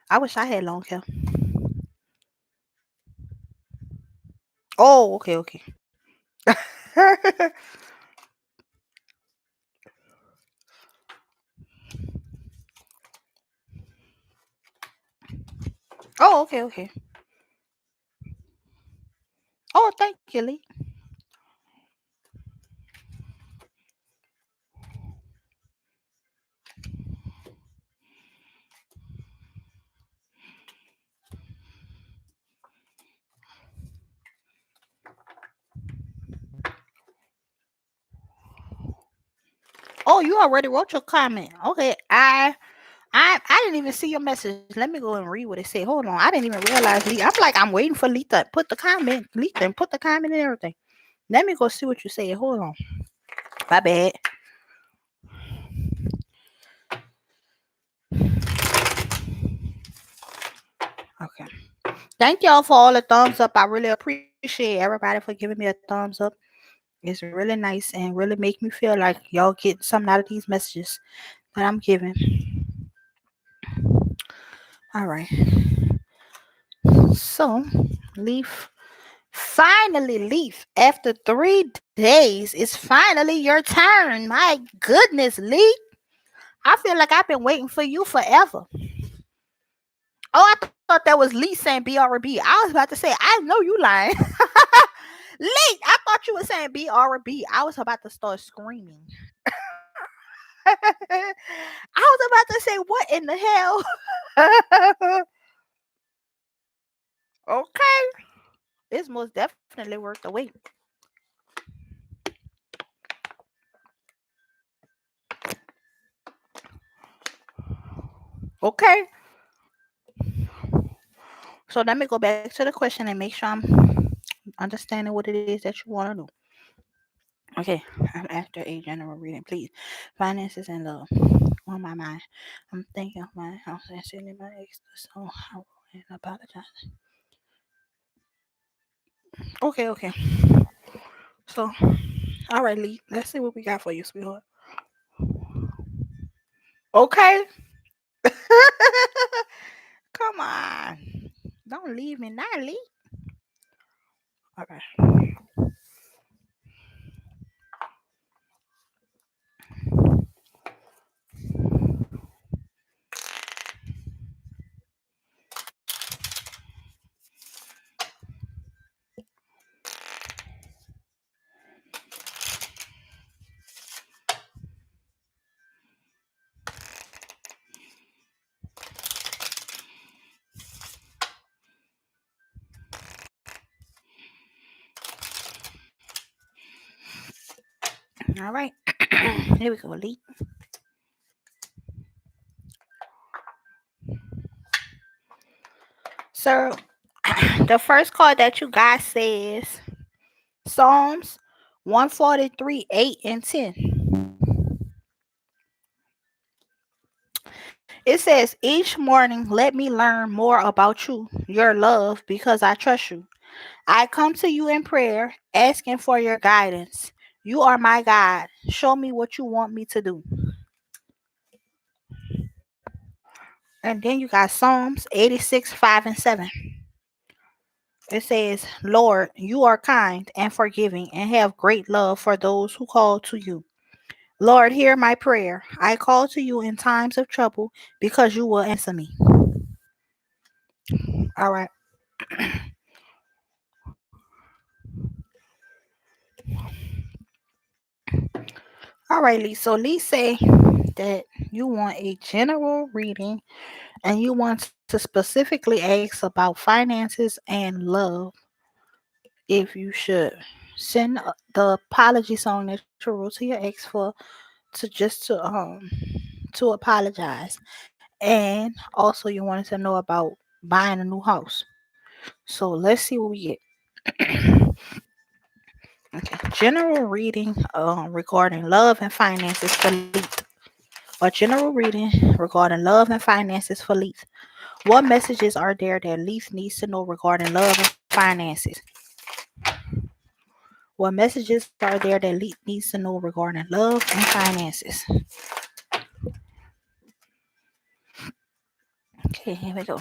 I wish I had long hair. Oh, okay, okay. Oh, okay, okay. Oh, thank you, Lee. Oh, you already wrote your comment. Okay, I didn't even see your message. Let me go and read what it said. Hold on, I didn't even realize Lee. I'm like I'm waiting for Lee to put the comment. Lee and put the comment and everything. Let me go see what you said. Hold on. My bad. Okay. Thank y'all for all the thumbs up. I really appreciate everybody for giving me a thumbs up. It's really nice and really make me feel like y'all get something out of these messages that I'm giving. All right. So, Leaf, finally, Leaf, after 3 days, it's finally your turn. My goodness, Leaf. I feel like I've been waiting for you forever. Oh, I thought that was Lee saying BRB. I was about to say, I know you lying. Lee, I thought you were saying BRB. I was about to start screaming. I was about to say, what in the hell? Okay. It's most definitely worth the wait. Okay. So let me go back to the question and make sure I'm understanding what it is that you want to know. Okay. I'm after a general reading. Please. Finances and love. On my mind. I'm thinking of my house and sending my ex. So I will apologize. Okay, okay. So, all right, Lee. Let's see what we got for you, sweetheart. Okay. Come on. Don't leave me now, Lee. Okay. All right. Here we go, Lee. So, the first card that you got says Psalms 143, 8 and 10. It says, each morning, let me learn more about you, your love, because I trust you. I come to you in prayer, asking for your guidance. You are my God. Show me what you want me to do. And then you got Psalms 86, 5 and 7. It says, Lord, you are kind and forgiving and have great love for those who call to you. Lord, hear my prayer. I call to you in times of trouble because you will answer me. All right. All right, Lee. So Lee say that you want a general reading and you want to specifically ask about finances and love if you should send the apology song that you wrote to your ex for to apologize. And also you wanted to know about buying a new house. So let's see what we get. Okay. General reading regarding love and finances for Leith. A general reading regarding love and finances for Leith. What messages are there that Leith needs to know regarding love and finances? What messages are there that Leith needs to know regarding love and finances? Okay, here we go.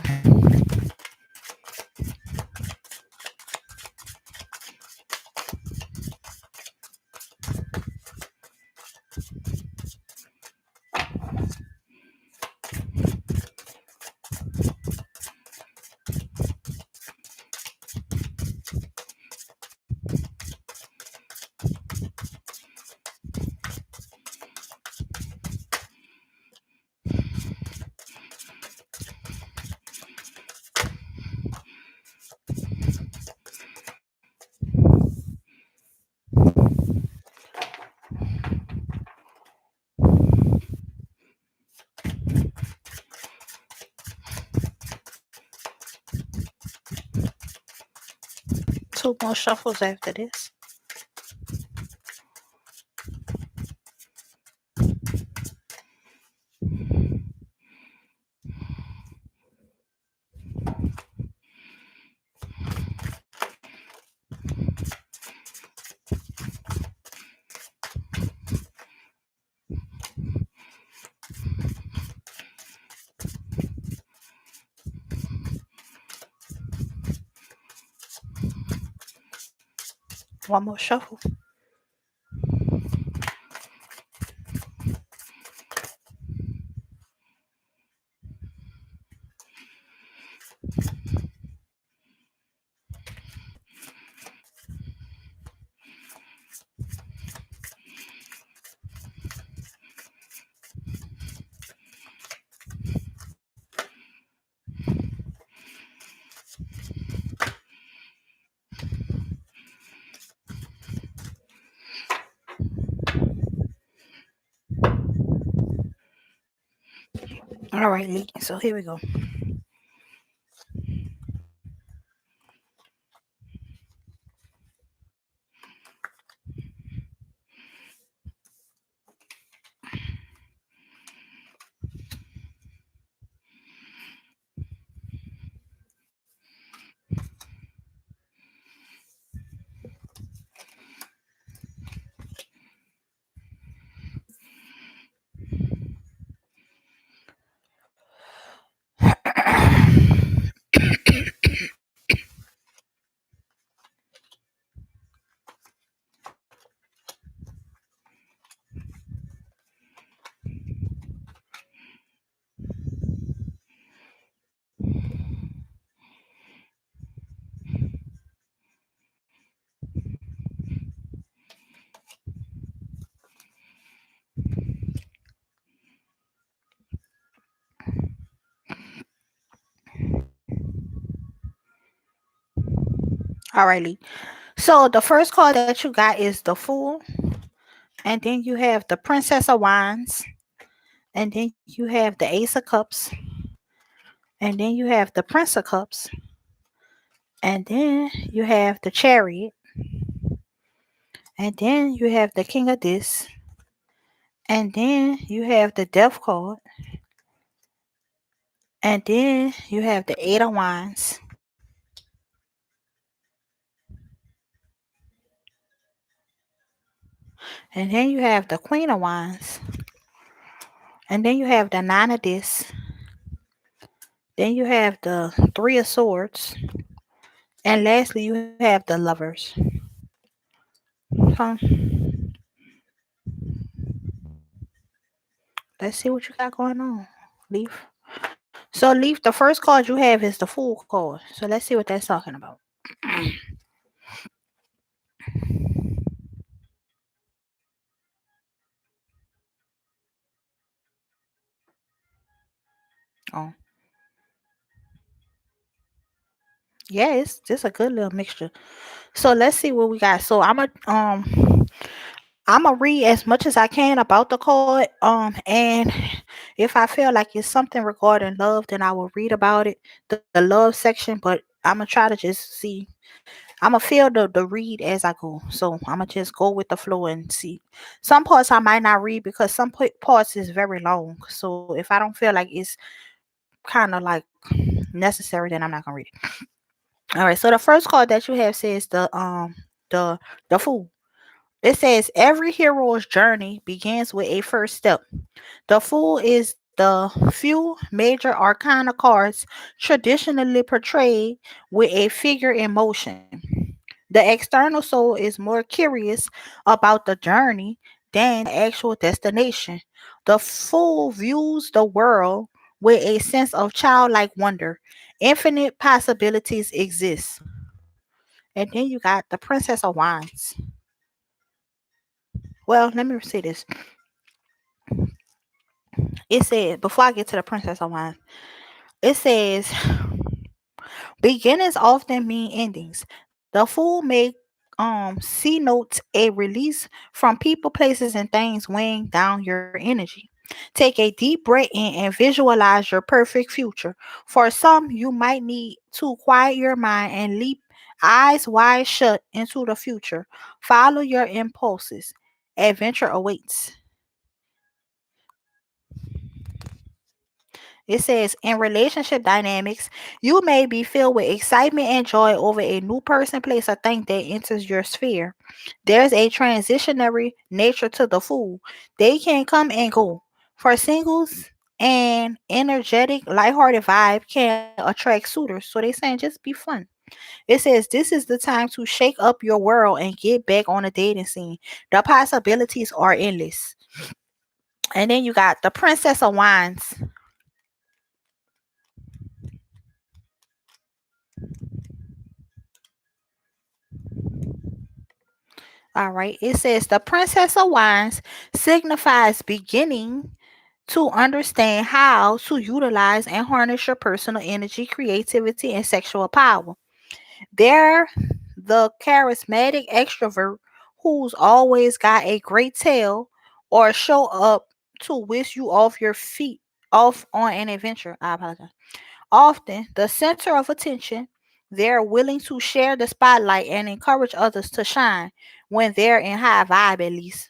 Two more shuffles after this. One more shuffle. All right, Lee. So here we go. All right, Lee. So the first card that you got is the Fool, and then you have the Princess of Wands, and then you have the Ace of Cups, and then you have the Prince of Cups, and then you have the Chariot, and then you have the King of this, and then you have the Death card, and then you have the Eight of Wands, and then you have the Queen of Wands, and then you have the Nine of this, then you have the Three of Swords, And lastly, you have the Lovers. So let's see what you got going on, Leaf. So, Leaf, the first card you have is the Fool card. So let's see what that's talking about. Oh, yeah, it's just a good little mixture. So let's see what we got. So I'm gonna read as much as I can about the card. And if I feel like it's something regarding love, then I will read about it, the love section. But I'm gonna try to just see. I'm gonna feel the read as I go. So I'm gonna just go with the flow and see. Some parts I might not read because some parts is very long. So if I don't feel like it's kind of like necessary, then I'm not gonna read it. All right. So the first card that you have says the the Fool. It says every hero's journey begins with a first step. The Fool is the few major arcana cards traditionally portrayed with a figure in motion. The external soul is more curious about the journey than the actual destination. The Fool views the world with a sense of childlike wonder. Infinite possibilities exist. And then you got the Princess of Wands. Well, let me say this. It said, before I get to the Princess of Wands, it says, beginnings often mean endings. The Fool may see notes a release from people, places, and things weighing down your energy. Take a deep breath in and visualize your perfect future. For some, you might need to quiet your mind and leap eyes wide shut into the future. Follow your impulses. Adventure awaits. It says in relationship dynamics, you may be filled with excitement and joy over a new person, place, or thing that enters your sphere. There's a transitionary nature to the Fool. They can come and go. For singles, an energetic, lighthearted vibe can attract suitors. So they saying just be fun. It says this is the time to shake up your world and get back on the dating scene. The possibilities are endless. And then you got the Princess of Wands. All right. It says the Princess of Wands signifies beginning to understand how to utilize and harness your personal energy, creativity, and sexual power. They're the charismatic extrovert who's always got a great tale or show up to whisk you off your feet, off on an adventure. I apologize. Often the center of attention, they're willing to share the spotlight and encourage others to shine when they're in high vibe, at least.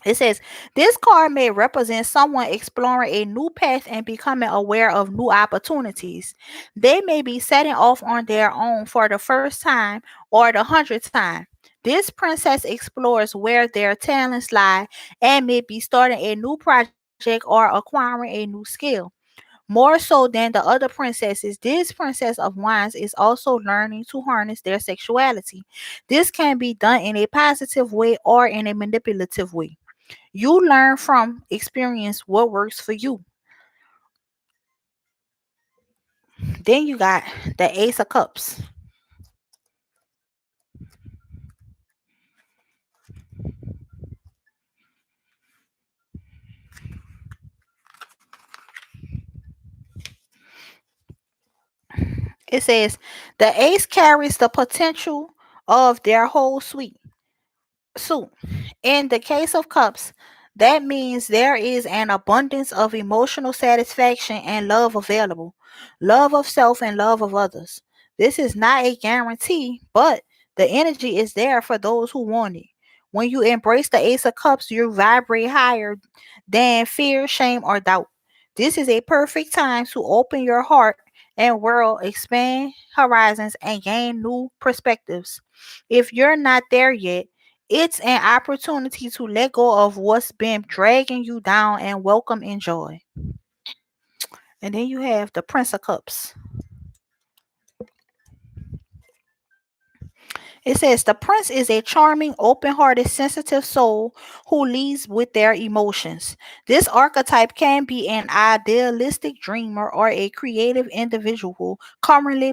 It says this card may represent someone exploring a new path and becoming aware of new opportunities. They may be setting off on their own for the first time or the hundredth time. This princess explores where their talents lie and may be starting a new project or acquiring a new skill. More so than the other princesses, this Princess of Wands is also learning to harness their sexuality. This can be done in a positive way or in a manipulative way. You learn from experience what works for you. Then you got the Ace of Cups. It says the ace carries the potential of their whole suit. In the case of cups, that means there is an abundance of emotional satisfaction and love available, love of self and love of others. This is not a guarantee, but the energy is there for those who want it. When you embrace the Ace of Cups, you vibrate higher than fear, shame, or doubt. This is a perfect time to open your heart and world, expand horizons, and gain new perspectives. If you're not there yet, it's an opportunity to let go of what's been dragging you down and welcome and joy. And then you have the Prince of Cups. It says the prince is a charming, open hearted, sensitive soul who leads with their emotions. This archetype can be an idealistic dreamer or a creative individual currently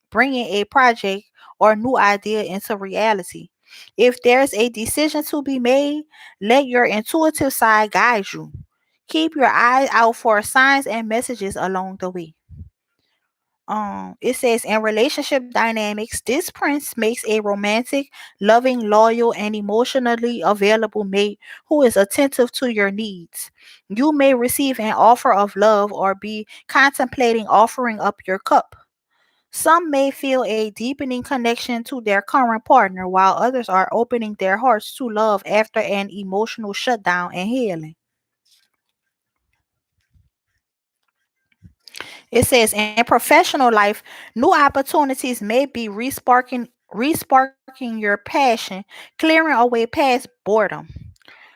bringing a project or new idea into reality. If there's a decision to be made, let your intuitive side guide you. Keep your eye out for signs and messages along the way. It says in relationship dynamics, this prince makes a romantic, loving, loyal, and emotionally available mate who is attentive to your needs. You may receive an offer of love or be contemplating offering up your cup. Some may feel a deepening connection to their current partner, while others are opening their hearts to love after an emotional shutdown and healing. It says in professional life, new opportunities may be resparking your passion, clearing away past boredom.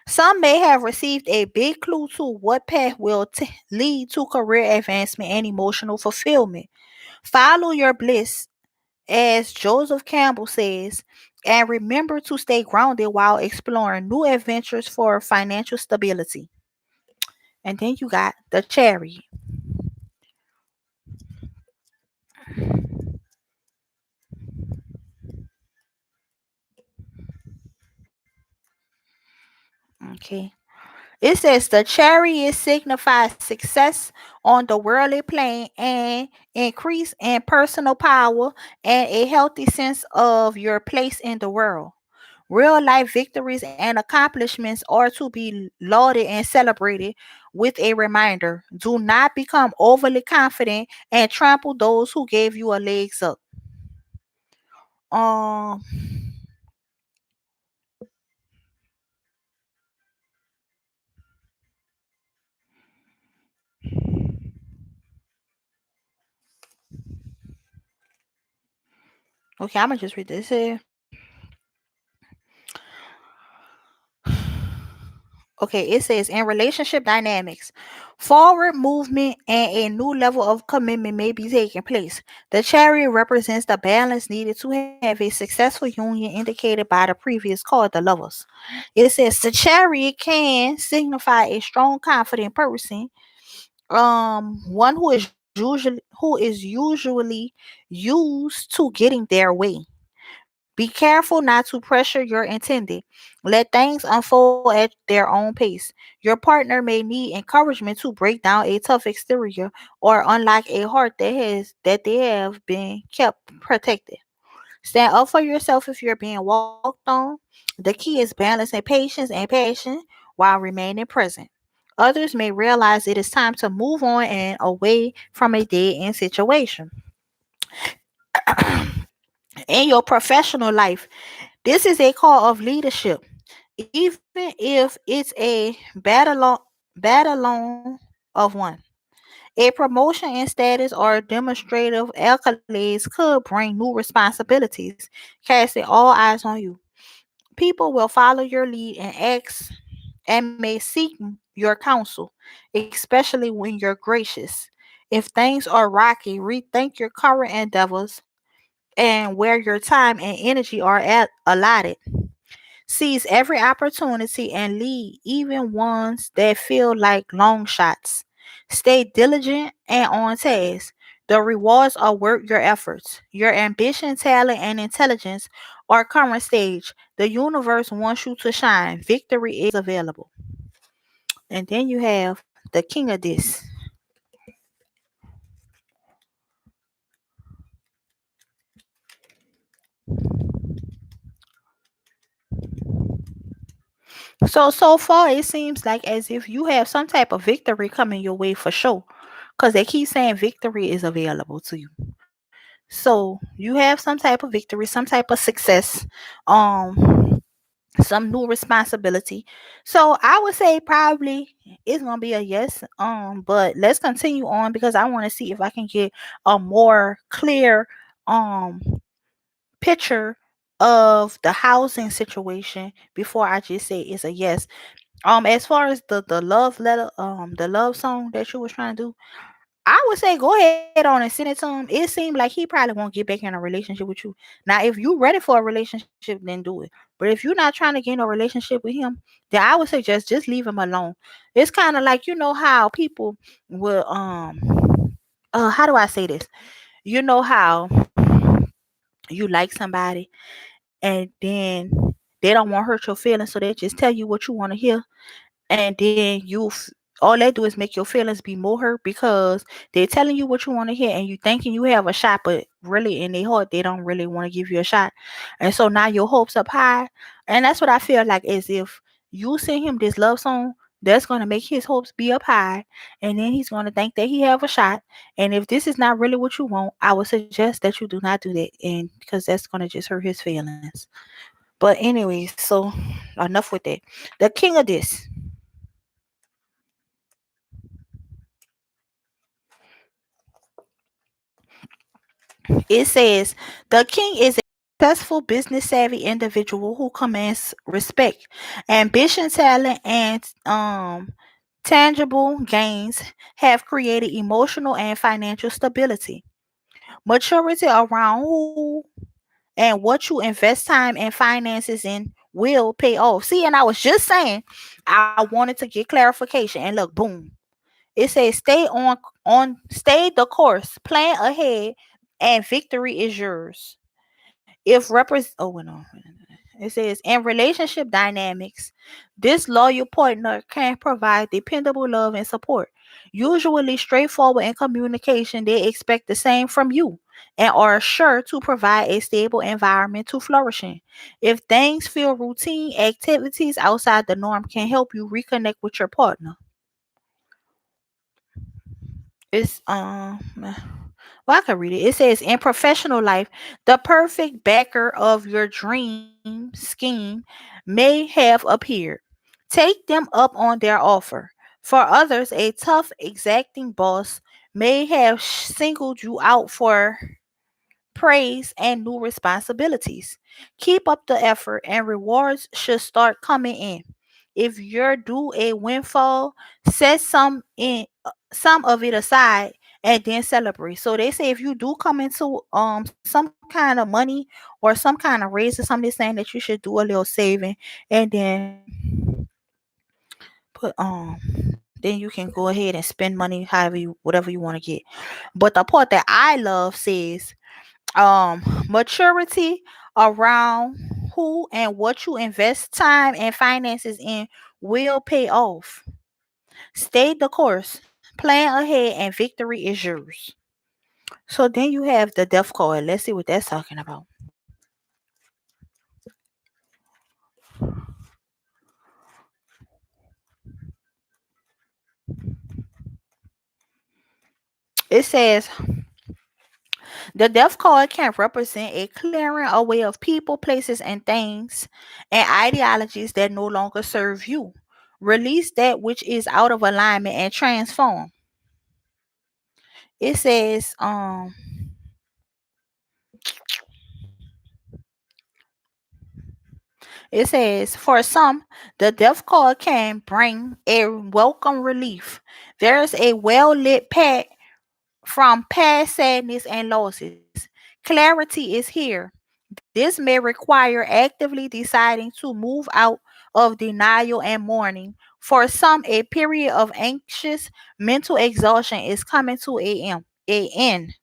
Some may have received a big clue to what path will lead to career advancement and emotional fulfillment. Follow your bliss, as Joseph Campbell says, and remember to stay grounded while exploring new adventures for financial stability. And then you got the chariot. Okay. It says the chariot signifies success on the worldly plane and increase in personal power and a healthy sense of your place in the world. Real life victories and accomplishments are to be lauded and celebrated with a reminder. Do not become overly confident and trample those who gave you a legs up. Um okay, I'm gonna just read this here. Okay, it says in relationship dynamics, forward movement and a new level of commitment may be taking place. The chariot represents the balance needed to have a successful union indicated by the previous card, the lovers. It says the chariot can signify a strong, confident person, one who is usually used to getting their way. Be careful not to pressure your intended. Let things unfold at their own pace. Your partner may need encouragement to break down a tough exterior or unlock a heart that they have been kept protected. Stand up for yourself if you're being walked on. The key is balancing patience and passion while remaining present. Others may realize it is time to move on and away from a dead end situation. In your professional life, this is a call of leadership. Even if it's a battle of one. A promotion in status or demonstrative accolades could bring new responsibilities, casting all eyes on you. People will follow your lead and ask and may seek your counsel, especially when you're gracious. If things are rocky, rethink your current endeavors and where your time and energy are allotted. Seize every opportunity and lead, even ones that feel like long shots. Stay diligent and on task. The rewards are worth your efforts. Your ambition, talent, and intelligence are current stage. The universe wants you to shine. Victory is available. And then you have the king of this. So far it seems like as if you have some type of victory coming your way for sure. Because they keep saying victory is available to you. So you have some type of victory, some type of success, some new responsibility. So I would say probably it's gonna be a yes. But let's continue on because I want to see if I can get a more clear um picture of the housing situation before I just say it's a yes. As far as the love letter, the love song that you was trying to do, I would say go ahead on and send it to him. It seemed like he probably won't get back in a relationship with you. Now, if you ready for a relationship, then do it. But if you're not trying to get in a relationship with him, then I would suggest just leave him alone. It's kind of like how people will how do I say this? You know how you like somebody and then they don't want to hurt your feelings, so they just tell you what you want to hear, and then all they do is make your feelings be more hurt because they're telling you what you want to hear and you thinking you have a shot, but really in their heart they don't really want to give you a shot. And so now your hopes up high, and that's what I feel like is if you send him this love song, that's going to make his hopes be up high, and then he's going to think that he have a shot. And if this is not really what you want, I would suggest that you do not do that, and because that's going to just hurt his feelings. But anyways, so enough with that. The king of this, it says the king is a successful business savvy individual who commands respect. Ambition, talent, and tangible gains have created emotional and financial stability. Maturity around who and what you invest time and finances in will pay off. See, and I was just saying I wanted to get clarification, and look, boom. It says stay the course, plan ahead, and victory is yours. If represent oh no, it says in relationship dynamics, this loyal partner can provide dependable love and support. Usually straightforward in communication, they expect the same from you and are sure to provide a stable environment to flourish in. If things feel routine, activities outside the norm can help you reconnect with your partner. It's well, I can read it. It says in professional life, the perfect backer of your dream scheme may have appeared. Take them up on their offer. For others, a tough, exacting boss may have singled you out for praise, and new responsibilities. Keep up the effort, and rewards should start coming in. If you're due a windfall, set some of it aside and then celebrate. So they say if you do come into some kind of money or some kind of raise or something, they're saying that you should do a little saving and then then you can go ahead and spend money whatever you want to get. But the part that I love says maturity around who and what you invest time and finances in will pay off. Stay the course, plan ahead, and victory is yours. So then you have the death card. Let's see what that's talking about. It says the death card can represent a clearing away of people, places, and things and ideologies that no longer serve you. Release that which is out of alignment and transform. It says It says, for some, the death card can bring a welcome relief. There's a well lit path from past sadness and losses. Clarity is here. This may require actively deciding to move out of denial and mourning. For some, a period of anxious mental exhaustion is coming to a end.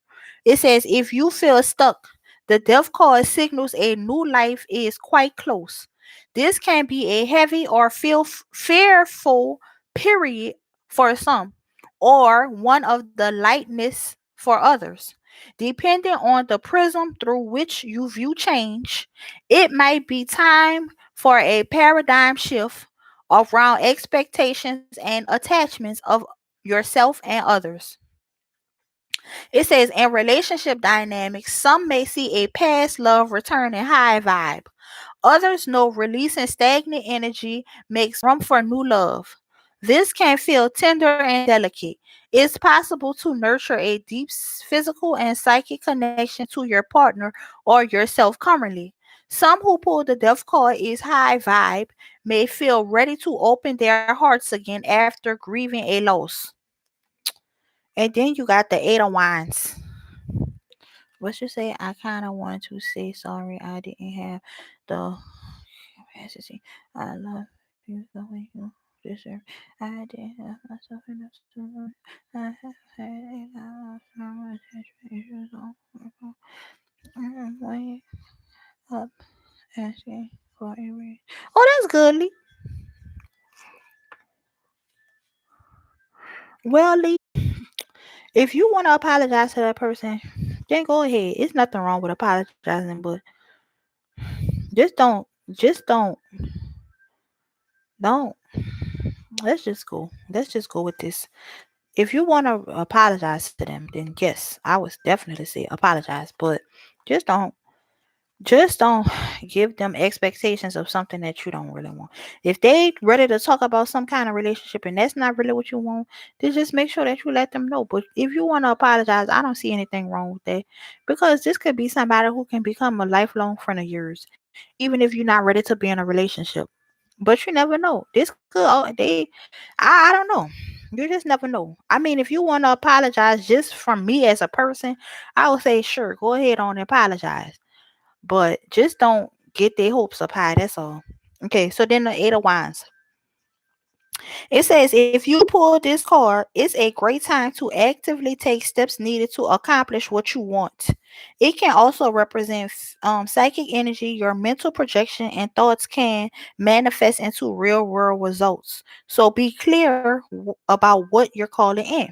It says, if you feel stuck, the death card signals a new life is quite close. This can be a heavy or fearful period for some, or one of the lightness for others. Depending on the prism through which you view change, it might be time for a paradigm shift around expectations and attachments of yourself and others. It says in relationship dynamics, some may see a past love returning high vibe. Others know releasing stagnant energy makes room for new love. This can feel tender and delicate. It's possible to nurture a deep physical and psychic connection to your partner or yourself currently. Some who pull the death card is high vibe may feel ready to open their hearts again after grieving a loss. And then you got the Eight of Wands. What you say? I kind of want to say sorry. I didn't have the capacity. I love you the way you deserve. I didn't have myself enough to. I have had a lot of trauma situations on my own. I'm way up asking for a raise. Oh, that's good, Lee. Well, Lee, if you want to apologize to that person, then go ahead. It's nothing wrong with apologizing, but just don't, just don't. Let's just go with this. If you want to apologize to them, then yes, I would definitely say apologize. But just don't just don't give them expectations of something that you don't really want. If they ready to talk about some kind of relationship and that's not really what you want, then just make sure that you let them know. But if you want to apologize, I don't see anything wrong with that because this could be somebody who can become a lifelong friend of yours, even if you're not ready to be in a relationship. But you never know. This could I don't know. You just never know. I mean, if you want to apologize just from me as a person, I would say sure, go ahead on and apologize. But just don't get their hopes up high. That's all. Okay, so then the Eight of Wands. It says if you pull this card, it's a great time to actively take steps needed to accomplish what you want. It can also represent psychic energy. Your mental projection and thoughts can manifest into real world results. So be clear about what you're calling in.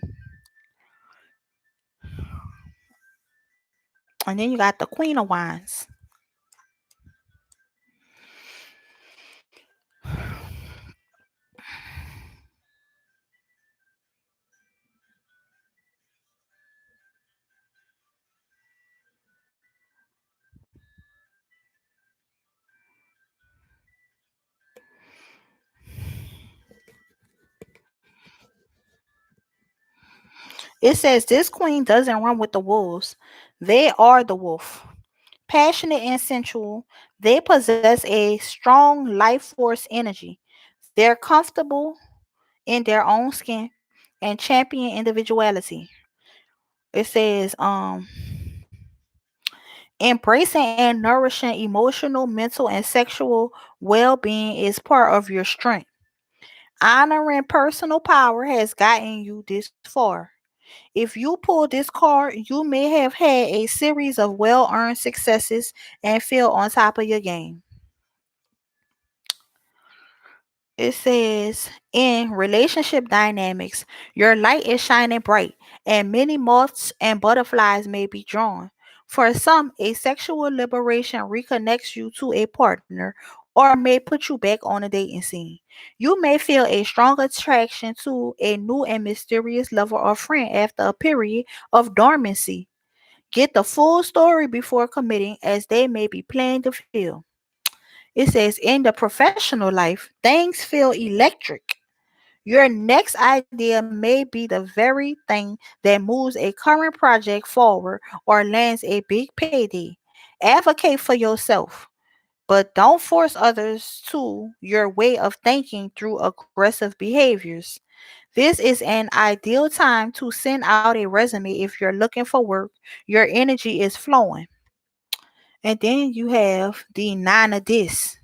And then you got the Queen of Wands. It says this queen doesn't run with the wolves. They are the wolf. Passionate and sensual, they possess a strong life force energy. They're comfortable in their own skin and champion individuality. It says, embracing and nourishing emotional, mental, and sexual well being is part of your strength. Honoring personal power has gotten you this far. If you pull this card, you may have had a series of well earned successes and feel on top of your game. It says, in relationship dynamics, your light is shining bright, and many moths and butterflies may be drawn. For some, a sexual liberation reconnects you to a partner or may put you back on a dating scene. You may feel a strong attraction to a new and mysterious lover or friend after a period of dormancy. Get the full story before committing, as they may be playing the field. It says, in the professional life, things feel electric. Your next idea may be the very thing that moves a current project forward or lands a big payday. Advocate for yourself, but don't force others to your way of thinking through aggressive behaviors. This is an ideal time to send out a resume if you're looking for work. Your energy is flowing. And then you have the Nine of This.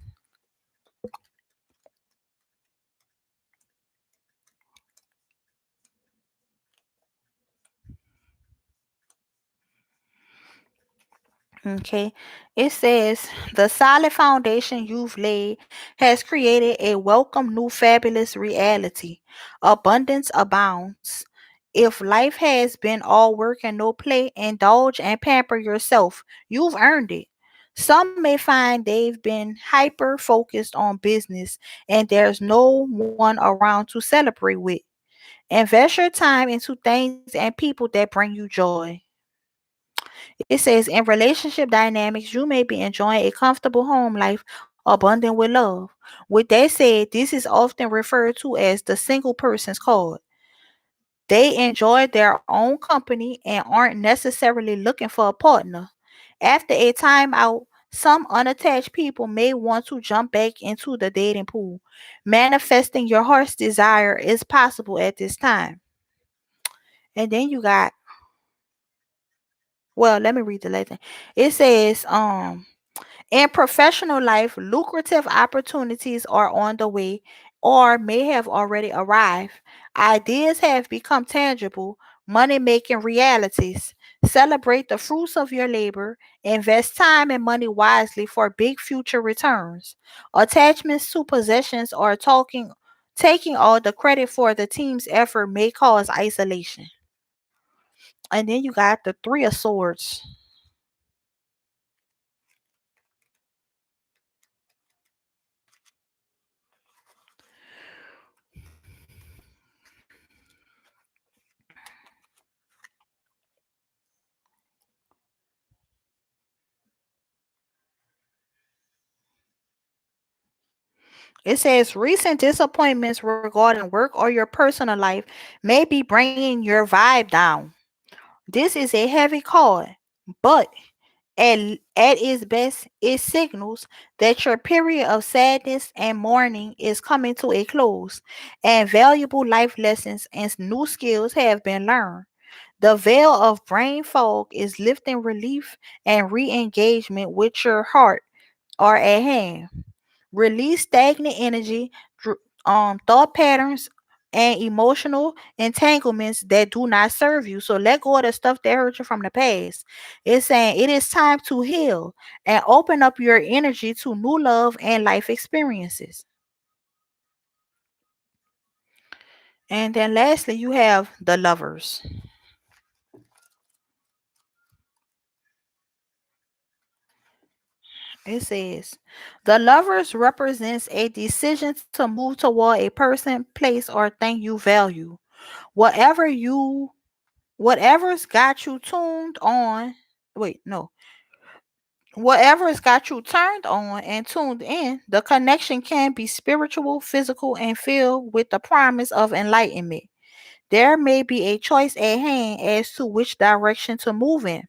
Okay. It says the solid foundation you've laid has created a welcome new fabulous reality. Abundance abounds. If life has been all work and no play, indulge and pamper yourself. You've earned it. Some may find they've been hyper focused on business and there's no one around to celebrate with. Invest your time into things and people that bring you joy. It says in relationship dynamics, you may be enjoying a comfortable home life abundant with love. With that said, this is often referred to as the single person's card. They enjoy their own company and aren't necessarily looking for a partner. After a time out, some unattached people may want to jump back into the dating pool. Manifesting your heart's desire is possible at this time. And then you got, well, let me read the lesson. It says, in professional life, lucrative opportunities are on the way or may have already arrived. Ideas have become tangible, money making realities. Celebrate the fruits of your labor. Invest time and money wisely for big future returns. Attachments to possessions or taking all the credit for the team's effort may cause isolation. And then you got the Three of Swords. It says recent disappointments regarding work or your personal life may be bringing your vibe down. This is a heavy card, but at its best, it signals that your period of sadness and mourning is coming to a close, and valuable life lessons and new skills have been learned. The veil of brain fog is lifting relief, and re engagement with your heart are at hand. Release stagnant energy, thought patterns, and emotional entanglements that do not serve you. So let go of the stuff that hurt you from the past. It's saying it is time to heal and open up your energy to new love and life experiences. And then lastly, you have the lovers. It says the lovers represents a decision to move toward a person, place, or thing you value. Whatever you whatever's got you tuned on, wait, no, whatever's got you turned on and tuned in, the connection can be spiritual, physical, and filled with the promise of enlightenment. There may be a choice at hand as to which direction to move in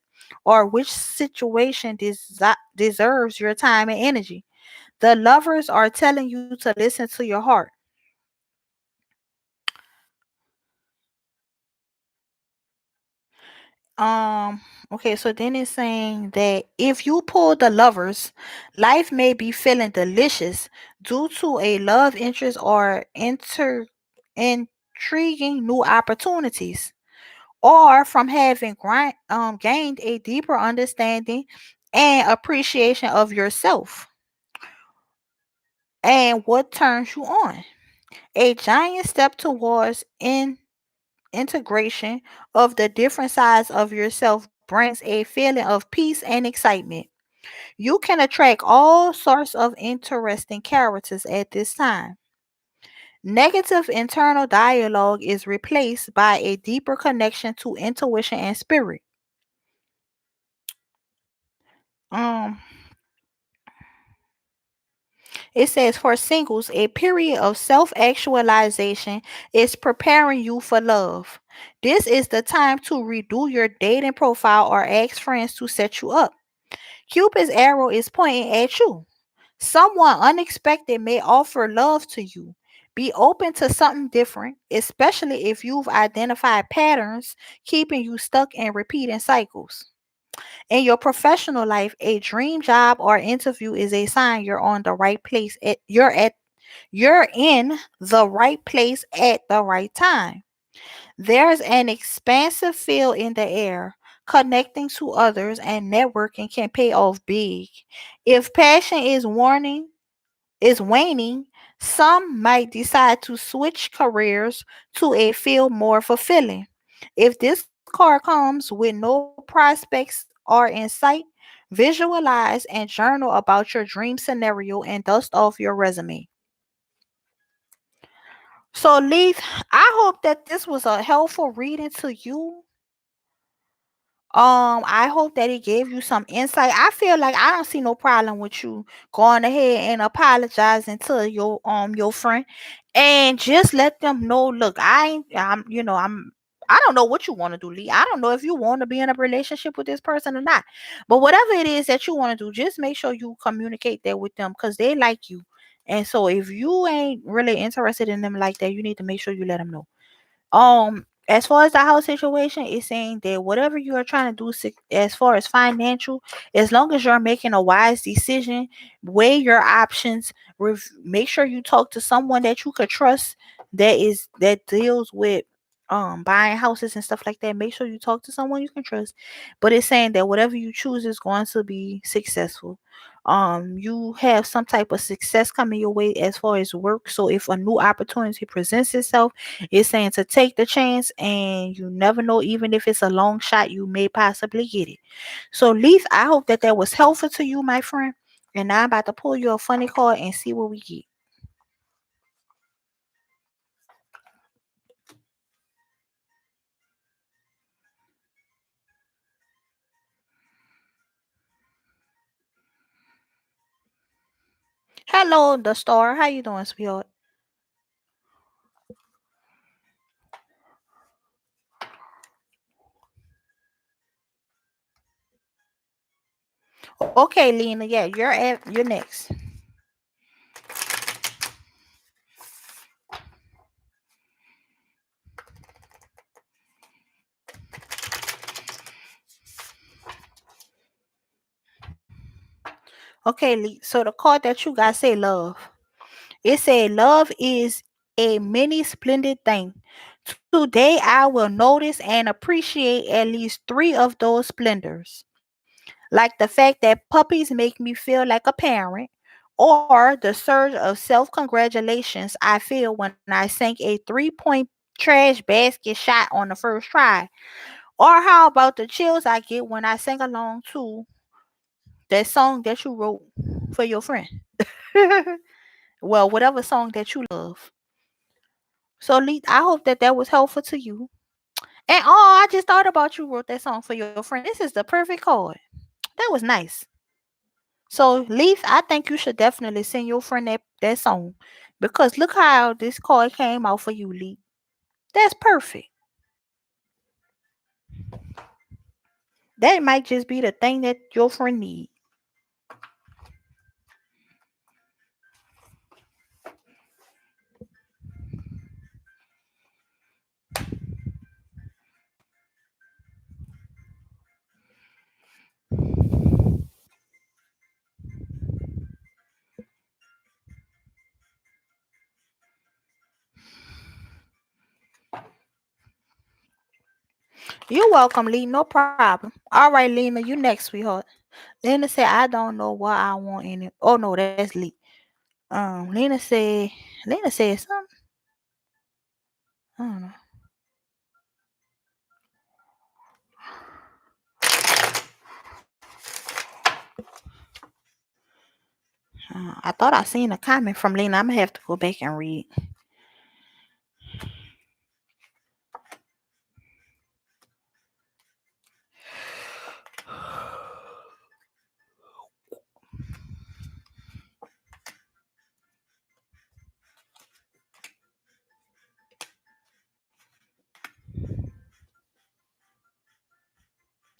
or which situation deserves your time and energy. The lovers are telling you to listen to your heart. Um, okay, so then it's saying that if you pull the lovers, life may be feeling delicious due to a love interest or intriguing new opportunities, or from having gained a deeper understanding and appreciation of yourself and what turns you on. A giant step towards integration of the different sides of yourself brings a feeling of peace and excitement. You can attract all sorts of interesting characters at this time. Negative internal dialogue is replaced by a deeper connection to intuition and spirit. Um, it says for singles, a period of self actualization is preparing you for love. This is the time to redo your dating profile or ask friends to set you up. Cupid's arrow is pointing at you. Someone unexpected may offer love to you. Be open to something different, especially if you've identified patterns keeping you stuck in repeating cycles. In your professional life, a dream job or interview is a sign you're on the right place. You're in the right place at the right time. There's an expansive feel in the air. Connecting to others and networking can pay off big. If passion is waning, some might decide to switch careers to a field more fulfilling. If this card comes with no prospects are in sight, visualize and journal about your dream scenario and dust off your resume. So, Leith, I hope that this was a helpful reading to you. I hope that it gave you some insight. I feel like I don't see no problem with you going ahead and apologizing to your friend and just let them know, look, I don't know what you want to do, Lee. I don't know if you want to be in a relationship with this person or not. But whatever it is that you want to do, just make sure you communicate that with them because they like you. And so if you ain't really interested in them like that, you need to make sure you let them know. As far as the house situation, it's saying that whatever you are trying to do as far as financial, as long as you're making a wise decision, weigh your options, make sure you talk to someone that you could trust that deals with buying houses and stuff like that. Make sure you talk to someone you can trust. But it's saying that whatever you choose is going to be successful. You have some type of success coming your way as far as work. So if a new opportunity presents itself, it's saying to take the chance, and you never know, even if it's a long shot, you may possibly get it. So, Leaf, I hope that that was helpful to you, my friend. And now I'm about to pull you a funny card and see what we get. Hello, the star. How you doing, sweetheart? Okay, Lena. Yeah, you're next. Okay, Lee. So the card that you got say love. It said love is a many splendid thing. Today I will notice and appreciate at least three of those splendors. Like the fact that puppies make me feel like a parent, or the surge of self congratulations I feel when I sank a 3 point trash basket shot on the first try, or how about the chills I get when I sing along to that song that you wrote for your friend. Well, whatever song that you love. So, Lee, I hope that that was helpful to you. And oh, I just thought about you wrote that song for your friend. This is the perfect chord. That was nice. So, Leaf, I think you should definitely send your friend that song, because look how this chord came out for you, Leaf. That's perfect. That might just be the thing that your friend needs. You're welcome, Lee. No problem. All right, Lena, you next, sweetheart. Lena said, I don't know what I want in it. Oh no, that's Lee. Lena said, something. I don't know. I thought I seen a comment from Lena. I'm gonna have to go back and read.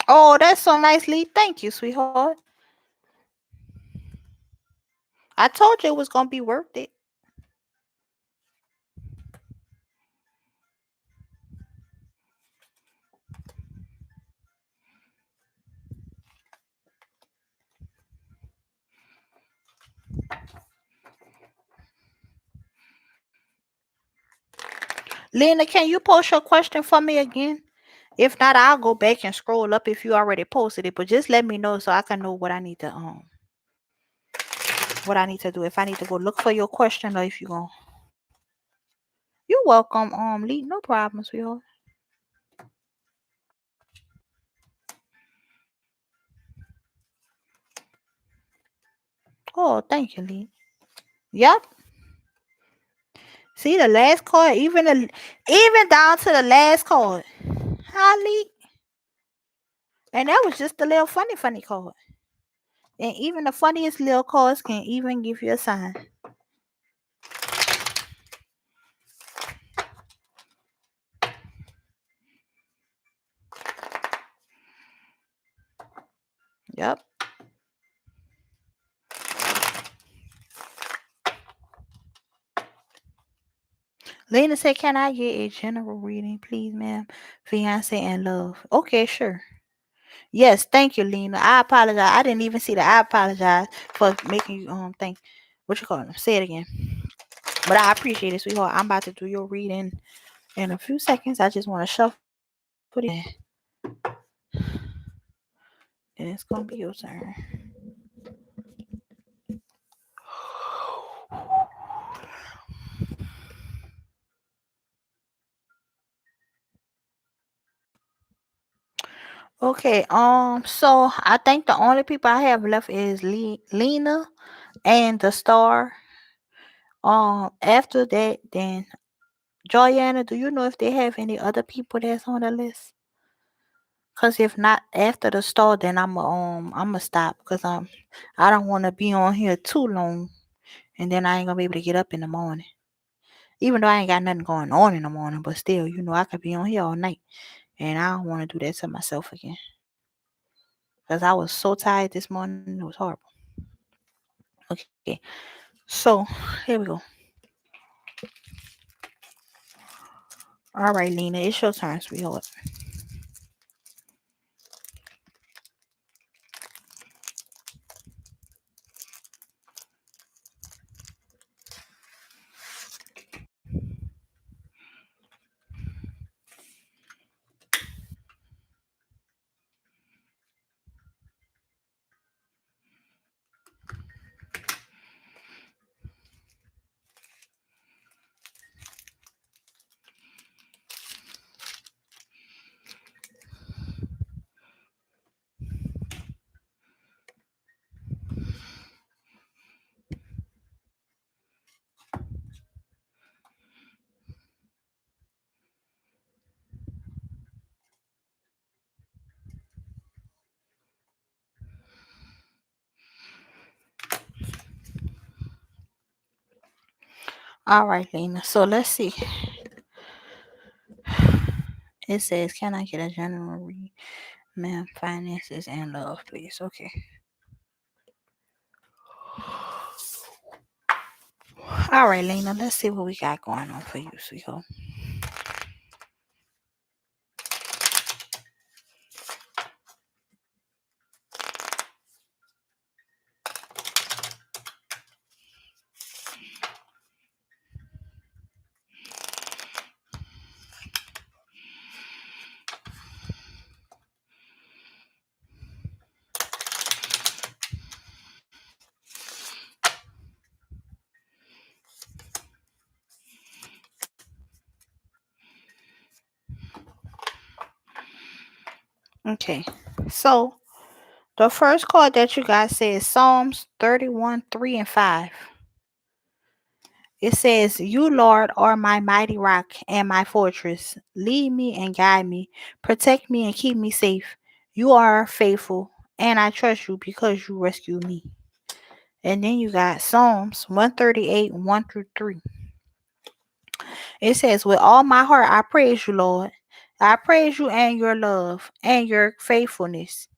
Oh, that's so nice, Lee. Thank you, sweetheart. I told you it was gonna be worth it. Lena, can you post your question for me again? If not, I'll go back and scroll up if you already posted it. But just let me know so I can know what I need to do. If I need to go look for your question, or if you going you're welcome, Lee. No problem, sweetheart. Oh, thank you, Lee. Yep. See the last card, even down to the last card. Hi, Lee. And that was just a little funny card. And even the funniest little cards can even give you a sign. Yep. Lena said, "Can I get a general reading, please, ma'am? Fiance and love." Okay, sure. Yes, thank you, Lena. I apologize. I didn't even see that. I apologize for making you think. What you call it? Say it again. But I appreciate it, sweetheart. I'm about to do your reading in a few seconds. I just want to shuffle it in. Then it's gonna be your turn. Okay, so I think the only people I have left is Lena and the star. After that, then Joyanna, do you know if they have any other people that's on the list? Cause if not, after the star, then I'ma stop. Cause I don't want to be on here too long, and then I ain't gonna be able to get up in the morning. Even though I ain't got nothing going on in the morning, but still, I could be on here all night, and I don't want to do that to myself again. Cause I was so tired this morning, it was horrible. Okay, so here we go. All right, Lena, it's your turn, sweetheart. All right, Lena. So let's see. It says, "Can I get a general read, ma'am? Finances and love, please." Okay. All right, Lena. Let's see what we got going on for you, sweetheart. Okay. So the first card that you got says Psalms 31, 3 and 5. It says, "You, Lord, are my mighty rock and my fortress. Lead me and guide me. Protect me and keep me safe. You are faithful, and I trust you because you rescue me." And then you got Psalms 138, 1 through 3. It says, "With all my heart I praise you, Lord. I praise you and your love and your faithfulness.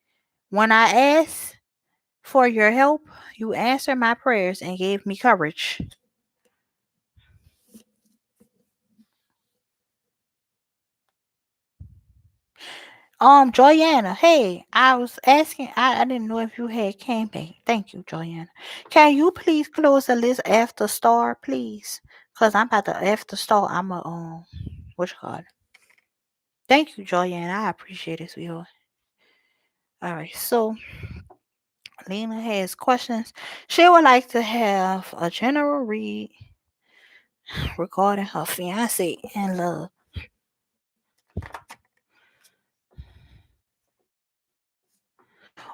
When I asked for your help, you answered my prayers and gave me courage." Joyanna, hey, I was asking, I didn't know if you had came back. Thank you, Joyanna. Can you please close the list after star, please? Cause I'm about to after star. I'm a what you call it? Thank you, Joyanna. I appreciate it, sweetheart. All right, so Lena has questions. She would like to have a general read regarding her fiance and love.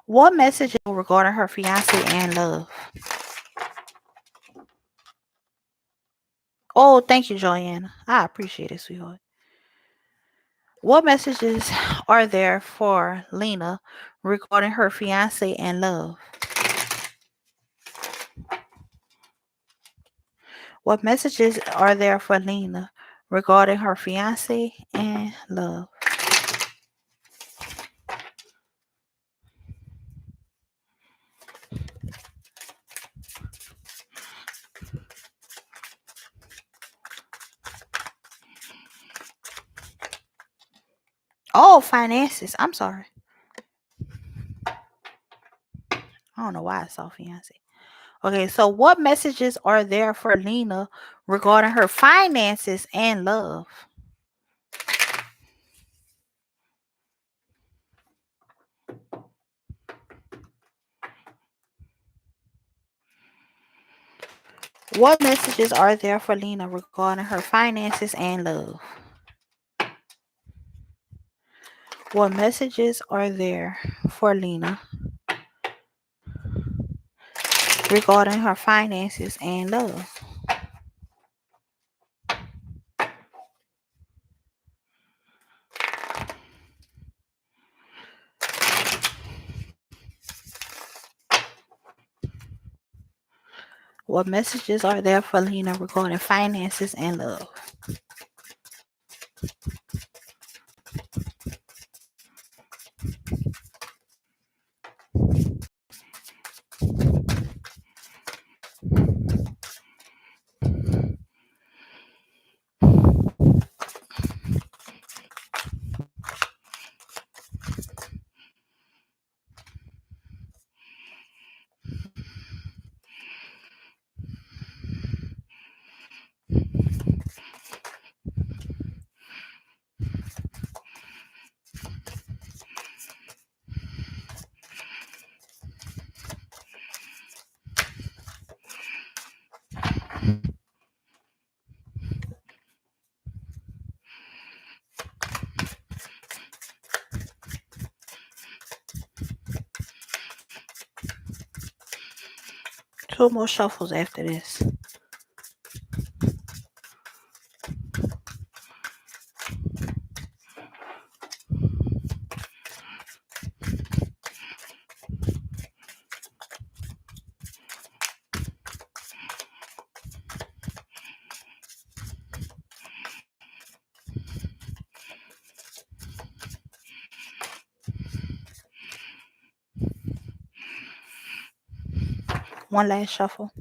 What message regarding her fiance and love? Oh, thank you, Joanna. I appreciate it, sweetheart. What messages are there for Lena regarding her fiance and love? What messages are there for Lena regarding her fiance and love? Oh, finances. I'm sorry. I don't know why I saw fiance. Okay, so what messages are there for Lena regarding her finances and love? What messages are there for Lena regarding her finances and love? What messages are there for Lena regarding her finances and love? What messages are there for Lena regarding finances and love? Two more shuffles after this. One last shuffle.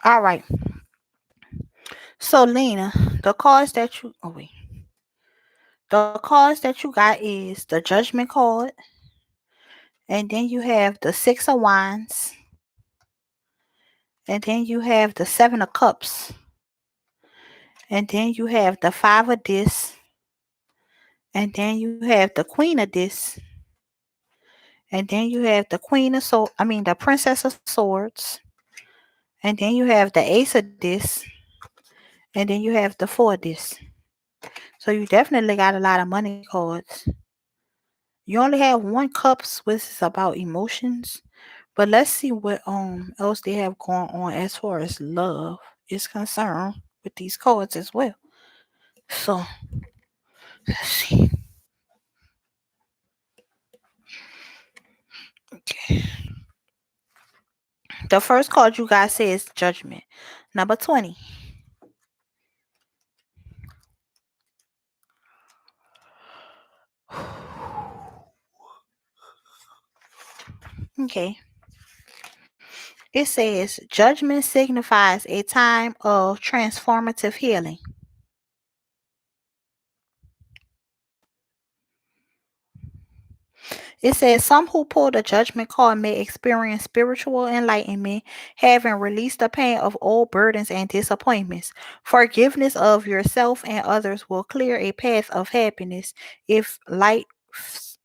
All right. So Lena, the cards that you the cards that you got is the Judgment card, and then you have the Six of Wands, and then you have the Seven of Cups, and then you have the Five of Discs, and then you have the Queen of Discs, and then you have the the Princess of Swords, and then you have the Ace of Discs, and then you have the Four of Discs. So you definitely got a lot of money cards. You only have one cups, which is about emotions. But let's see what else they have going on as far as love is concerned with these cards as well. So let's see. Okay. The first card you guys says Judgment. Number 20. Okay. It says judgment signifies a time of transformative healing. It says some who pull the judgment card may experience spiritual enlightenment, having released the pain of old burdens and disappointments. Forgiveness of yourself and others will clear a path of happiness. If light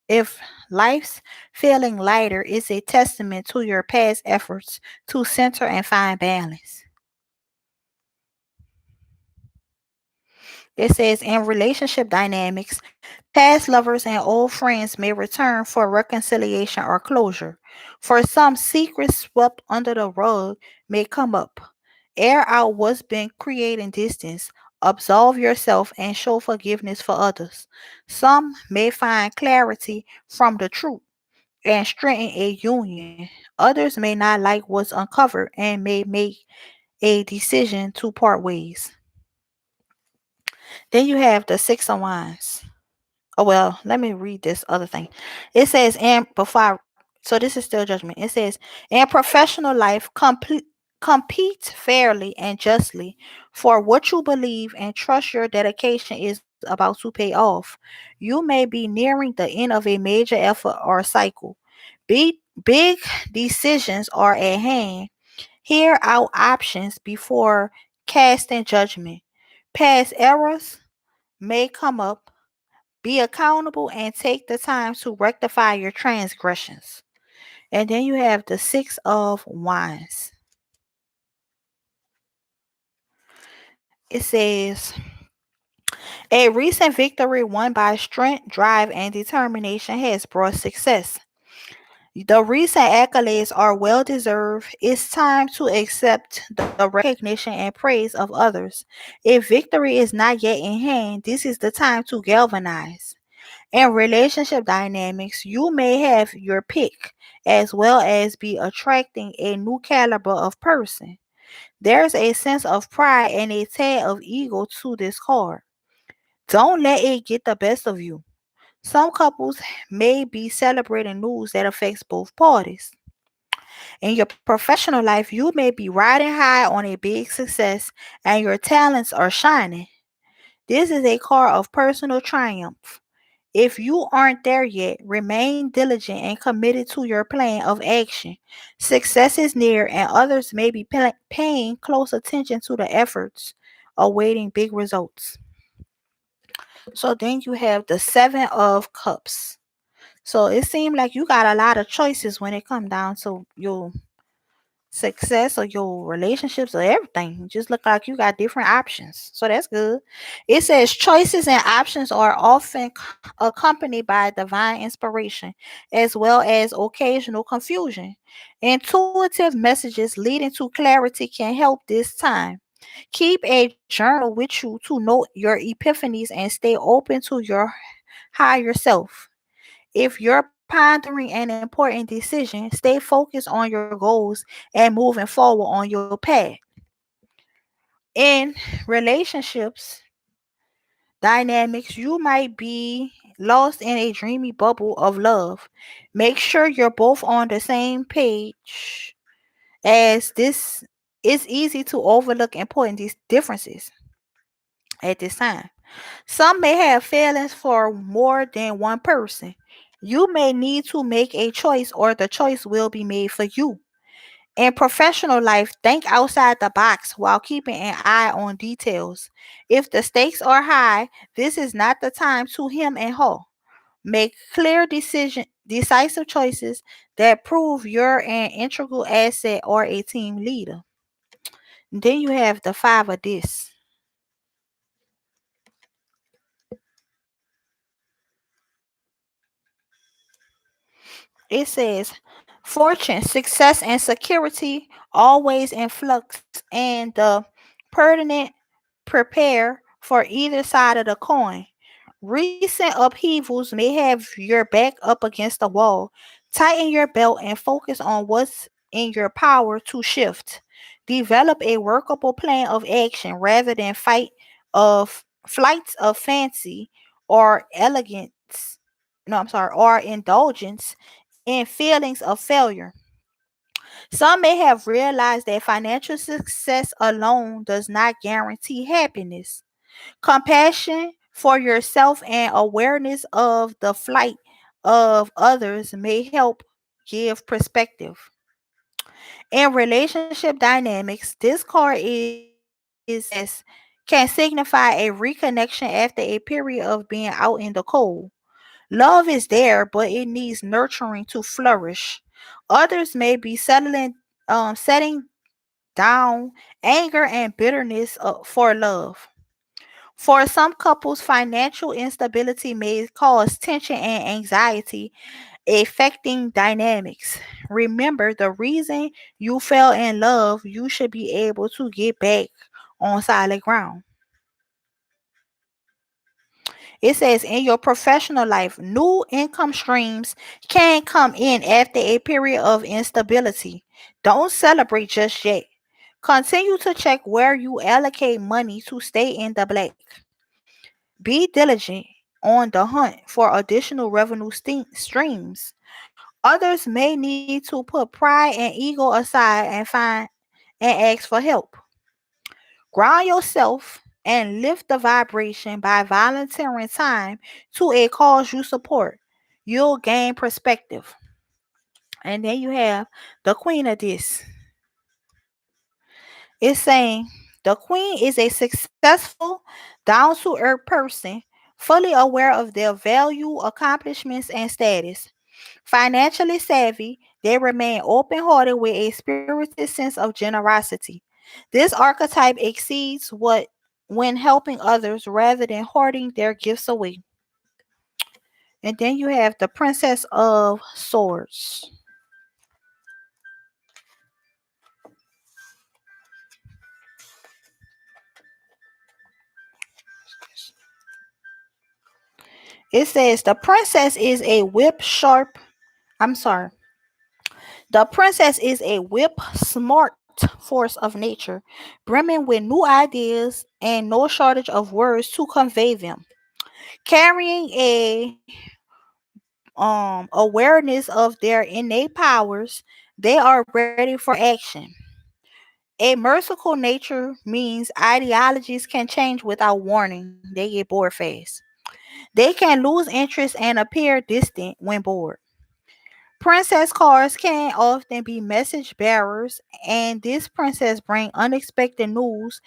if life's feeling lighter is a testament to your past efforts to center and find balance. It says in relationship dynamics, past lovers and old friends may return for reconciliation or closure. For some, secrets swept under the rug may come up. Air out what's been creating distance, absolve yourself, and show forgiveness for others. Some may find clarity from the truth and strengthen a union. Others may not like what's uncovered and may make a decision to part ways. Then you have the Six of Wands. Oh well, let me read this other thing. It says, and before so this is still judgment. It says, in professional life, compete fairly and justly for what you believe and trust your dedication is about to pay off. You may be nearing the end of a major effort or cycle. Big decisions are at hand. Hear out options before casting judgment. Past errors may come up. Be accountable and take the time to rectify your transgressions. And then you have the Six of Wands. It says, a recent victory won by strength, drive, and determination has brought success. The recent accolades are well deserved. It's time to accept the recognition and praise of others. If victory is not yet in hand, this is the time to galvanize. In relationship dynamics, you may have your pick as well as be attracting a new caliber of person. There's a sense of pride and a tad of ego to this card. Don't let it get the best of you. Some couples may be celebrating news that affects both parties. In your professional life, you may be riding high on a big success and your talents are shining. This is a card of personal triumph. If you aren't there yet, remain diligent and committed to your plan of action. Success is near, and others may be paying close attention to the efforts awaiting big results. So then you have the Seven of Cups. So it seems like you got a lot of choices when it comes down to your success or your relationships or everything. Just look like you got different options. So that's good. It says choices and options are often accompanied by divine inspiration as well as occasional confusion. Intuitive messages leading to clarity can help this time. Keep a journal with you to note your epiphanies and stay open to your higher self. If you're pondering an important decision, stay focused on your goals and moving forward on your path. In relationships dynamics, you might be lost in a dreamy bubble of love. Make sure you're both on the same page, as this is easy to overlook important differences at this time. Some may have feelings for more than one person. You may need to make a choice, or the choice will be made for you. In professional life, think outside the box while keeping an eye on details. If the stakes are high, this is not the time to hem and haw. Make decisive choices that prove you're an integral asset or a team leader. Then you have the Five of This. It says, fortune, success, and security always in flux, and the pertinent prepare for either side of the coin. Recent upheavals may have your back up against the wall. Tighten your belt and focus on what's in your power to shift. Develop a workable plan of action rather than fight of flights of fancy or elegance. No, I'm sorry, or indulgence in feelings of failure. Some may have realized that financial success alone does not guarantee happiness. Compassion for yourself and awareness of the plight of others may help give perspective. In relationship dynamics, this card is can signify a reconnection after a period of being out in the cold. Love is there, but it needs nurturing to flourish. Others may be setting down anger and bitterness for love. For some couples, financial instability may cause tension and anxiety, affecting dynamics. Remember, the reason you fell in love, you should be able to get back on solid ground. It says in your professional life, new income streams can come in after a period of instability. Don't celebrate just yet. Continue to check where you allocate money to stay in the black. Be diligent on the hunt for additional revenue streams. Others may need to put pride and ego aside and ask for help. Ground yourself and lift the vibration by volunteering time to a cause you support. You'll gain perspective. And then you have the queen of this. It's saying the queen is a successful, down to earth person, fully aware of their value, accomplishments, and status. Financially savvy, they remain open hearted with a spirited sense of generosity. This archetype exceeds what when helping others rather than hoarding their gifts away. And then you have the Princess of Swords. It says the princess is a whip sharp. I'm sorry. The princess is a whip smart force of nature, brimming with new ideas and no shortage of words to convey them. Carrying a awareness of their innate powers, they are ready for action. A merciful nature means ideologies can change without warning. They get bored fast. They can lose interest and appear distant when bored. Princess cards can often be message bearers, and this princess bring unexpected news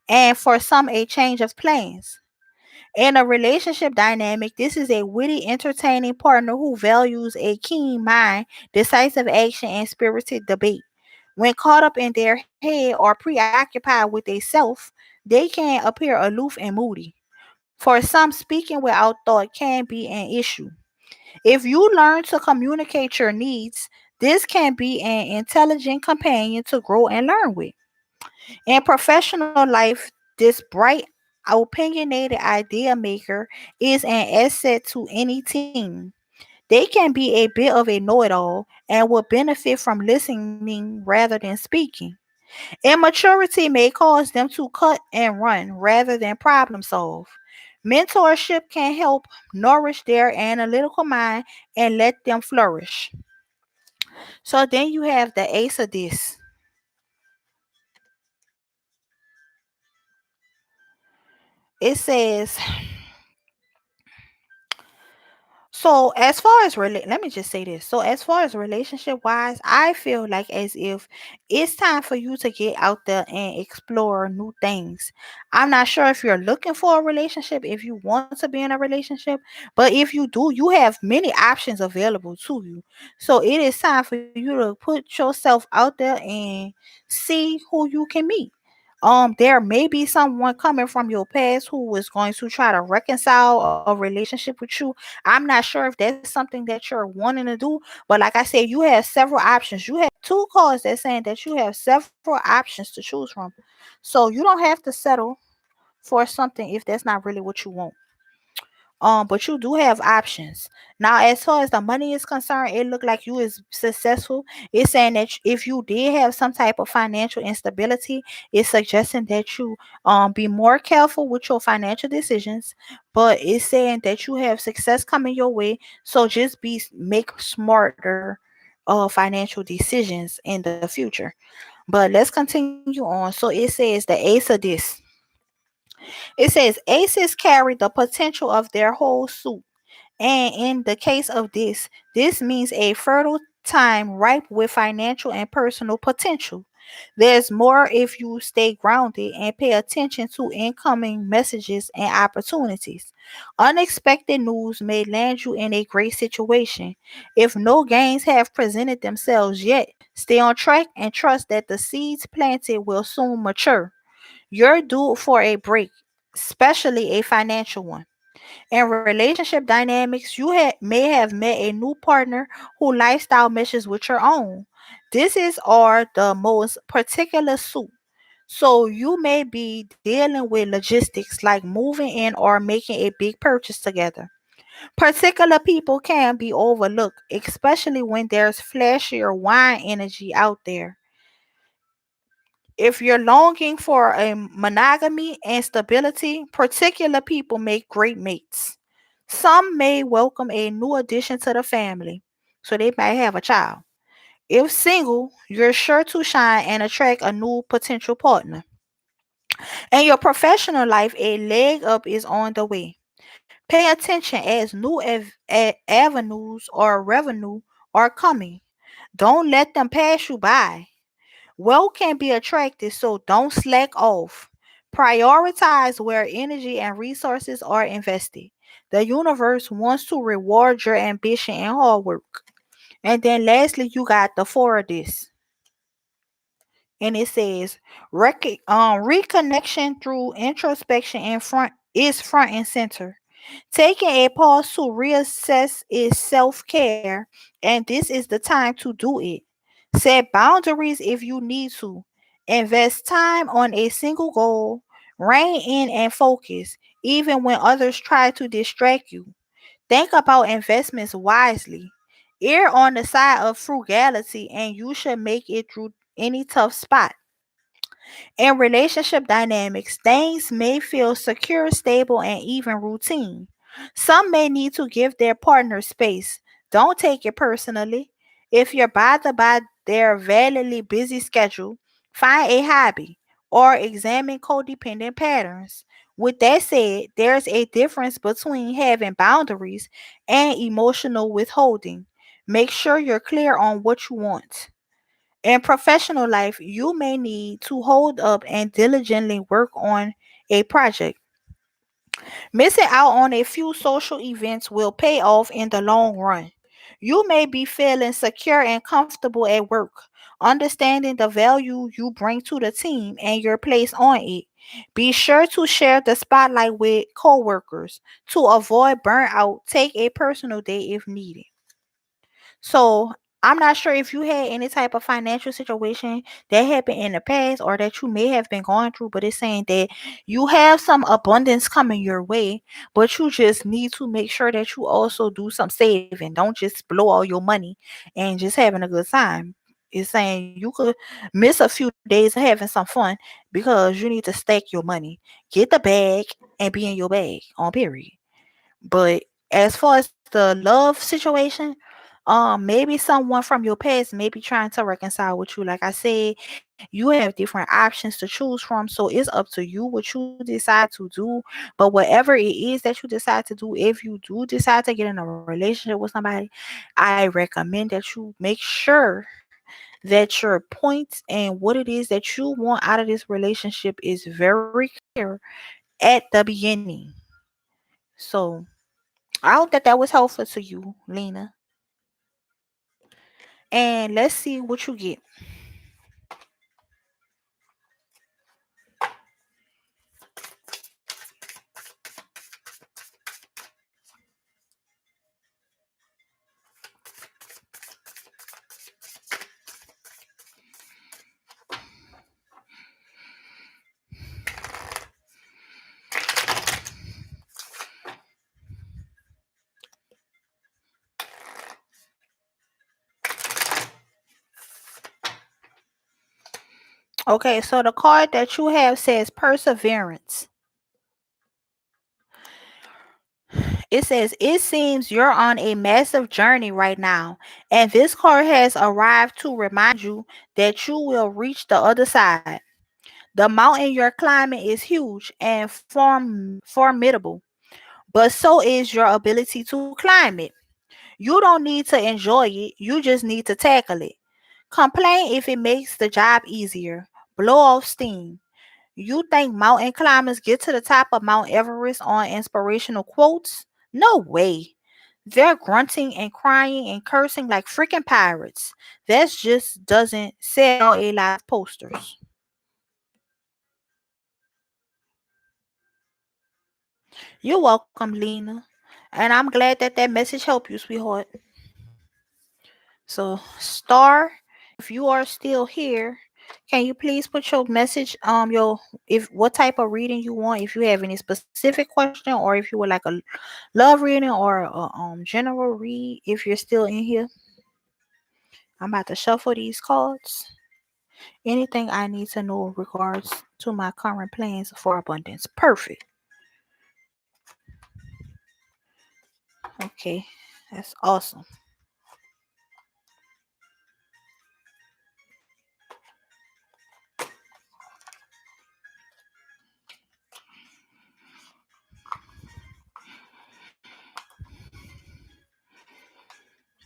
and for some a change of plans. In a relationship dynamic, this is a witty, entertaining partner who values a keen mind, decisive action, and spirited debate. When caught up in their head or preoccupied with a self, they can appear aloof and moody. For some, speaking without thought can be an issue. If you learn to communicate your needs, this can be an intelligent companion to grow and learn with. In professional life, this bright, opinionated idea maker is an asset to any team. They can be a bit of a know it all and will benefit from listening rather than speaking. Immaturity may cause them to cut and run rather than problem solve. Mentorship can help nourish their analytical mind and let them flourish. So then you have the ace of this. It says, so as far as let me just say this. So as far as relationship wise, I feel like as if it's time for you to get out there and explore new things. I'm not sure if you're looking for a relationship, if you want to be in a relationship, but if you do, you have many options available to you. So it is time for you to put yourself out there and see who you can meet. There may be someone coming from your past who is going to try to reconcile a relationship with you. I'm not sure if that's something that you're wanting to do, but like I said, you have several options. You have two cards that saying that you have several options to choose from. So you don't have to settle for something if that's not really what you want. But you do have options. Now, as far as the money is concerned, it looked like you is successful. It's saying that if you did have some type of financial instability, it's suggesting that you be more careful with your financial decisions. But it's saying that you have success coming your way, so just make smarter financial decisions in the future. But let's continue on. So it says the ace of this. It says aces carry the potential of their whole suit. And in the case of this means a fertile time ripe with financial and personal potential. There's more if you stay grounded and pay attention to incoming messages and opportunities. Unexpected news may land you in a great situation. If no gains have presented themselves yet, stay on track and trust that the seeds planted will soon mature. You're due for a break. especially a financial one. In relationship dynamics, you may have met a new partner whose lifestyle meshes with your own. This is or the most particular suit. So you may be dealing with logistics like moving in or making a big purchase together. Particular people can be overlooked, especially when there's flashier wine energy out there. If you're longing for a monogamy and stability, particular people make great mates. Some may welcome a new addition to the family, so they might have a child. If single, you're sure to shine and attract a new potential partner. In your professional life, a leg up is on the way. Pay attention as new avenues or revenue are coming. Don't let them pass you by. Wealth can be attractive, so don't slack off. Prioritize where energy and resources are invested. The universe wants to reward your ambition and hard work. And then lastly, you got the four of this. And it says reconnection through introspection and front and center. Taking a pause to reassess is self care, and this is the time to do it. Set boundaries if you need to. Invest time on a single goal. Rein in and focus, even when others try to distract you. Think about investments wisely. Err on the side of frugality, and you should make it through any tough spot. In relationship dynamics, things may feel secure, stable, and even routine. Some may need to give their partner space. Don't take it personally. If you're bothered by their validly busy schedule, find a hobby or examine codependent patterns. With that said, there's a difference between having boundaries and emotional withholding. Make sure you're clear on what you want. In professional life, you may need to hold up and diligently work on a project. Missing out on a few social events will pay off in the long run. You may be feeling secure and comfortable at work, understanding the value you bring to the team and your place on it. Be sure to share the spotlight with coworkers. To avoid burnout, take a personal day if needed. So I'm not sure if you had any type of financial situation that happened in the past or that you may have been going through, but it's saying that you have some abundance coming your way, but you just need to make sure that you also do some saving. Don't just blow all your money and just having a good time. It's saying you could miss a few days of having some fun because you need to stack your money. Get the bag and be in your bag on period. But as far as the love situation, maybe someone from your past may be trying to reconcile with you. Like I said, you have different options to choose from, so it's up to you what you decide to do. But whatever it is that you decide to do, if you do decide to get in a relationship with somebody, I recommend that you make sure that your points and what it is that you want out of this relationship is very clear at the beginning. So I hope that that was helpful to you, Lena. And let's see what you get. Okay, so the card that you have says perseverance. It says, it seems you're on a massive journey right now, and this card has arrived to remind you that you will reach the other side. The mountain you're climbing is huge and formidable, but so is your ability to climb it. You don't need to enjoy it, you just need to tackle it. Complain if it makes the job easier. Blow off steam. You think mountain climbers get to the top of Mount Everest on inspirational quotes? No way. They're grunting and crying and cursing like freaking pirates. That just doesn't sell a lot of posters. You're welcome, Lena. And I'm glad that that message helped you, sweetheart. So, Star, if you are still here, can you please put your message, your if what type of reading you want, if you have any specific question, or if you would like a love reading or a general read, if you're still in here. I'm about to shuffle these cards. Anything I need to know in regards to my current plans for abundance. Perfect. Okay, that's awesome.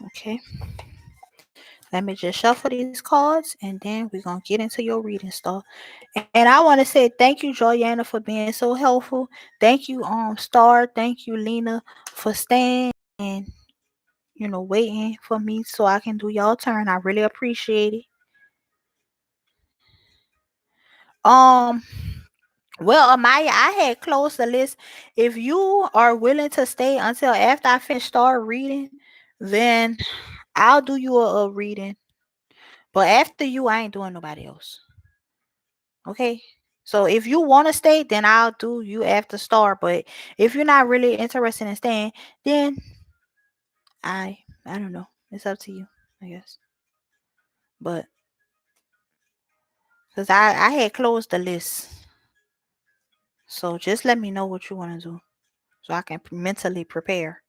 Okay, let me just shuffle these cards and then we're gonna get into your reading stuff. And I want to say thank you, Joyanna, for being so helpful. Thank you, Star. Thank you, Lena, for staying and waiting for me so I can do your turn. I really appreciate it. Um, well, Amaya, I had closed the list. If you are willing to stay until after I finish start reading, then I'll do you a reading. But after you, I ain't doing nobody else. Okay? So if you want to stay, then I'll do you after start. But if you're not really interested in staying, then I don't know. It's up to you, I guess. But because I had closed the list. So just let me know what you want to do so I can mentally prepare.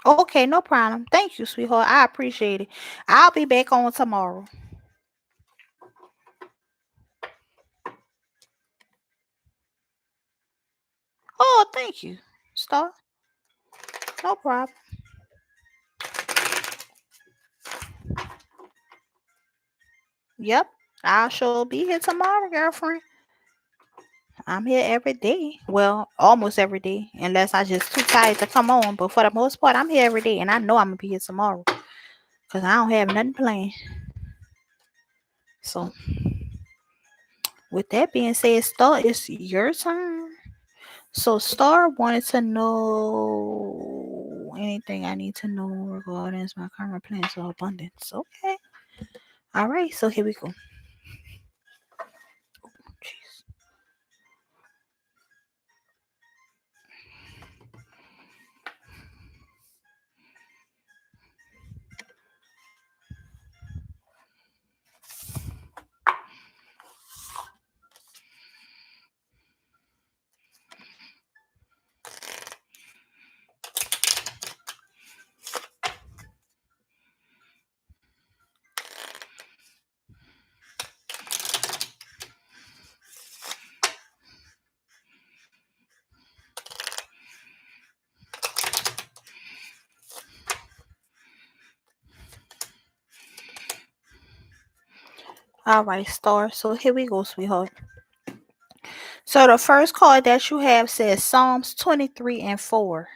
Okay, no problem. Thank you, sweetheart. I appreciate it. I'll be back on tomorrow. Oh, thank you, Star. No problem. Yep. I'll sure be here tomorrow, girlfriend. I'm here every day. Well, almost every day, unless I just too tired to come on. But for the most part, I'm here every day, and I know I'm gonna be here tomorrow because I don't have nothing planned. So, with that being said, Star, it's your turn. So, Star wanted to know anything I need to know regarding my current plans for abundance. Okay. All right. So here we go. Jeez. All right, Star. So here we go, sweetheart. So the first card that you have says Psalms 23 and 4.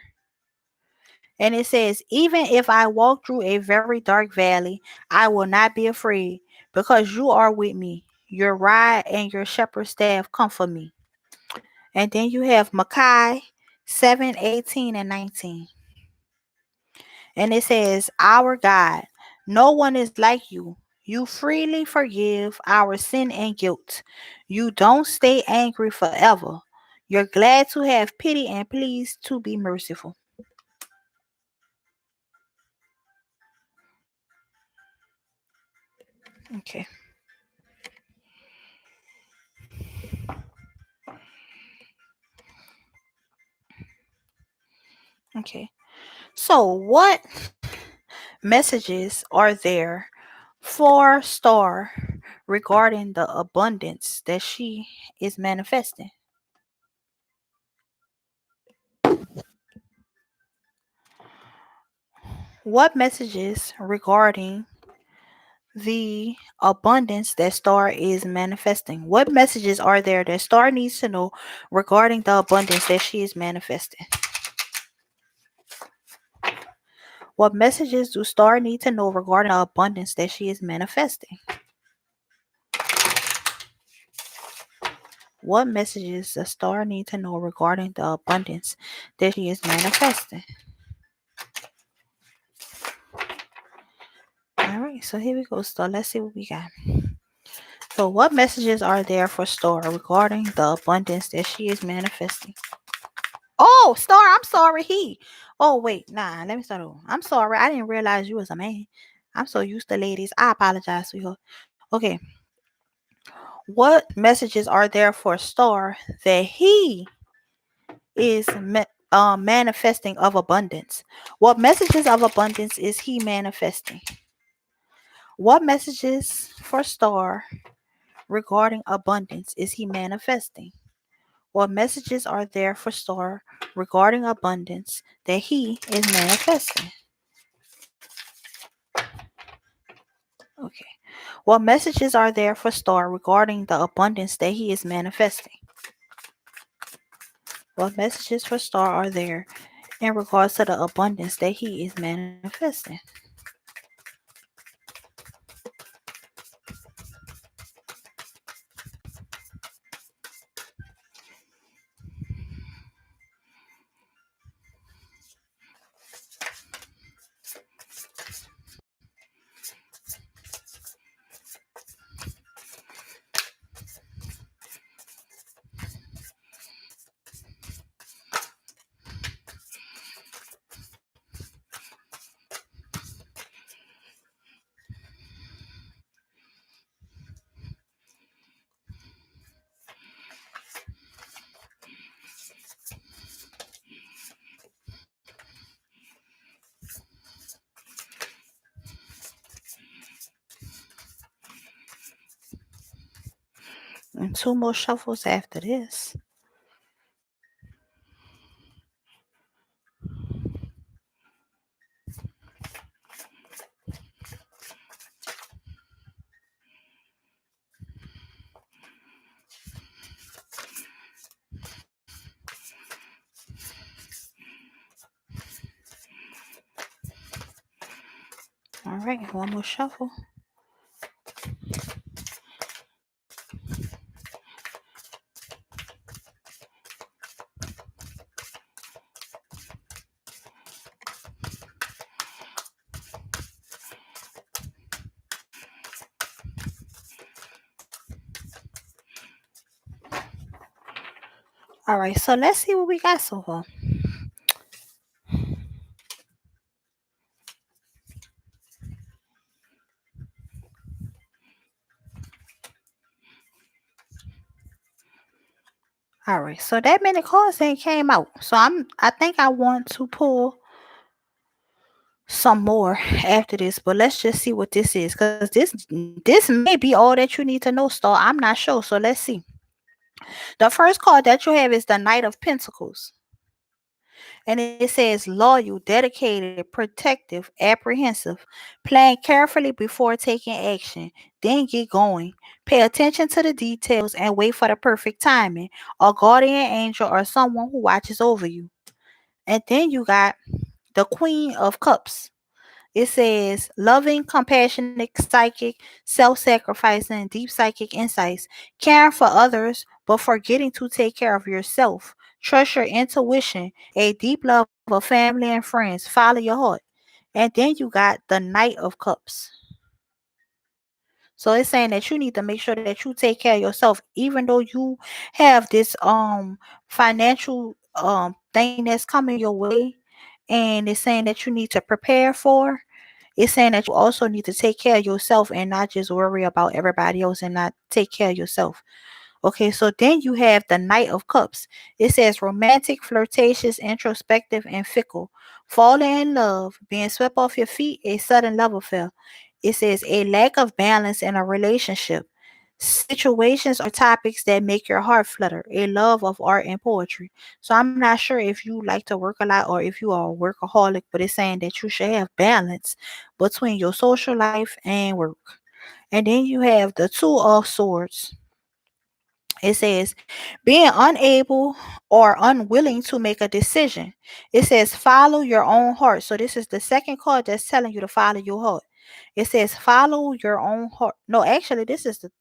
And it says, even if I walk through a very dark valley, I will not be afraid because you are with me. Your rod and your shepherd's staff comfort me. And then you have Micah 7:18 and 19. And it says, our God, no one is like you. You freely forgive our sin and guilt. You don't stay angry forever. You're glad to have pity and pleased to be merciful. Okay. Okay. So, what messages are there for Star regarding the abundance that she is manifesting? What messages regarding the abundance that Star is manifesting? What messages are there that Star needs to know regarding the abundance that she is manifesting? What messages do Star need to know regarding the abundance that she is manifesting? What messages the star need to know regarding the abundance that she is manifesting? All right, so here we go, Star. Let's see what we got. So, what messages are there for Star regarding the abundance that she is manifesting? Oh, Star, I'm sorry. Oh, wait, nah, let me start over. I'm sorry. I didn't realize you was a man. I'm so used to ladies. I apologize, sweetheart. Okay, what messages are there for Star that he is manifesting of abundance? What messages of abundance is he manifesting? What messages for Star regarding abundance is he manifesting? What messages are there for Star regarding abundance that he is manifesting? Okay. What messages are there for Star regarding the abundance that he is manifesting? What messages for Star are there in regards to the abundance that he is manifesting? And two more shuffles after this. All right, one more shuffle. All right, so let's see what we got so far. All right, so that many cards ain't came out. So I think I want to pull some more after this, but let's just see what this is, because this may be all that you need to know, Star. I'm not sure, so let's see. The first card that you have is the Knight of Pentacles, and it says loyal, dedicated, protective, apprehensive. Plan carefully before taking action, then get going. Pay attention to the details and wait for the perfect timing. A guardian angel or someone who watches over you. And then you got the Queen of Cups. It says loving, compassionate, psychic, self sacrificing, deep psychic insights, caring for others, but forgetting to take care of yourself. Trust your intuition, a deep love of family and friends. Follow your heart. And then you got the Knight of Cups. So it's saying that you need to make sure that you take care of yourself, even though you have this financial thing that's coming your way, and it's saying that you need to prepare for. It's saying that you also need to take care of yourself and not just worry about everybody else and not take care of yourself. Okay, so then you have the Knight of Cups. It says romantic, flirtatious, introspective, and fickle. Falling in love, being swept off your feet, a sudden love affair. It says a lack of balance in a relationship. Situations or topics that make your heart flutter. A love of art and poetry. So I'm not sure if you like to work a lot or if you are a workaholic, but it's saying that you should have balance between your social life and work. And then you have the Two of Swords. It says, being unable or unwilling to make a decision. It says, follow your own heart. So, this is the second card that's telling you to follow your heart. It says, follow your own heart. No, actually, this is the third.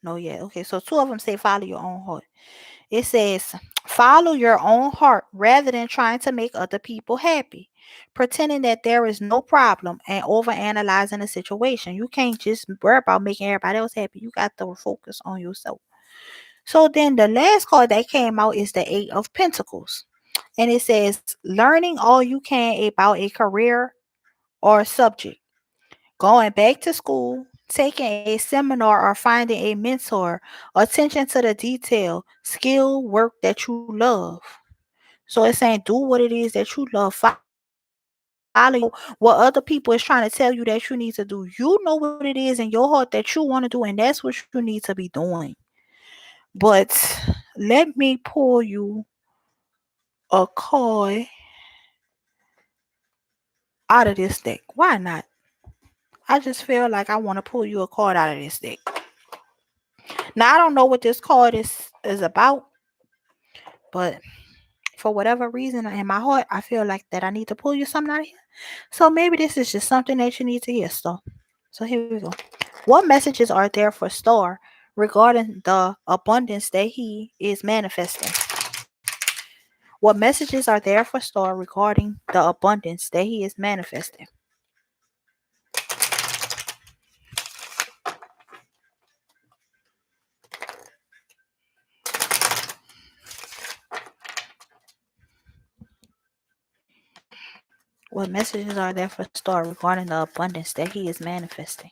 No, yeah. Okay, so two of them say follow your own heart. It says, follow your own heart rather than trying to make other people happy, pretending that there is no problem and overanalyzing the situation. You can't just worry about making everybody else happy. You got to focus on yourself. So then the last card that came out is the Eight of Pentacles. And it says, learning all you can about a career or subject, going back to school, taking a seminar, or finding a mentor, attention to the detail, skill, work that you love. So it's saying do what it is that you love. Follow what other people is trying to tell you that you need to do. You know what it is in your heart that you want to do, and that's what you need to be doing. But let me pull you a card out of this deck. Why not? I just feel like I want to pull you a card out of this deck. Now I don't know what this card is about, but for whatever reason in my heart, I feel like that I need to pull you something out of here. So maybe this is just something that you need to hear, Star. So here we go. What messages are there for Star regarding the abundance that he is manifesting? What messages are there for Star regarding the abundance that he is manifesting? What messages are there for Star regarding the abundance that he is manifesting?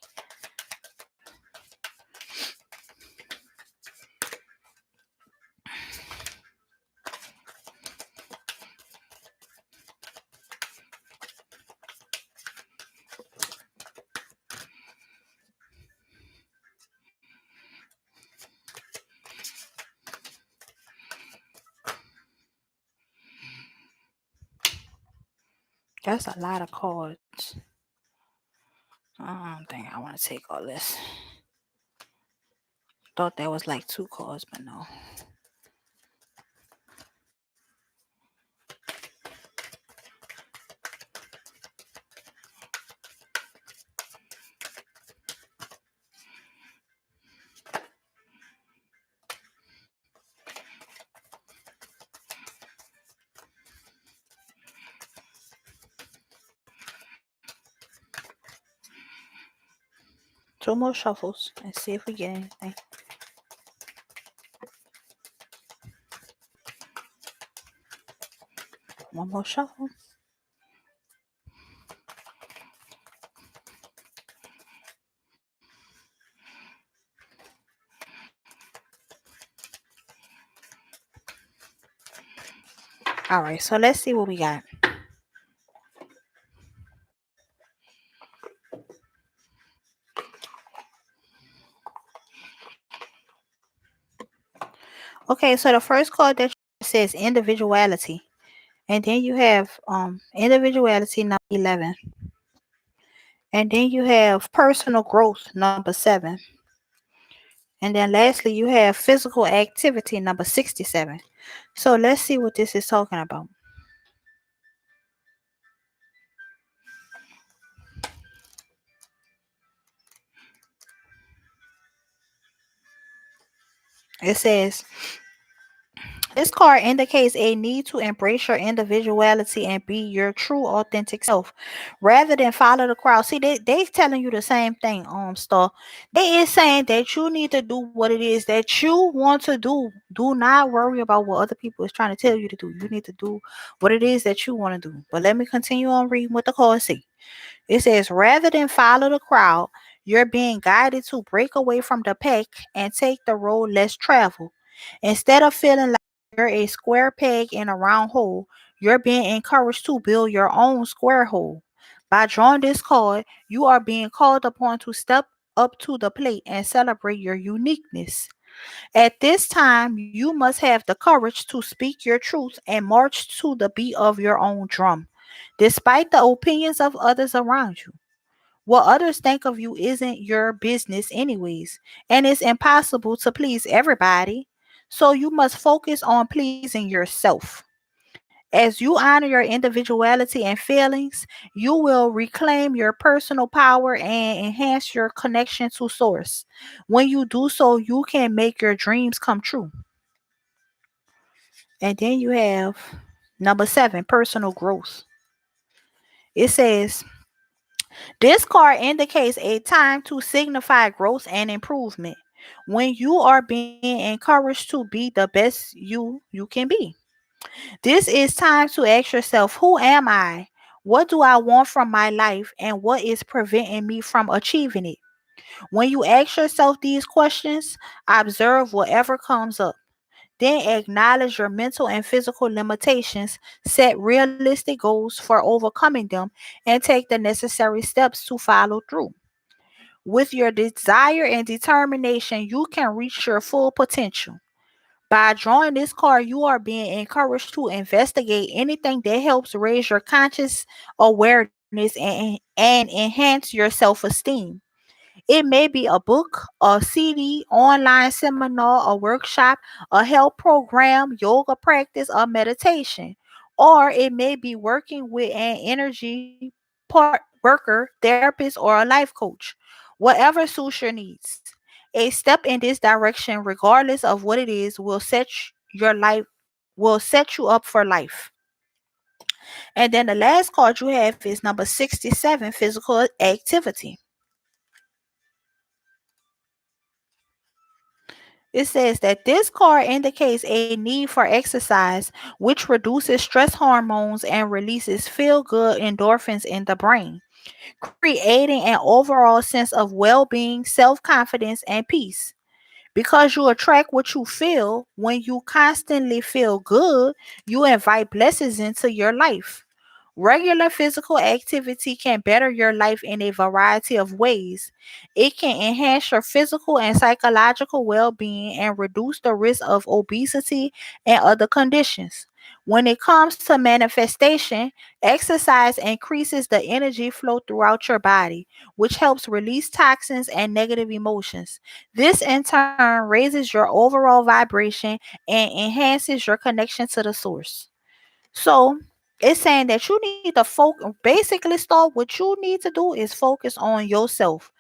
That's a lot of cards. I don't think I want to take all this. Thought that was like two cards, but no. Two more shuffles and see if we get anything. One more shuffle. All right, so let's see what we got. Okay, so the first card that says individuality, and then you have individuality number 11, and then you have personal growth number 7, and then lastly you have physical activity number 67. So let's see what this is talking about. It says, this card indicates a need to embrace your individuality and be your true authentic self rather than follow the crowd. See, they telling you the same thing, Star. They is saying that you need to do what it is that you want to do. Do not worry about what other people is trying to tell you to do. You need to do what it is that you want to do. But let me continue on reading what the card say. It says, rather than follow the crowd, you're being guided to break away from the pack and take the road less traveled. Instead of feeling like you're a square peg in a round hole, you're being encouraged to build your own square hole. By drawing this card, you are being called upon to step up to the plate and celebrate your uniqueness. At this time, you must have the courage to speak your truth and march to the beat of your own drum, despite the opinions of others around you. What others think of you isn't your business, anyways, and it's impossible to please everybody. So you must focus on pleasing yourself. As you honor your individuality and feelings, you will reclaim your personal power and enhance your connection to source. When you do so, you can make your dreams come true. And then you have number 7, personal growth. It says, this card indicates a time to signify growth and improvement when you are being encouraged to be the best you can be. This is time to ask yourself, who am I? What do I want from my life? And what is preventing me from achieving it? When you ask yourself these questions, observe whatever comes up. Then acknowledge your mental and physical limitations, set realistic goals for overcoming them, and take the necessary steps to follow through. With your desire and determination, you can reach your full potential. By drawing this card, you are being encouraged to investigate anything that helps raise your conscious awareness and enhance your self esteem. It may be a book, a CD, online seminar, a workshop, a health program, yoga practice, or meditation. Or it may be working with an energy part worker, therapist, or a life coach. Whatever suits your needs. A step in this direction, regardless of what it is, will set you up for life. And then the last card you have is number 67, physical activity. It says that this card indicates a need for exercise, which reduces stress hormones and releases feel good endorphins in the brain, creating an overall sense of well being, self confidence, and peace. Because you attract what you feel, when you constantly feel good, you invite blessings into your life. Regular physical activity can better your life in a variety of ways. It can enhance your physical and psychological well being and reduce the risk of obesity and other conditions. When it comes to manifestation, exercise increases the energy flow throughout your body, which helps release toxins and negative emotions. This in turn raises your overall vibration and enhances your connection to the source. So it's saying that you need to focus. Basically, start what you need to do is focus on yourself.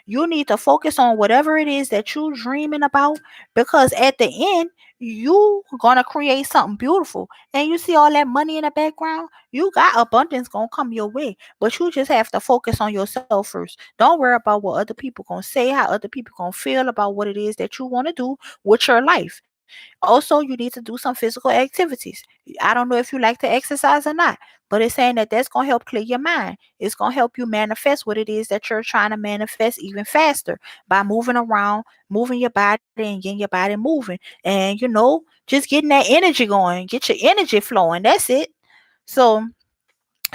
You need to focus on whatever it is that you're dreaming about, because at the end, you gonna create something beautiful. And you see all that money in the background, you got abundance gonna come your way. But you just have to focus on yourself first. Don't worry about what other people gonna say, how other people gonna feel about what it is that you want to do with your life. Also, you need to do some physical activities. I don't know if you like to exercise or not, but it's saying that that's going to help clear your mind. It's going to help you manifest what it is that you're trying to manifest even faster by moving around, moving your body and getting your body moving. And, just getting that energy going, get your energy flowing. That's it. So,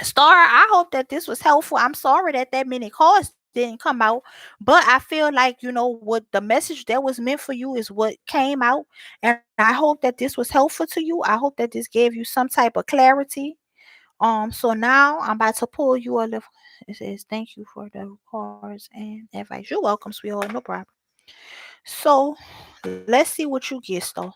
Star, I hope that this was helpful. I'm sorry that many calls didn't come out, but I feel like what the message that was meant for you is what came out, and I hope that this was helpful to you. I hope that this gave you some type of clarity. So now I'm about to pull you a little. It says thank you for the cards and advice. You're welcome, sweetheart. No problem. So let's see what you get, Star.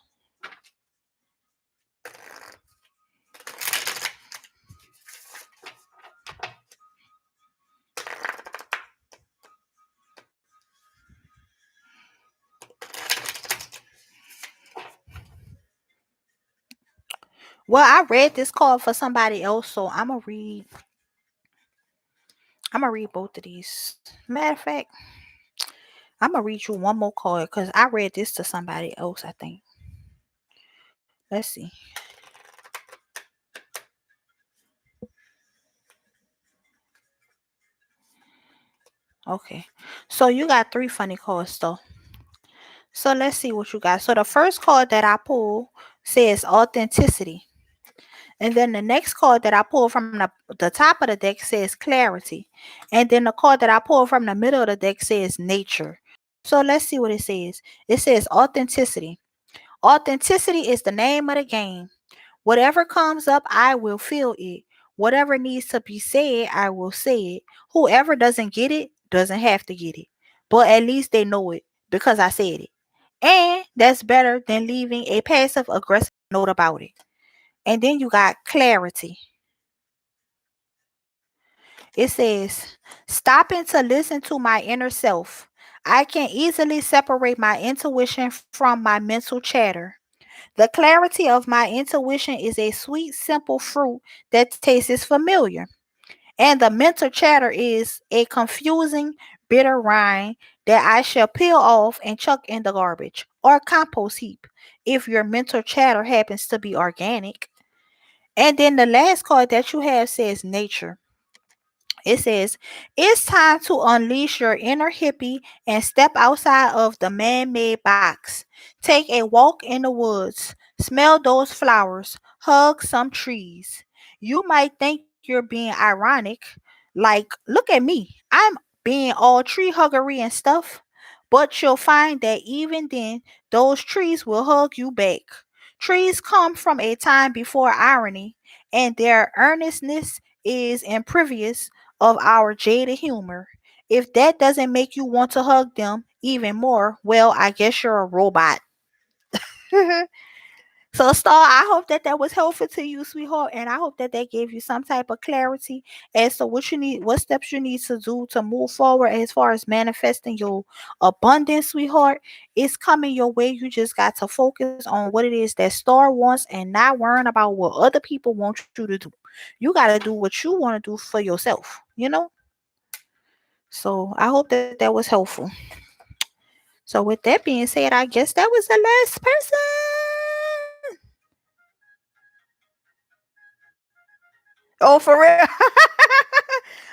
Well, I read this card for somebody else, so I'm gonna read. I'm gonna read both of these. Matter of fact, I'm gonna read you one more card because I read this to somebody else, I think. Let's see. Okay. So you got three funny cards though. So let's see what you got. So the first card that I pull says authenticity. And then the next card that I pull from the top of the deck says clarity. And then the card that I pull from the middle of the deck says nature. So let's see what it says. It says authenticity. Authenticity is the name of the game. Whatever comes up, I will feel it. Whatever needs to be said, I will say it. Whoever doesn't get it doesn't have to get it. But at least they know it because I said it. And that's better than leaving a passive aggressive note about it. And then you got clarity. It says, stopping to listen to my inner self. I can easily separate my intuition from my mental chatter. The clarity of my intuition is a sweet, simple fruit that tastes familiar. And the mental chatter is a confusing, bitter rind that I shall peel off and chuck in the garbage or compost heap if your mental chatter happens to be organic. And then the last card that you have says nature. It says, it's time to unleash your inner hippie and step outside of the man made box. Take a walk in the woods, smell those flowers, hug some trees. You might think you're being ironic, like, look at me, I'm being all tree huggery and stuff. But you'll find that even then, those trees will hug you back. Trees come from a time before irony, and their earnestness is impervious of our jaded humor. If that doesn't make you want to hug them even more, well, I guess you're a robot. So, Star, I hope that that was helpful to you, sweetheart, and I hope that that gave you some type of clarity as to what you need, what steps you need to do to move forward as far as manifesting your abundance, sweetheart. It's coming your way. You just got to focus on what it is that Star wants and not worrying about what other people want you to do. You got to do what you want to do for yourself, you know? So, I hope that that was helpful. So, with that being said, I guess that was the last person. Oh, for real?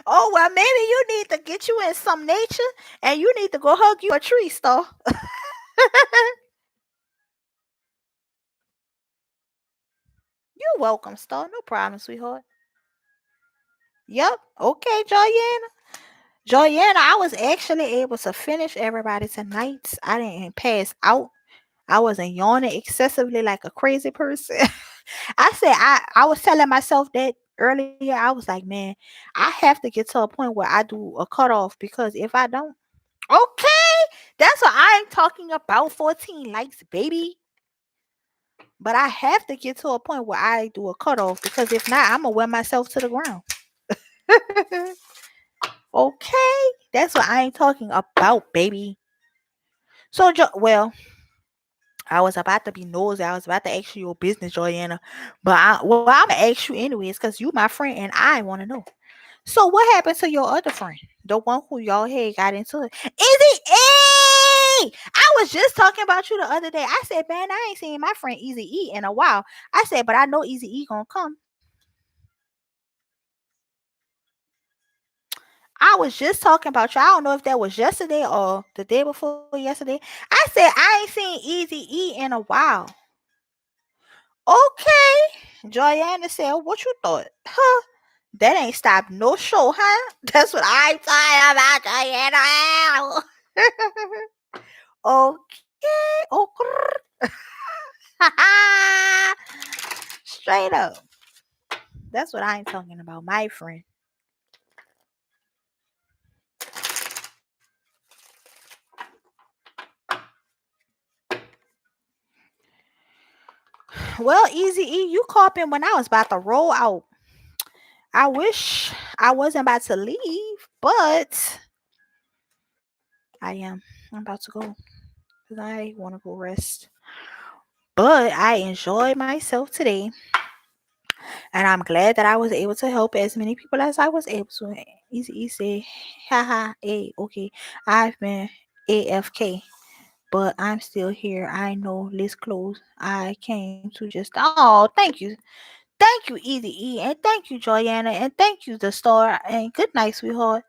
Oh, well, maybe you need to get you in some nature and you need to go hug you a tree, Star. You're welcome, Star. No problem, sweetheart. Yep. Okay, Joyanna. Joyanna, I was actually able to finish everybody tonight. I didn't pass out. I wasn't yawning excessively like a crazy person. I was telling myself that earlier. I was like, man, I have to get to a point where I do a cutoff because if I don't, okay, that's what I'm talking about. 14 likes, baby. But I have to get to a point where I do a cutoff because if not, I'm gonna wear myself to the ground. Okay, that's what I ain't talking about, baby. So, well, I was about to be nosy. I was about to ask you your business, Joanna. But well, I'm gonna ask you anyways, because you my friend and I want to know. So, what happened to your other friend, the one who y'all had got into it? Easy E. I was just talking about you the other day. I said, man, I ain't seen my friend Easy E in a while. I said, but I know Easy E gonna come. I was just talking about you. I don't know if that was yesterday or the day before yesterday. I said I ain't seen Easy E in a while. Okay. Joyanna said, what you thought? Huh? That ain't stopped no show, huh? That's what I'm talking about, Joyanna. Okay. Okay. Straight up. That's what I'm talking about, my friend. Well, Easy E, you caught me when I was about to roll out. I wish I wasn't about to leave, but I am. I'm about to go because I want to go rest. But I enjoyed myself today, and I'm glad that I was able to help as many people as I was able to. Easy, easy, haha, hey, okay. I've been AFK, but I'm still here. I know list closed. I came to just. Oh, thank you, Easy E, and thank you, Joyanna, and thank you, the star, and good night, sweetheart.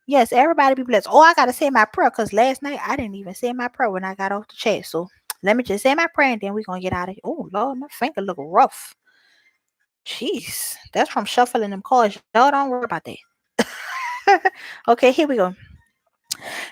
Yes, everybody be blessed. Oh, I gotta say my prayer because last night I didn't even say my prayer when I got off the chat. So let me just say my prayer and then we're gonna get out of here. Oh Lord, my finger look rough. Jeez, that's from shuffling them cards. Y'all don't worry about that. Okay, here we go.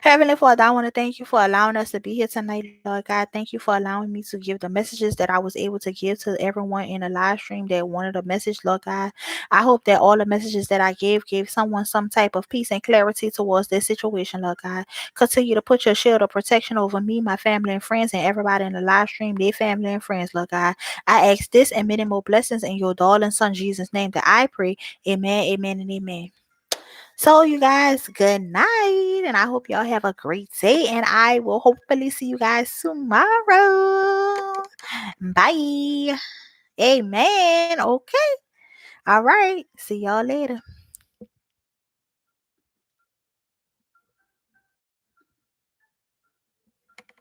Heavenly Father, I want to thank you for allowing us to be here tonight, Lord God. Thank you for allowing me to give the messages that I was able to give to everyone in the live stream that wanted a message, Lord God. I hope that all the messages that I gave someone some type of peace and clarity towards this situation, Lord God. Continue to put your shield of protection over me, my family and friends, and everybody in the live stream, their family and friends, Lord God. I ask this and many more blessings in your darling son Jesus' name that I pray. Amen, amen, and amen. So, you guys, good night. And I hope y'all have a great day. And I will hopefully see you guys tomorrow. Bye. Amen. Okay. All right. See y'all later.